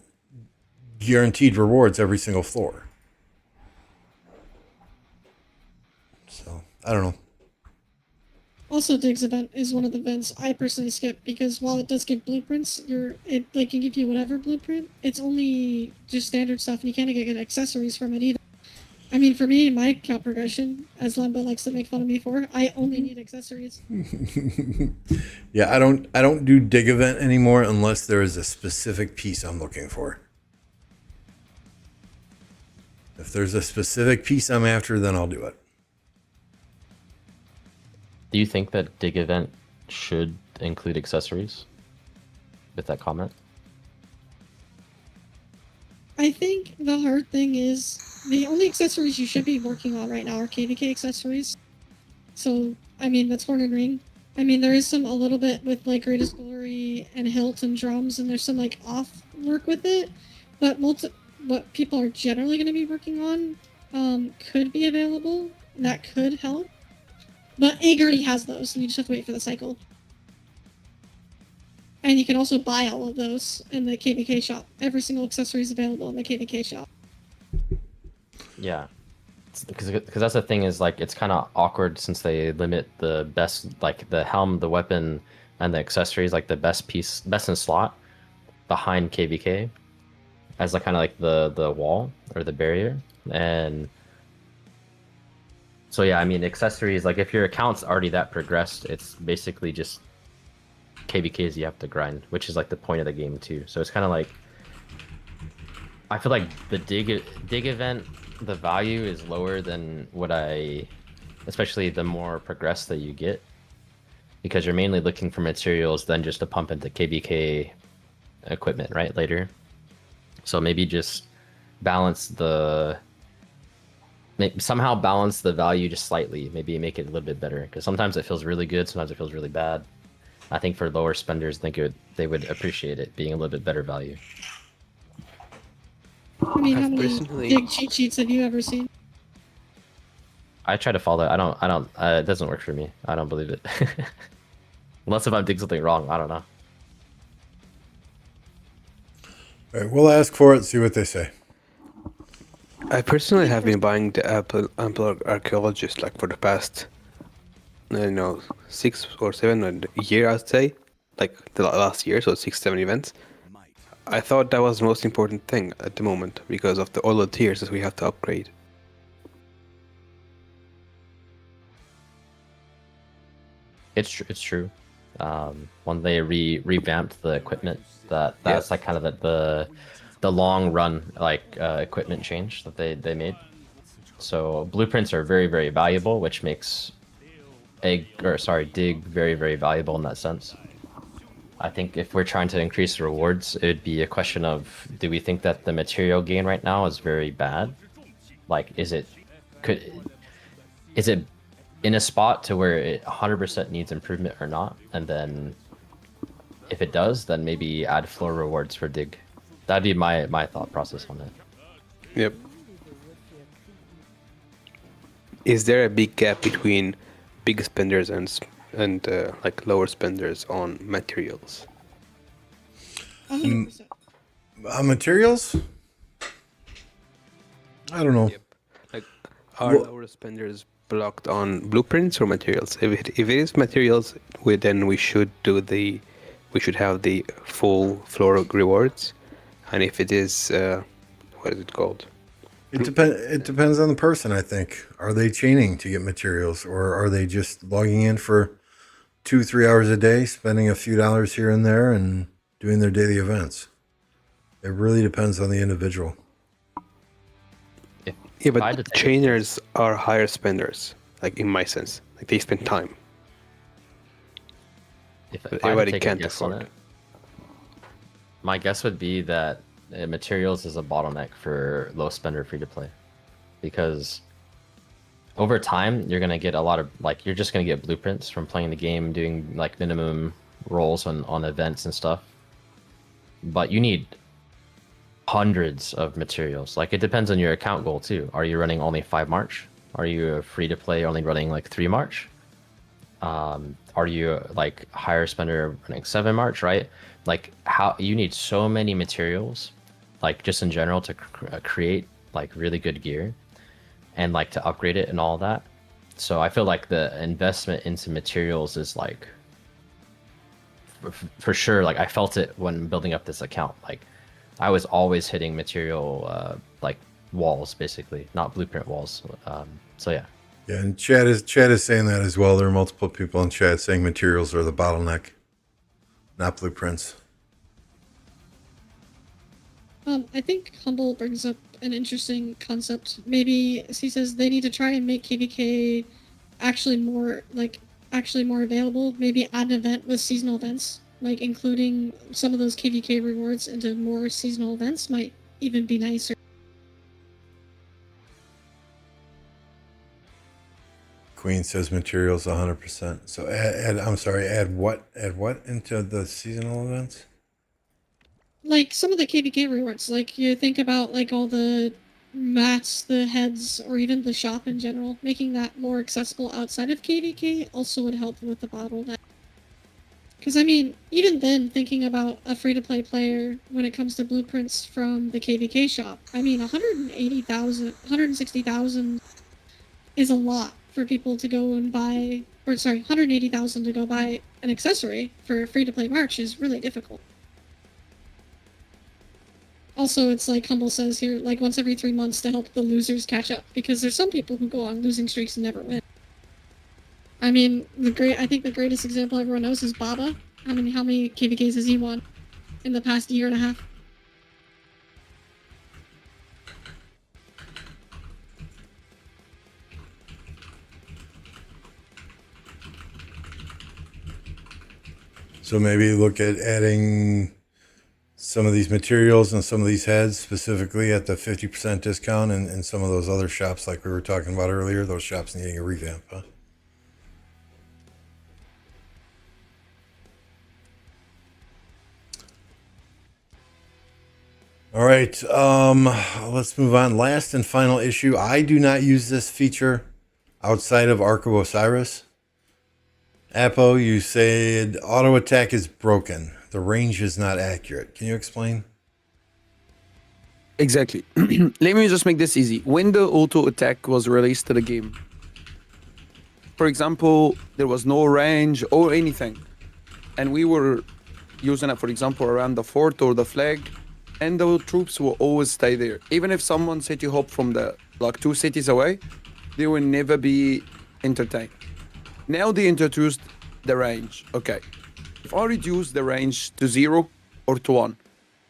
[SPEAKER 1] guaranteed rewards every single floor. So I don't know.
[SPEAKER 5] Also, Dig's event is one of the events I personally skip because while it does give blueprints, it can give you whatever blueprint. It's only just standard stuff, and you can't get accessories from it either. I mean, for me, my count progression, as Lambo likes to make fun of me for, I only need accessories.
[SPEAKER 1] Yeah, I don't do dig event anymore unless there is a specific piece I'm looking for. If there's a specific piece I'm after, then I'll do it.
[SPEAKER 4] Do you think that dig event should include accessories with that comment?
[SPEAKER 5] I think the hard thing is the only accessories you should be working on right now are KVK accessories. So, I mean, that's Horn and Ring. I mean, there is some a little bit with, like, Greatest Glory and hilt and drums, and there's some, like, off work with it. But what people are generally going to be working on could be available. That could help. But Egg already has those, and you just have to wait for the cycle. And you can also buy all of those in the KVK shop. Every single accessory is available in the KVK shop.
[SPEAKER 4] Yeah, because that's the thing is like it's kind of awkward since they limit the best like the helm, the weapon, and the accessories like the best in slot behind KVK as like kind of like the wall or the barrier. And so yeah, I mean accessories like if your account's already that progressed, it's basically just KVKs you have to grind, which is like the point of the game too. So it's kind of like I feel like the dig event, the value is lower than what especially the more progressed that you get, because you're mainly looking for materials than just to pump into KVK equipment right later. So maybe just somehow balance the value just slightly, maybe make it a little bit better, because sometimes it feels really good, sometimes it feels really bad. I think for lower spenders, I think they would appreciate it being a little bit better value.
[SPEAKER 5] I mean, how
[SPEAKER 3] I've
[SPEAKER 5] many
[SPEAKER 3] personally-
[SPEAKER 5] big cheat sheets have you ever seen?
[SPEAKER 4] I try to follow it. I don't, it doesn't work for me. I don't believe it. Unless if I'm doing something wrong, I don't know.
[SPEAKER 1] All right, we'll ask for it, see what they say.
[SPEAKER 3] I personally have been buying the Ample Archaeologist like for the past, 6 or 7 year, I'd say, like the last year, so 6, 7 events. I thought that was the most important thing at the moment because of all the tiers that we have to upgrade.
[SPEAKER 4] It's true. When they revamped the equipment, that's like kind of the long run like equipment change that they made. So blueprints are very, very valuable, which makes dig very, very valuable in that sense. I think if we're trying to increase the rewards, it would be a question of, do we think that the material gain right now is very bad? Like, is it in a spot to where it 100% needs improvement or not? And then if it does, then maybe add floor rewards for dig. That'd be my thought process on it.
[SPEAKER 3] Yep. Is there a big gap between big spenders and like lower spenders on materials?
[SPEAKER 5] 100%.
[SPEAKER 1] Materials? I don't know.
[SPEAKER 3] Like, are lower spenders blocked on blueprints or materials? If it is materials, then we should have the full floor rewards, and if it is what is it called?
[SPEAKER 1] It depends on the person, I think. Are they chaining to get materials, or are they just logging in for 2-3 hours a day, spending a few dollars here and there, and doing their daily events? It really depends on the individual.
[SPEAKER 3] Yeah, but chainers are higher spenders, like in my sense. Like they spend time.
[SPEAKER 4] If
[SPEAKER 3] But
[SPEAKER 4] I had to
[SPEAKER 3] everybody
[SPEAKER 4] take a
[SPEAKER 3] can't
[SPEAKER 4] guess on
[SPEAKER 3] afford.
[SPEAKER 4] it, my guess would be that materials is a bottleneck for low spender free to play, because over time you're gonna get a lot of you're just gonna get blueprints from playing the game, doing like minimum rolls on events and stuff. But you need hundreds of materials. Like it depends on your account goal too. Are you running only 5 March? Are you free to play only running like 3 March? Are you like higher spender running 7 March, right? Like how you need so many materials, like just in general to create like really good gear and like to upgrade it and all that. So I feel like the investment into materials is like for sure. Like I felt it when building up this account. Like I was always hitting material like walls, basically, not blueprint walls. So yeah.
[SPEAKER 1] Yeah, and Chad is saying that as well. There are multiple people in chat saying materials are the bottleneck, not blueprints.
[SPEAKER 5] I think Humble brings up an interesting concept. Maybe he says they need to try and make KVK actually more available. Maybe add an event with seasonal events, like including some of those KVK rewards into more seasonal events might even be nicer.
[SPEAKER 1] Queen says materials 100%. So add what into the seasonal events?
[SPEAKER 5] Like some of the KVK rewards, like you think about like all the mats, the heads, or even the shop in general, making that more accessible outside of KVK also would help with the bottleneck. Because I mean, even then, thinking about a free-to-play player when it comes to blueprints from the KVK shop, I mean, 160,000 is a lot for people to go and buy, or sorry, 180,000 to go buy an accessory for free-to-play merch is really difficult. Also, it's like Humble says here, like once every 3 months to help the losers catch up, because there's some people who go on losing streaks and never win. I mean, I think the greatest example everyone knows is Baba. How many KVKs has he won in the past year and a half?
[SPEAKER 1] So maybe look at adding some of these materials and some of these heads specifically at the 50% discount and some of those other shops like we were talking about earlier, those shops needing a revamp, huh? All right, let's move on. Last and final issue. I do not use this feature outside of Ark of Osiris. Apo, you said auto attack is broken. The range is not accurate. Can you explain?
[SPEAKER 6] Exactly. Let me just make this easy. When the auto attack was released to the game, for example, there was no range or anything, and we were using it, for example, around the fort or the flag, and the troops will always stay there. Even if someone city hop from the like 2 cities away, they will never be entertained. Now they introduced the range. Okay, if I reduce the range to 0 or to 1,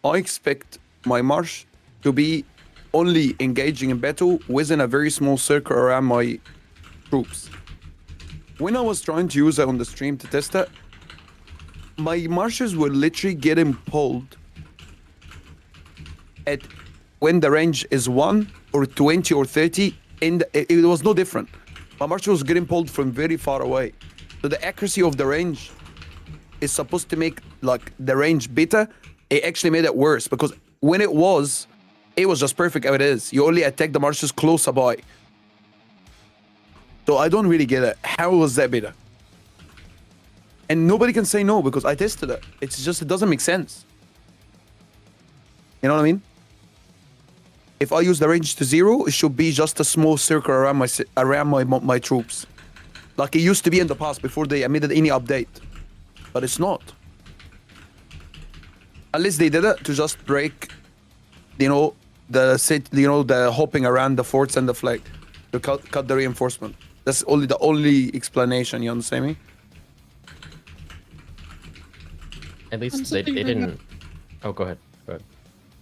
[SPEAKER 6] I expect my march to be only engaging in battle within a very small circle around my troops. When I was trying to use it on the stream to test it, my marches were literally getting pulled at when the range is 1 or 20 or 30, and it was no different. My march was getting pulled from very far away. So the accuracy of the range is supposed to make like the range better. It actually made it worse because when it was just perfect how it is. You only attack the marches closer by. So I don't really get it. How was that better? And nobody can say no because I tested it. It's just, it doesn't make sense. You know what I mean? If I use the range to 0, it should be just a small circle around my troops. Like it used to be in the past before they made any update. But it's not. Unless they did it to just break, the hopping around the forts and the flag to cut the reinforcement. That's the only explanation. You understand me?
[SPEAKER 4] At least they didn't. Oh, go ahead.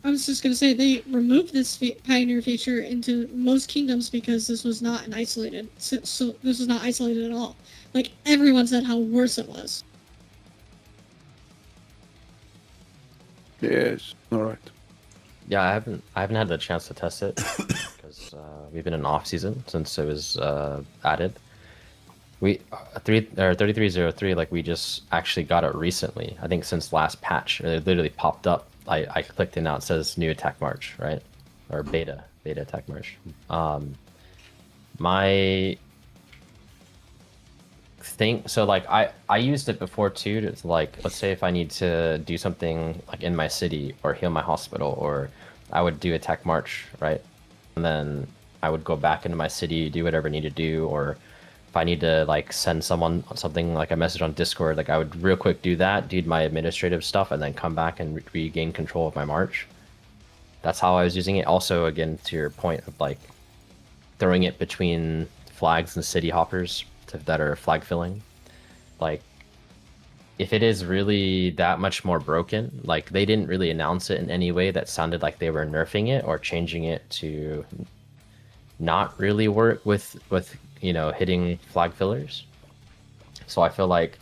[SPEAKER 5] I was just gonna say they removed this pioneer feature into most kingdoms because this was not isolated. So this was not isolated at all. Like everyone said how worse it was.
[SPEAKER 6] Yes. All right.
[SPEAKER 4] Yeah, I haven't had the chance to test it because we've been in off season since it was added. We 3303, like we just actually got it recently. I think since last patch, it literally popped up. I clicked it now. It says new attack march, right? Or beta attack march. My thing, so like I used it before too. To like, let's say if I need to do something like in my city or heal my hospital, or I would do attack march, right? And then I would go back into my city, do whatever I need to do, or if I need to like send someone something like a message on Discord, like I would real quick do that, do my administrative stuff, and then come back and regain control of my march. That's how I was using it. Also, again, to your point of like throwing it between flags and city hoppers that are flag filling. Like, if it is really that much more broken, like they didn't really announce it in any way that sounded like they were nerfing it or changing it to not really work with hitting flag fillers. So I feel like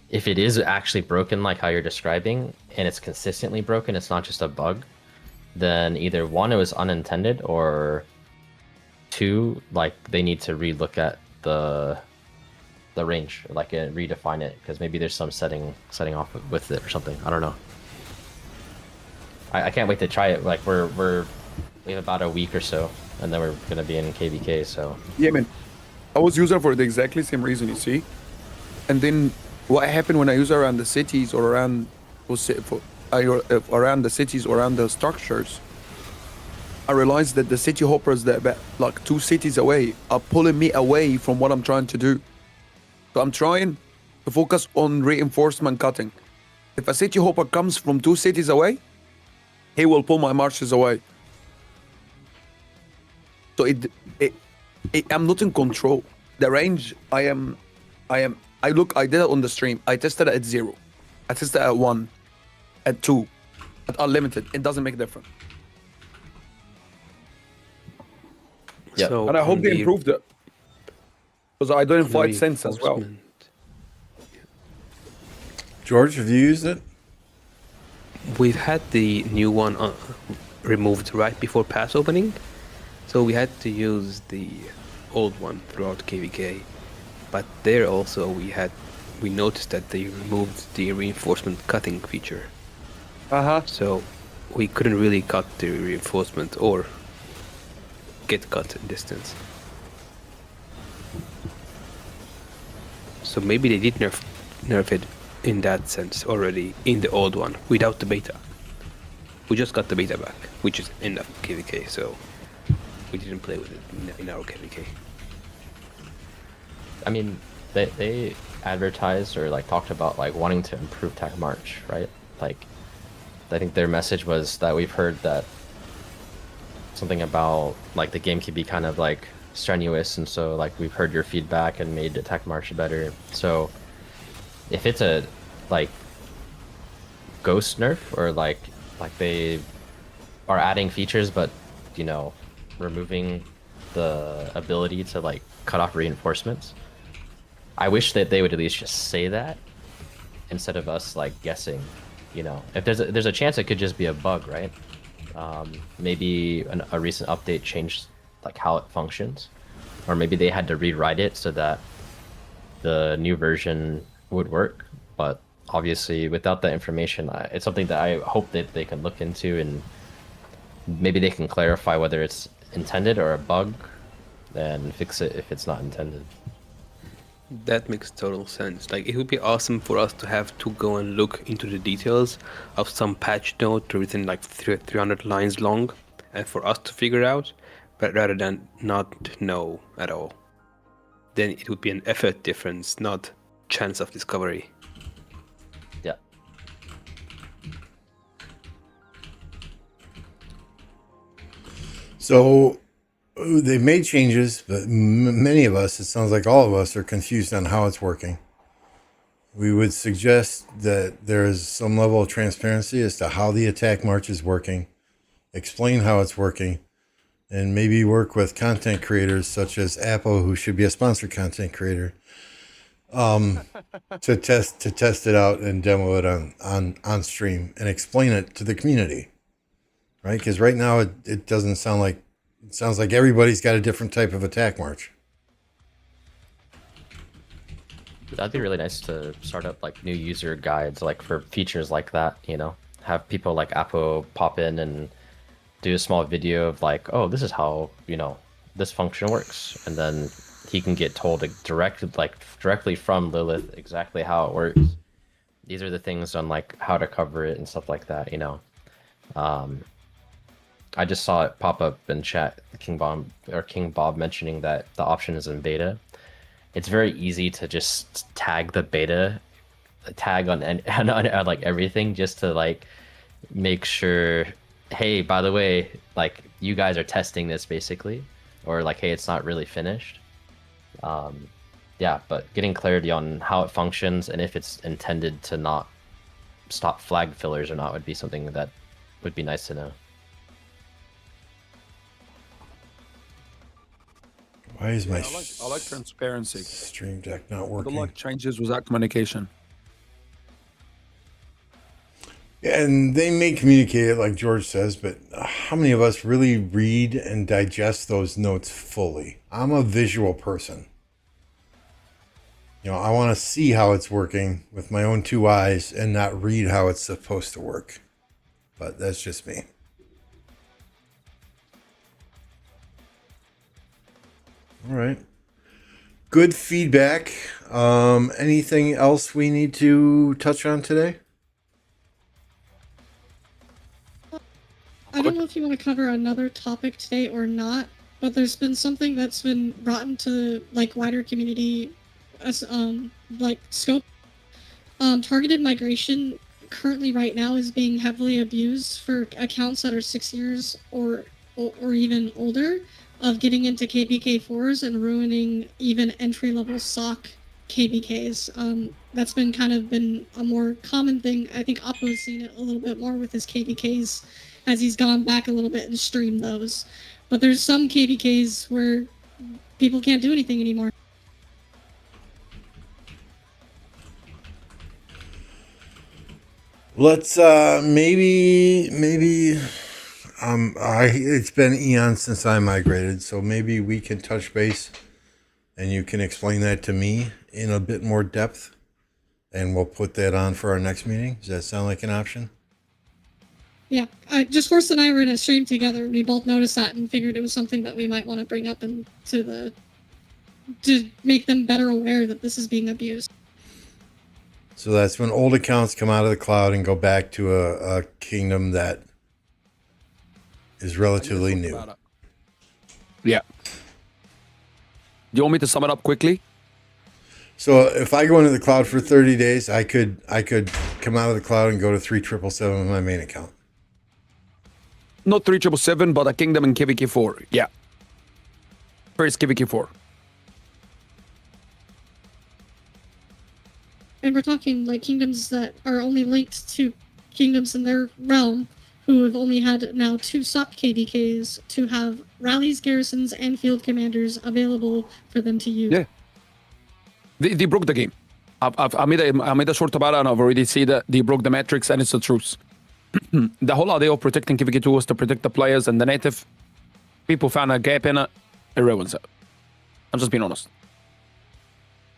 [SPEAKER 4] if it is actually broken like how you're describing and it's consistently broken, it's not just a bug, then either 1, it was unintended, or 2, like they need to relook at the range, like redefine it, because maybe there's some setting off with it or something. I don't know. I can't wait to try it. Like we have about a week or so, and then we're gonna be in KVK. So
[SPEAKER 6] yeah, man. I was using it for the exactly same reason, you see. And then what happened when I use around the cities or around around the cities or around the structures, I realized that the city hoppers that about like 2 cities away are pulling me away from what I'm trying to do. So I'm trying to focus on reinforcement cutting. If a city hopper comes from 2 cities away, he will pull my marches away. So I'm not in control. The range I did it on the stream. I tested it at 0. I tested it at 1, at 2, at unlimited. It doesn't make a difference.
[SPEAKER 4] Yep.
[SPEAKER 3] So
[SPEAKER 6] And I hope
[SPEAKER 3] on
[SPEAKER 6] they
[SPEAKER 3] the-
[SPEAKER 6] improved it. Because I didn't
[SPEAKER 3] on the
[SPEAKER 6] fight sense as well.
[SPEAKER 3] reinforcement,
[SPEAKER 1] George, have you used it?
[SPEAKER 3] We've had the new one removed right before pass opening, so we had to use the old one throughout KVK. But there also we noticed that they removed the reinforcement cutting feature, so we couldn't really cut the reinforcement or get cut in distance. So maybe they did nerf it in that sense already in the old one without the beta. We just got the beta back, which is in the KVK, so we didn't play with it in our KVK.
[SPEAKER 4] I mean, they advertised or like talked about like wanting to improve Tech March, right? Like, I think their message was that we've heard that something about like the game could be kind of like strenuous, and so like we've heard your feedback and made Tech March better. So if it's a like ghost nerf or like they are adding features but you know removing the ability to like cut off reinforcements, I wish that they would at least just say that instead of us like guessing. You know, if there's a chance it could just be a bug, right? Maybe a recent update changed like how it functions, or maybe they had to rewrite it so that the new version would work. But obviously without that information, it's something that I hope that they can look into, and maybe they can clarify whether it's intended or a bug and fix it if it's not intended.
[SPEAKER 3] That makes total sense. Like, it would be awesome for us to have to go and look into the details of some patch note written like 300 lines long, and for us to figure out, but rather than not know at all. Then it would be an effort difference, not chance of discovery.
[SPEAKER 4] Yeah.
[SPEAKER 1] So they've made changes, but many of us, it sounds like all of us, are confused on how it's working. We would suggest that there is some level of transparency as to how the attack march is working, explain how it's working, and maybe work with content creators such as Apple, who should be a sponsored content creator, to test it out and demo it on stream and explain it to the community, right? Because right now it doesn't sound like, it sounds like everybody's got a different type of attack march.
[SPEAKER 4] That'd be really nice to start up like new user guides, like for features like that, you know, have people like Apo pop in and do a small video of like, oh, this is how, you know, this function works. And then he can get told directly from Lilith exactly how it works. These are the things on like how to cover it and stuff like that, you know. I just saw it pop up in chat, King Bob mentioning that the option is in beta. It's very easy to just tag the beta, tag on like everything, just to like make sure, hey, by the way, like you guys are testing this basically, or like, hey, it's not really finished. Yeah, but getting clarity on how it functions and if it's intended to not stop flag fillers or not would be something that would be nice to know.
[SPEAKER 1] Why is my
[SPEAKER 6] I like transparency.
[SPEAKER 1] stream deck not
[SPEAKER 6] I don't
[SPEAKER 1] working?
[SPEAKER 6] like changes without communication.
[SPEAKER 1] And they may communicate it like George says, but how many of us really read and digest those notes fully? I'm a visual person. You know, I want to see how it's working with my own 2 eyes and not read how it's supposed to work. But that's just me. All right. good feedback. Anything else we need to touch on today?
[SPEAKER 5] I don't know if you want to cover another topic today or not, but there's been something that's been brought into like wider community as like scope. Targeted migration currently right now is being heavily abused for accounts that are 6 years or even older of getting into KBK4s and ruining even entry-level SOC KBKs. That's been kind of been a more common thing. I think Oppo has seen it a little bit more with his KBKs as he's gone back a little bit and streamed those. But there's some KBKs where people can't do anything anymore.
[SPEAKER 1] Let's maybe it's been eons since I migrated, so maybe we can touch base and you can explain that to me in a bit more depth, and we'll put that on for our next meeting. Does that sound like an option?
[SPEAKER 5] Yeah, just Horst and I were in a stream together. We both noticed that and figured it was something that we might want to bring up to make them better aware that this is being abused.
[SPEAKER 1] So that's when old accounts come out of the cloud and go back to a kingdom that is relatively new.
[SPEAKER 2] Yeah. Do you want me to sum it up quickly?
[SPEAKER 1] So if I go into the cloud for 30 days, I could come out of the cloud and go to 3777 with my main account.
[SPEAKER 2] Not 3777, but a kingdom in KVK4. Yeah. First KVK4.
[SPEAKER 5] And we're talking like kingdoms that are only linked to kingdoms in their realm who have only had now 2 SOC KDKs to have rallies, garrisons, and field commanders available for them to use.
[SPEAKER 2] Yeah. They broke the game. I made a short about it and I've already seen that they broke the metrics and it's the truth. The whole idea of protecting KVK2 was to protect the players and the native. People found a gap in it. It ruins it. I'm just being honest.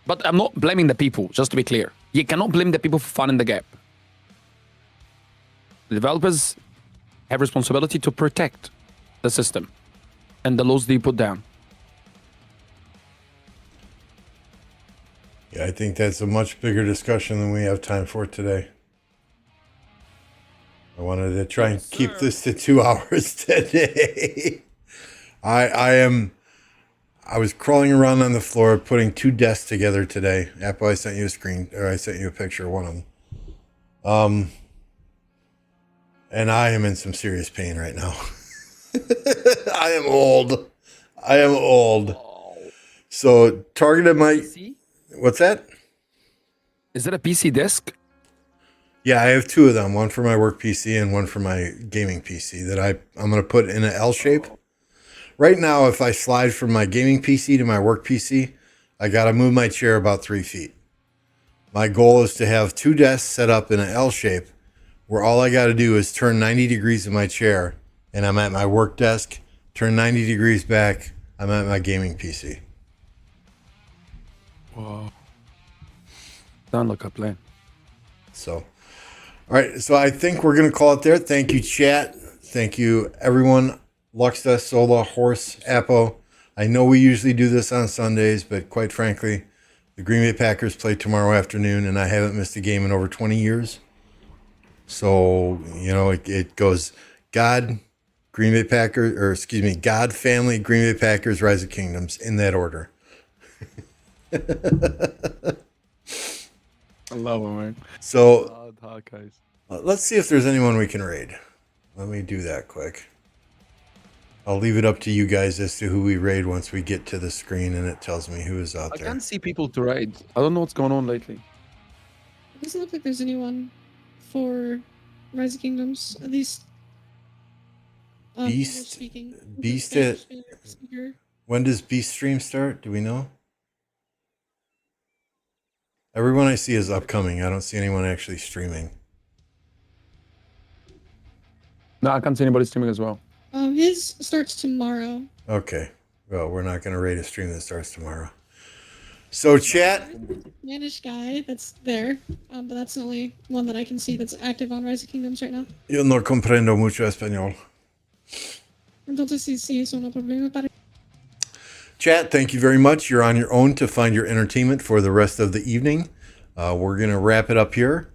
[SPEAKER 2] But I'm not blaming the people, just to be clear. You cannot blame the people for finding the gap. The developers have responsibility to protect the system and the laws they put down.
[SPEAKER 1] Yeah, I think that's a much bigger discussion than we have time for today. I wanted to try and keep this to 2 hours today. I was crawling around on the floor putting 2 desks together today. Apple, I sent you I sent you a picture of one of them. And I am in some serious pain right now. I am old. So targeted my... What's that?
[SPEAKER 2] Is that a PC desk?
[SPEAKER 1] Yeah, I have 2 of them. One for my work PC and one for my gaming PC that I'm going to put in an L shape. Right now, if I slide from my gaming PC to my work PC, I got to move my chair about 3 feet. My goal is to have 2 desks set up in an L shape where all I got to do is turn 90 degrees in my chair and I'm at my work desk, turn 90 degrees back, I'm at my gaming PC.
[SPEAKER 2] Whoa. Sound like a plan.
[SPEAKER 1] So, all right. So I think we're going to call it there. Thank you, chat. Thank you, everyone. Luxta, Sola, Horse, Apo. I know we usually do this on Sundays, but quite frankly, the Green Bay Packers play tomorrow afternoon, and I haven't missed a game in over 20 years. So, it goes God, Green Bay Packers, or excuse me, God, family, Green Bay Packers, Rise of Kingdoms, in that order.
[SPEAKER 2] I love it, man.
[SPEAKER 1] So, let's see if there's anyone we can raid. Let me do that quick. I'll leave it up to you guys as to who we raid once we get to the screen and it tells me who is out
[SPEAKER 2] I
[SPEAKER 1] there.
[SPEAKER 2] can't see people to raid. I don't know what's going on lately.
[SPEAKER 5] It doesn't look like there's anyone for Rise of Kingdoms, at least.
[SPEAKER 1] Beast-
[SPEAKER 5] speaking.
[SPEAKER 1] Beast
[SPEAKER 5] Spanish
[SPEAKER 1] at-
[SPEAKER 5] speaker.
[SPEAKER 1] When does Beast stream start? Do we know? Everyone I see is upcoming. I don't see anyone actually streaming.
[SPEAKER 2] No, I can't see anybody streaming as well.
[SPEAKER 5] His starts tomorrow.
[SPEAKER 1] Okay. Well, we're not going to raid a stream that starts tomorrow. So, chat.
[SPEAKER 5] Spanish guy that's there, but that's the only one that I can see that's active on Rise of Kingdoms right now.
[SPEAKER 1] Yo no comprendo mucho español.
[SPEAKER 5] Entonces sí es un problema para...
[SPEAKER 1] Chat, thank you very much. You're on your own to find your entertainment for the rest of the evening. We're going to wrap it up here.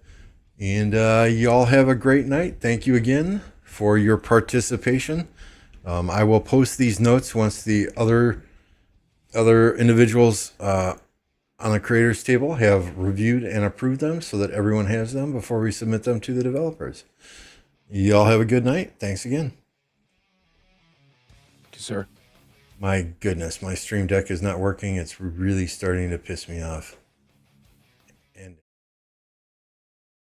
[SPEAKER 1] And y'all have a great night. Thank you again for your participation. I will post these notes once the other individuals on the creators table have reviewed and approved them so that everyone has them before we submit them to the developers. Y'all have a good night. Thanks again.
[SPEAKER 6] Thank you, sir.
[SPEAKER 1] My goodness, my Stream Deck is not working. It's really starting to piss me off.